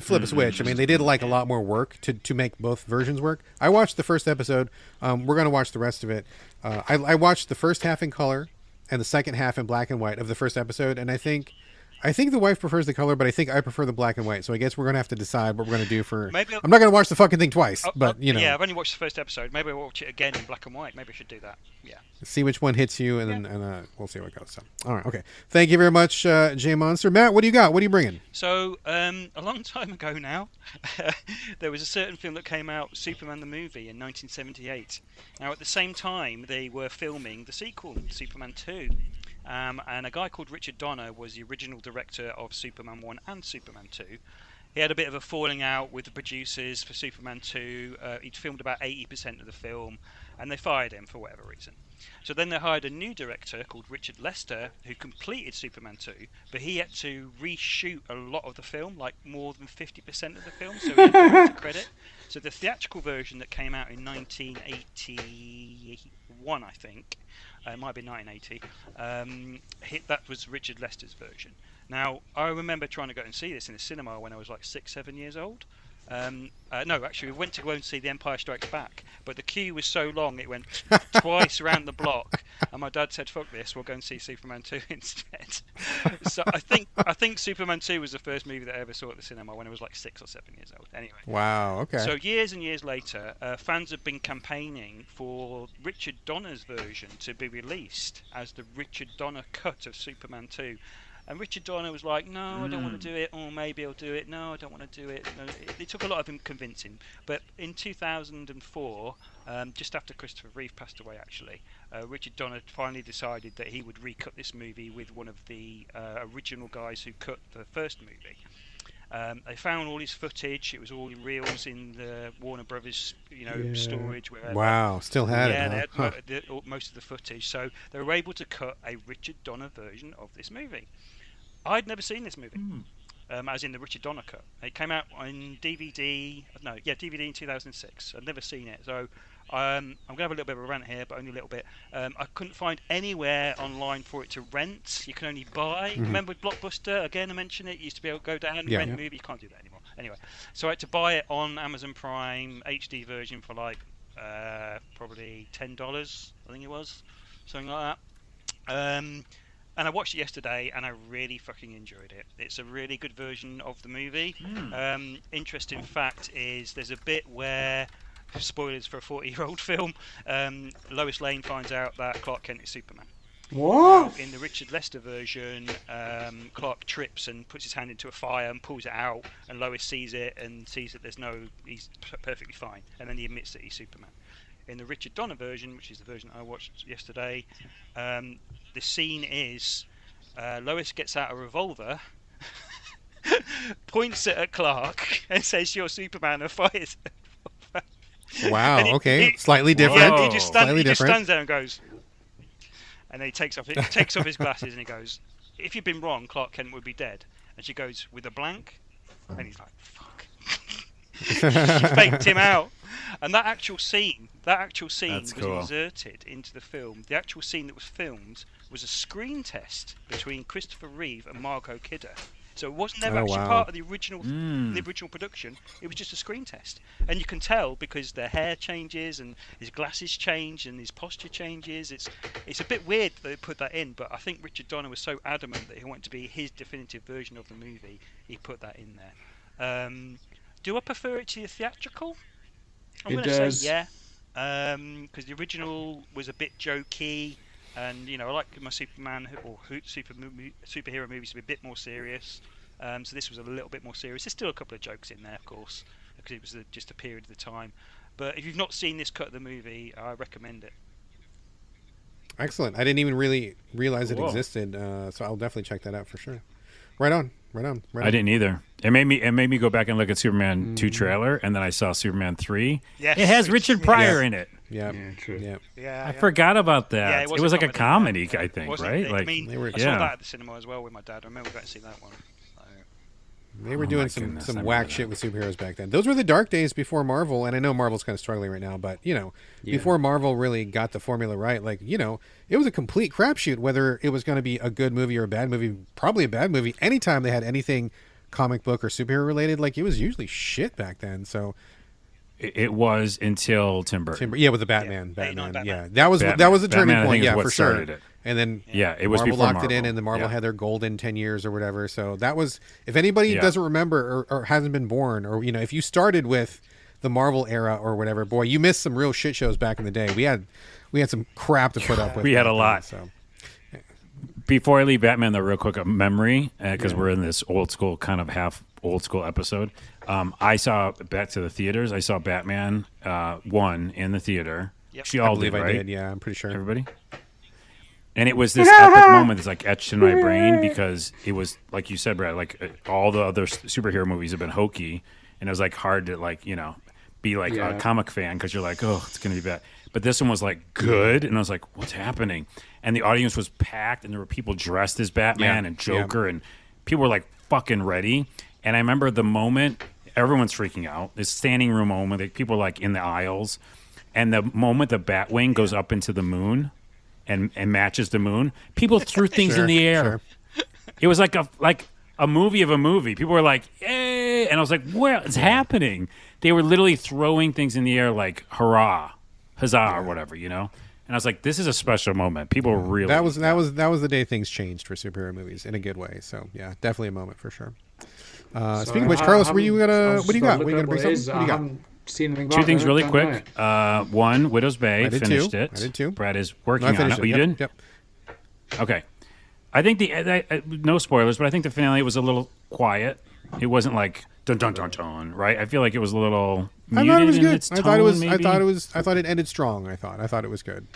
Speaker 1: flip a switch. I mean, they did like a lot more work to make both versions work. I watched the first episode. We're gonna watch the rest of it. I watched the first half in color and the second half in black and white of the first episode, and I think the wife prefers the color, but I think I prefer the black and white. So I guess we're going to have to decide what we're going to do for... I'm not going to watch the fucking thing twice, but, you know.
Speaker 3: Yeah, I've only watched the first episode. Maybe I'll watch it again in black and white. Maybe I should do that. Yeah.
Speaker 1: See which one hits you, and then we'll see how it goes. So, all right, okay. Thank you very much, J Monster. Matt, what do you got? What are you bringing?
Speaker 3: So, a long time ago now, there was a certain film that came out, Superman the Movie, in 1978. Now, at the same time, they were filming the sequel, Superman 2. And a guy called Richard Donner was the original director of Superman 1 and Superman 2. He had a bit of a falling out with the producers for Superman 2. He'd filmed about 80% of the film, and they fired him for whatever reason. So then they hired a new director called Richard Lester, who completed Superman 2, but he had to reshoot a lot of the film, like more than 50% of the film, so he didn't get credit. So the theatrical version that came out in 1981, I think, it might be 1980. That was Richard Lester's version. Now, I remember trying to go and see this in a cinema when I was like 6-7 years old. No, actually, we went to go and see The Empire Strikes Back, but the queue was so long it went twice around the block, and my dad said, "Fuck this, we'll go and see Superman 2 instead." So I think Superman 2 was the first movie that I ever saw at the cinema when I was like 6 or 7 years old. Anyway.
Speaker 1: Wow. Okay.
Speaker 3: So years and years later, fans have been campaigning for Richard Donner's version to be released as the Richard Donner cut of Superman 2. And Richard Donner was like, "No, I don't want to do it. Or maybe I'll do it. No, I don't want to do it." No, it took a lot of him convincing. But in 2004, just after Christopher Reeve passed away, actually, Richard Donner finally decided that he would recut this movie with one of the original guys who cut the first movie. They found all his footage. It was all in reels in the Warner Brothers, storage.
Speaker 1: Wow, still had it.
Speaker 3: Yeah, they had most of the footage. So they were able to cut a Richard Donner version of this movie. I'd never seen this movie, as in the Richard Donner cut. It came out on DVD. DVD in 2006. I'd never seen it, so I'm going to have a little bit of a rant here, but only a little bit. I couldn't find anywhere online for it to rent. You can only buy. Mm-hmm. Remember with Blockbuster? Again, I mentioned it. You used to be able to go down and rent a movie. You can't do that anymore. Anyway, so I had to buy it on Amazon Prime HD version for like probably $10. I think it was something like that. And I watched it yesterday, and I really fucking enjoyed it. It's a really good version of the movie. Interesting fact is there's a bit where, spoilers for a 40-year-old film, Lois Lane finds out that Clark Kent is Superman.
Speaker 4: What?
Speaker 3: In the Richard Lester version, Clark trips and puts his hand into a fire and pulls it out, and Lois sees it and sees that he's perfectly fine, and then he admits that he's Superman. In the Richard Donner version, which is the version I watched yesterday, the scene is Lois gets out a revolver, points it at Clark, and says, "You're Superman," and fires it.
Speaker 1: Wow, okay. Slightly different.
Speaker 3: Yeah, he just stands there and goes, and then he takes off his glasses and he goes, "If you'd been wrong, Clark Kent would be dead." And she goes, "With a blank?" And he's like, "Fuck." She faked him out. And that actual scene was inserted into the film. The actual scene that was filmed was a screen test between Christopher Reeve and Margot Kidder. So it wasn't never actually part of the original production. It was just a screen test. And you can tell because their hair changes and his glasses change and his posture changes. It's a bit weird that they put that in, but I think Richard Donner was so adamant that he wanted to be his definitive version of the movie, he put that in there. Do I prefer it to the theatrical? I'm going to say yeah, because the original was a bit jokey. And I like my Superman or superhero movies to be a bit more serious. So this was a little bit more serious. There's still a couple of jokes in there, of course, because it was just a period of the time. But if you've not seen this cut of the movie, I recommend it.
Speaker 1: Excellent. I didn't even really realize it existed, so I'll definitely check that out for sure. Right on.
Speaker 2: I didn't either. It made me go back and look at Superman 2 trailer, and then I saw Superman 3.
Speaker 3: Yes,
Speaker 2: it has Richard Pryor in it.
Speaker 1: Yeah,
Speaker 4: true.
Speaker 1: Yeah.
Speaker 2: I forgot about that.
Speaker 3: Yeah,
Speaker 2: it was like a comedy, I think, right?
Speaker 3: Like, I saw that at the cinema as well with my dad. I remember going to see that one.
Speaker 1: They were doing some whack shit with superheroes back then. Those were the dark days before Marvel, and I know Marvel's kind of struggling right now, but, before Marvel really got the formula right, it was a complete crapshoot whether it was going to be a good movie or a bad movie, probably a bad movie. Anytime they had anything comic book or superhero related, it was usually shit back then, so...
Speaker 2: It was until Tim Burton.
Speaker 1: With the Batman. Yeah, that was the turning point. Yeah, for sure. It. And then
Speaker 2: it was
Speaker 1: Marvel
Speaker 2: before
Speaker 1: locked
Speaker 2: Marvel.
Speaker 1: it in, and then Marvel had their golden 10 years or whatever. So that was, if anybody doesn't remember or hasn't been born, or if you started with the Marvel era or whatever, boy, you missed some real shit shows back in the day. We had some crap to put up with.
Speaker 2: We had a lot.
Speaker 1: So.
Speaker 2: Before I leave Batman, though, real quick, a memory, because we're in this old school, kind of half old school episode. I saw, back to the theaters, I saw Batman 1 in the theater.
Speaker 3: Yep.
Speaker 2: She all
Speaker 1: I believe
Speaker 2: did, right?
Speaker 1: I did, yeah, I'm pretty sure.
Speaker 2: Everybody? And it was this epic moment that's like etched in my brain because it was, like you said, Brad, all the other superhero movies have been hokey, and it was hard to be a comic fan because you're oh, it's going to be bad. But this one was good, and I was like, what's happening? And the audience was packed, and there were people dressed as Batman and Joker, and people were fucking ready. And I remember the moment everyone's freaking out, this standing room moment, people are in the aisles, and the moment the Batwing goes up into the moon and matches the moon, people threw things in the air. Sure. It was like a movie of a movie. People were like, "Yay!" And I was like, "What's happening?" They were literally throwing things in the air hurrah, huzzah, or whatever, And I was like, "This is a special moment." People were really
Speaker 1: that was the day things changed for superhero movies in a good way. So yeah, definitely a moment for sure. Speaking of which, Carlos, what do you got? What do you bring something? What do you got?
Speaker 4: Seen anything about
Speaker 2: 2 things really quick. One, Widow's Bay, finished it.
Speaker 1: I did too.
Speaker 2: Brad is working on it. Oh, you did?
Speaker 1: Yep.
Speaker 2: Okay. I think no spoilers, but I think the finale was a little quiet. It wasn't dun dun dun dun, right? I feel like it was a little muted.
Speaker 1: I thought it was good.
Speaker 2: Its tone,
Speaker 1: I thought it ended strong. I thought it was good.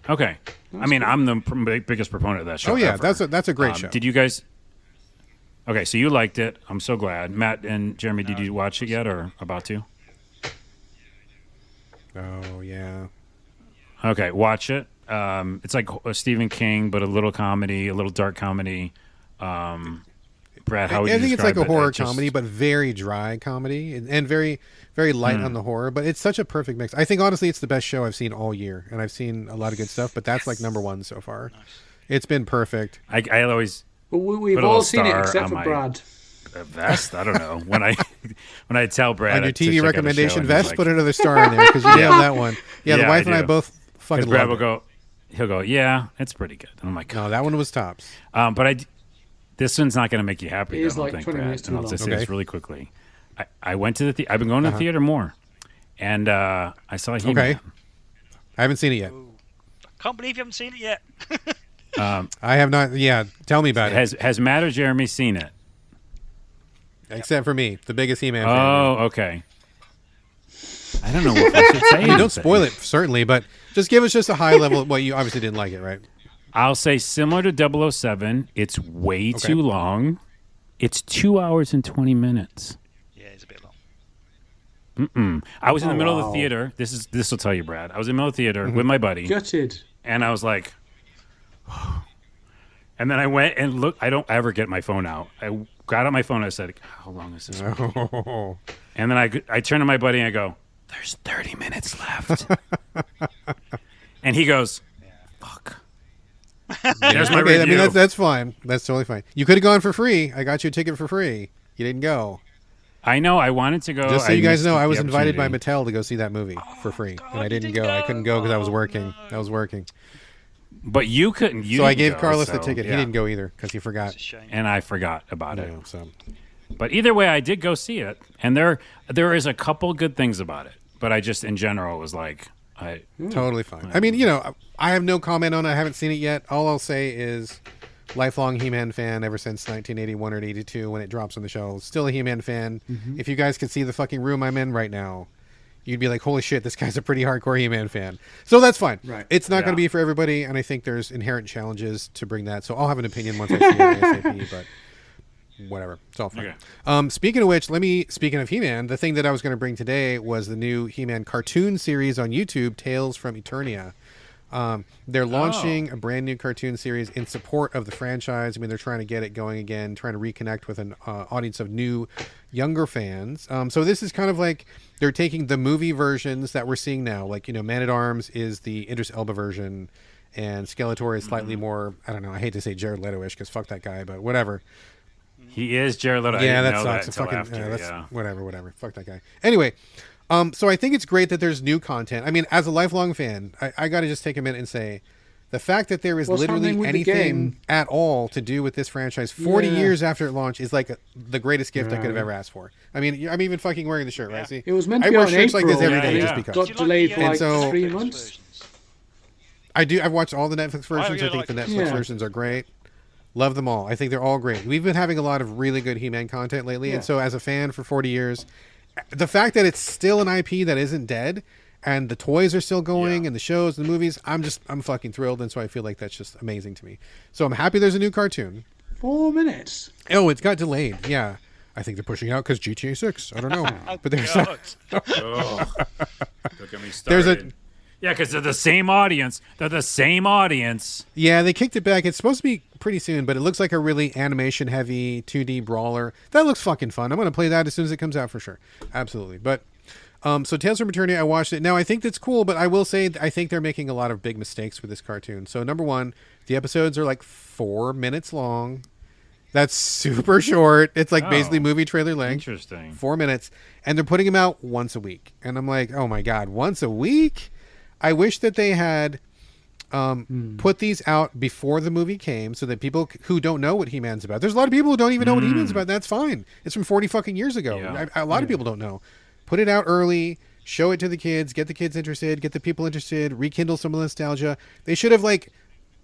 Speaker 2: Okay. I'm the biggest proponent of that show.
Speaker 1: Oh yeah,
Speaker 2: ever.
Speaker 1: that's a great show.
Speaker 2: Did you guys? Okay, so you liked it. I'm so glad. Matt and Jeremy, did you watch it yet or about to?
Speaker 1: Oh yeah.
Speaker 2: Okay, watch it. It's like a Stephen King, but a little comedy, a little dark comedy. Brad, how would you describe it?
Speaker 1: I think it's like a horror comedy, but very dry comedy and very, very light on the horror. But it's such a perfect mix. I think honestly, it's the best show I've seen all year, and I've seen a lot of good stuff. But that's number one so far. Nice. It's been perfect.
Speaker 2: I always.
Speaker 4: But we've all seen it except for Brad.
Speaker 2: Vest? I don't know. When I tell Brad
Speaker 1: on your TV recommendation vest, put another star in there because you nailed that one. Yeah, the wife and I both fucking
Speaker 2: Brad
Speaker 1: love
Speaker 2: will he'll go, yeah, it's pretty good. And I'm like,
Speaker 1: no, that one was tops.
Speaker 2: But this one's not going to make you happy.
Speaker 4: It is
Speaker 2: 20
Speaker 4: minutes too long.
Speaker 2: I'll just say this really quickly. I went to the I've been going to the theater more, and I saw He-Man.
Speaker 1: Okay, I haven't seen it yet.
Speaker 3: Ooh. Can't believe you haven't seen it yet.
Speaker 1: I have not. Yeah, tell me about it.
Speaker 2: Has Matt or Jeremy seen it?
Speaker 1: Except for me, the biggest He-Man fan.
Speaker 2: Oh, okay. I don't know what I should say.
Speaker 1: Don't spoil it, certainly, but just give us just a high level. Well, you obviously didn't like it, right?
Speaker 2: I'll say similar to 007. It's way too long. It's 2 hours and 20 minutes.
Speaker 3: Yeah, it's a bit long.
Speaker 2: I was in the middle of the theater. This will tell you, Brad. I was in the middle of the theater with my buddy.
Speaker 4: Gutted.
Speaker 2: And I was like, and then I went and looked. I don't ever get my phone out. I got out my phone. And I said, "How long is this?"
Speaker 1: Oh.
Speaker 2: And then I turned to my buddy and I go, "There's 30 minutes left." And he goes, "Fuck." There's my review.
Speaker 1: I mean, that's fine. That's totally fine. You could have gone for free. I got you a ticket for free. You didn't go.
Speaker 2: I know. I wanted to go.
Speaker 1: Just so you guys know, I was invited by Mattel to go see that movie for free, and I didn't go. I couldn't go because I was working. I was working.
Speaker 2: But you couldn't.
Speaker 1: So I gave Carlos the ticket. Yeah. He didn't go either because he forgot.
Speaker 2: And I forgot about it.
Speaker 1: So.
Speaker 2: But either way, I did go see it, and there is a couple good things about it. But I just, in general, was like,
Speaker 1: Totally fine. I mean, I have no comment on it. I haven't seen it yet. All I'll say is lifelong He-Man fan ever since 1981 or 82 when it drops on the shelves. Still a He-Man fan. If you guys could see the fucking room I'm in right now, you'd be like, holy shit, this guy's a pretty hardcore He-Man fan. So that's fine. Right. It's not going to be for everybody, and I think there's inherent challenges to bring that. So I'll have an opinion once I see it ASAP, but whatever. It's all fine. Okay. Speaking of which, speaking of He-Man, the thing that I was going to bring today was the new He-Man cartoon series on YouTube, Tales from Eternia. They're launching a brand new cartoon series in support of the franchise. I mean, they're trying to get it going again, trying to reconnect with an audience of new, younger fans. So this is kind of like they're taking the movie versions that we're seeing now. Like, Man-at-Arms is the Idris Elba version, and Skeletor is slightly more, I don't know, I hate to say Jared Leto-ish because fuck that guy, but whatever.
Speaker 2: He is Jared Leto.
Speaker 1: Yeah, that sucks. Whatever. Fuck that guy. Anyway, so I think it's great that there's new content. I mean, as a lifelong fan, I got to just take a minute and say, the fact that there is literally anything at all to do with this franchise 40 years after it launched is like the greatest gift I could have ever asked for. I mean, I'm even fucking wearing the shirt, right? See,
Speaker 4: it was meant to be on April.
Speaker 1: Like this every day just because.
Speaker 4: Got delayed for 3 months.
Speaker 1: I've watched all the Netflix versions. I think the Netflix versions are great. Love them all. I think they're all great. We've been having a lot of really good He-Man content lately, and so as a fan for 40 years, the fact that it's still an IP that isn't dead, and the toys are still going, and the shows, and the movies, I'm fucking thrilled, and so I feel like that's just amazing to me. So I'm happy there's a new cartoon.
Speaker 4: 4 minutes.
Speaker 1: Oh, it got delayed. Yeah, I think they're pushing out because GTA 6. I don't know, but there's
Speaker 2: don't get me started. Yeah, because they're the same audience. Yeah,
Speaker 1: they kicked it back. It's supposed to be pretty soon, but it looks like a really animation-heavy 2D brawler. That looks fucking fun. I'm going to play that as soon as it comes out for sure. Absolutely. But so Tales from Eternia, I watched it. Now, I think that's cool, but I will say I think they're making a lot of big mistakes with this cartoon. So, number one, the episodes are like 4 minutes long. That's super short. It's like basically movie trailer length.
Speaker 2: Interesting.
Speaker 1: 4 minutes. And they're putting them out once a week. And I'm like, oh my God, once a week? I wish that they had put these out before the movie came so that people who don't know what He-Man's about. There's a lot of people who don't even know what He-Man's about. That's fine. It's from 40 fucking years ago. Yeah. A lot of people don't know. Put it out early, show it to the kids, get the kids interested, get the people interested, rekindle some of the nostalgia. They should have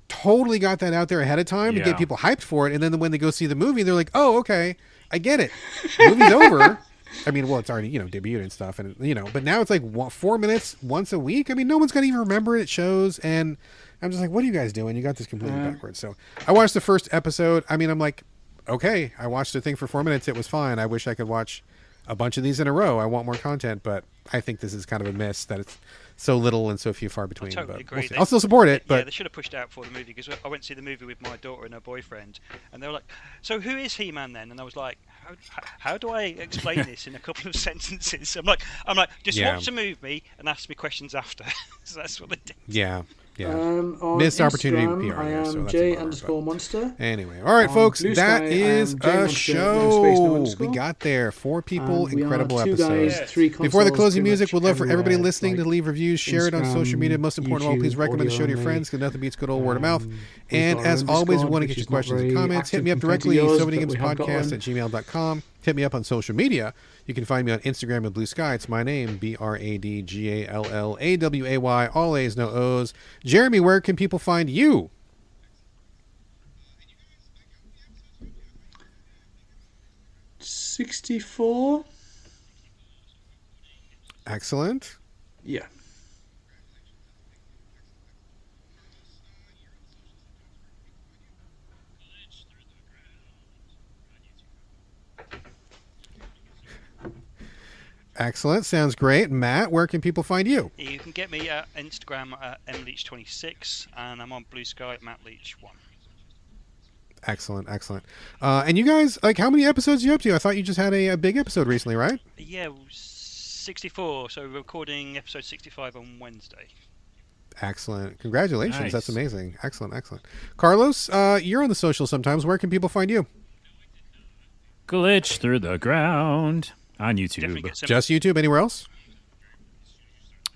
Speaker 1: totally got that out there ahead of time to get people hyped for it. And then when they go see the movie, they're like, oh, okay, I get it. Movie's over. I mean, well, it's already, debuted and stuff, and, but now it's like 4 minutes once a week. I mean, no one's going to even remember it shows, and I'm just like, what are you guys doing? You got this completely backwards. So I watched the first episode. I mean, I'm like, okay, I watched the thing for 4 minutes. It was fine. I wish I could watch a bunch of these in a row. I want more content, but I think this is kind of a miss that it's so little and so few far between.
Speaker 3: I totally agree.
Speaker 1: I'll still support it, but
Speaker 3: they should have pushed it out for the movie, because I went to see the movie with my daughter and her boyfriend, and they were like, so who is He-Man then? And I was like, how do I explain this in a couple of sentences? I'm like, just watch the movie and ask me questions after. So that's what they did.
Speaker 1: Yeah.
Speaker 4: On
Speaker 1: Missed opportunity
Speaker 4: Instagram,
Speaker 1: PR.
Speaker 4: I am
Speaker 1: so
Speaker 4: J_monster.
Speaker 1: Anyway, all right, folks, that is a show. We got there. 4 people, incredible episode. Before the closing music, we'd love for everybody listening to leave reviews, share it on social media. Most important of all, please recommend the show to your friends, because nothing beats good old word of mouth. And as always, we want to get your questions and comments. Hit me up directly, SoVideoGamesPodcast@gmail.com. Hit me up on social media. You can find me on Instagram at Blue Sky. It's my name, BradGallaway, all A's, no O's. Jeremy, where can people find you?
Speaker 4: $64.
Speaker 1: Excellent.
Speaker 4: Yeah.
Speaker 1: Excellent. Sounds great. Matt, where can people find you?
Speaker 3: You can get me at Instagram at mleach26, and I'm on Blue Sky at mattleach1.
Speaker 1: Excellent. And you guys, how many episodes are you up to? I thought you just had a big episode recently, right?
Speaker 3: Yeah, 64. So we're recording episode 65 on Wednesday.
Speaker 1: Excellent. Congratulations.
Speaker 2: Nice.
Speaker 1: That's amazing. Excellent. Carlos, you're on the social sometimes. Where can people find you?
Speaker 2: Glitch through the ground. On YouTube.
Speaker 1: Just YouTube? Anywhere else?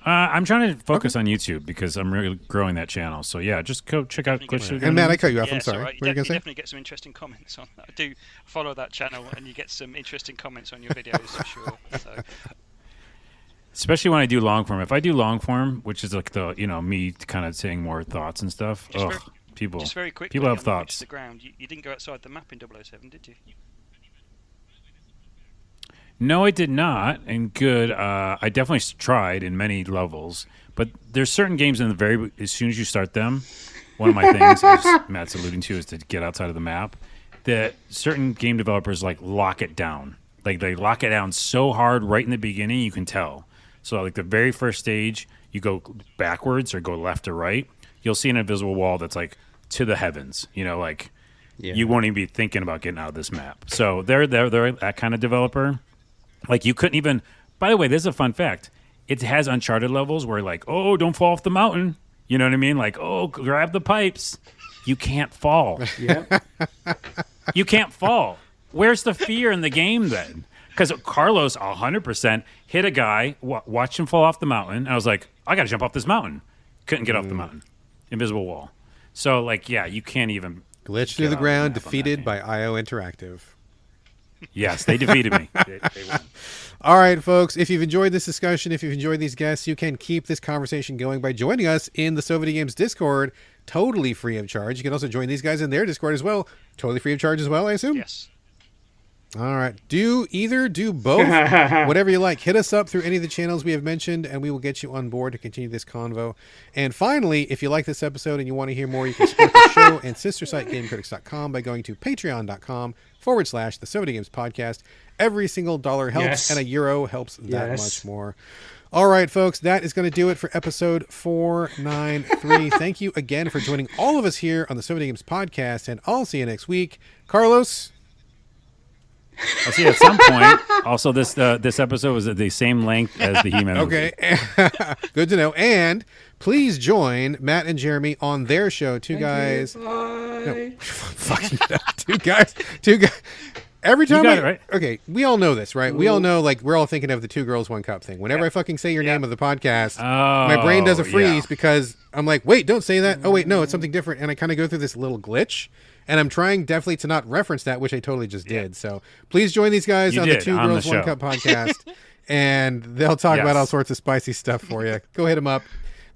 Speaker 2: I'm trying to focus on YouTube because I'm really growing that channel. So yeah, just go check out Glitch.
Speaker 1: And Matt, I cut you off.
Speaker 3: Yeah,
Speaker 1: I'm sorry.
Speaker 3: Right.
Speaker 1: What are you going to say?
Speaker 3: Definitely get some interesting comments on that. I do follow that channel, and you get some interesting comments on your videos for sure. So.
Speaker 2: Especially when I do long form. If I do long form, which is like the me kind of saying more thoughts and stuff. People.
Speaker 3: Just very quickly.
Speaker 2: People have thoughts.
Speaker 3: The ground. You didn't go outside the map in 007, did you?
Speaker 2: No, I did not. And good. I definitely tried in many levels, but there's certain games as soon as you start them. One of my things, as Matt's alluding to, is to get outside of the map. That certain game developers like lock it down. Like they lock it down so hard right in the beginning, you can tell. So like the very first stage, you go backwards or go left or right, you'll see an invisible wall that's like to the heavens. You won't even be thinking about getting out of this map. So they're that kind of developer. Like you couldn't even. By the way, this is a fun fact. It has Uncharted levels where like, oh, don't fall off the mountain. You know what I mean? Like, oh, grab the pipes. You can't fall.
Speaker 4: Yeah.
Speaker 2: You can't fall. Where's the fear in the game then? Because Carlos 100% hit a guy, watched him fall off the mountain. And I was like, I got to jump off this mountain. Couldn't get off the mountain. Invisible wall. So, like, yeah, you can't even.
Speaker 1: Glitch through the ground, defeated by IO Interactive.
Speaker 2: Yes, they defeated me. They won.
Speaker 1: All right, folks, if you've enjoyed this discussion, if you've enjoyed these guests, you can keep this conversation going by joining us in the So Videogames Discord, totally free of charge. You can also join these guys in their Discord as well, totally free of charge as well, I assume?
Speaker 3: Yes.
Speaker 1: All right. Do both, whatever you like. Hit us up through any of the channels we have mentioned, and we will get you on board to continue this convo. And finally, if you like this episode and you want to hear more, you can support the show and sister site GameCritics.com by going to patreon.com/the So Video Games Podcast. Every single dollar helps, and a euro helps that much more. All right, folks, that is going to do it for episode 493. Thank you again for joining all of us here on the So Video Games Podcast, and I'll see you next week. Carlos?
Speaker 2: I'll see you at some point. Also, this episode was at the same length as the He-Man movie.
Speaker 1: Okay. Good to know. And please join Matt and Jeremy on their show. Two guys. Every time
Speaker 2: you got it, right?
Speaker 1: Okay, we all know this, right? We all know, like, we're all thinking of the Two Girls, One Cup thing. Whenever I fucking say your name of the podcast, my brain does a freeze because I'm like, wait, don't say that. Oh, wait, no, it's something different. And I kind of go through this little glitch. And I'm trying definitely to not reference that, which I totally just did. So please join these guys on the Two Girls, One Cup podcast. And they'll talk about all sorts of spicy stuff for you. Go hit them up.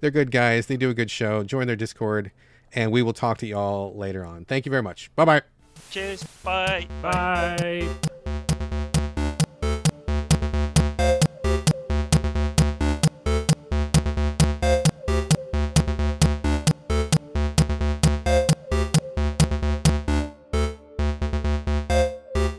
Speaker 1: They're good guys. They do a good show. Join their Discord. And we will talk to y'all later on. Thank you very much. Bye-bye.
Speaker 3: Cheers. Bye.
Speaker 2: Bye.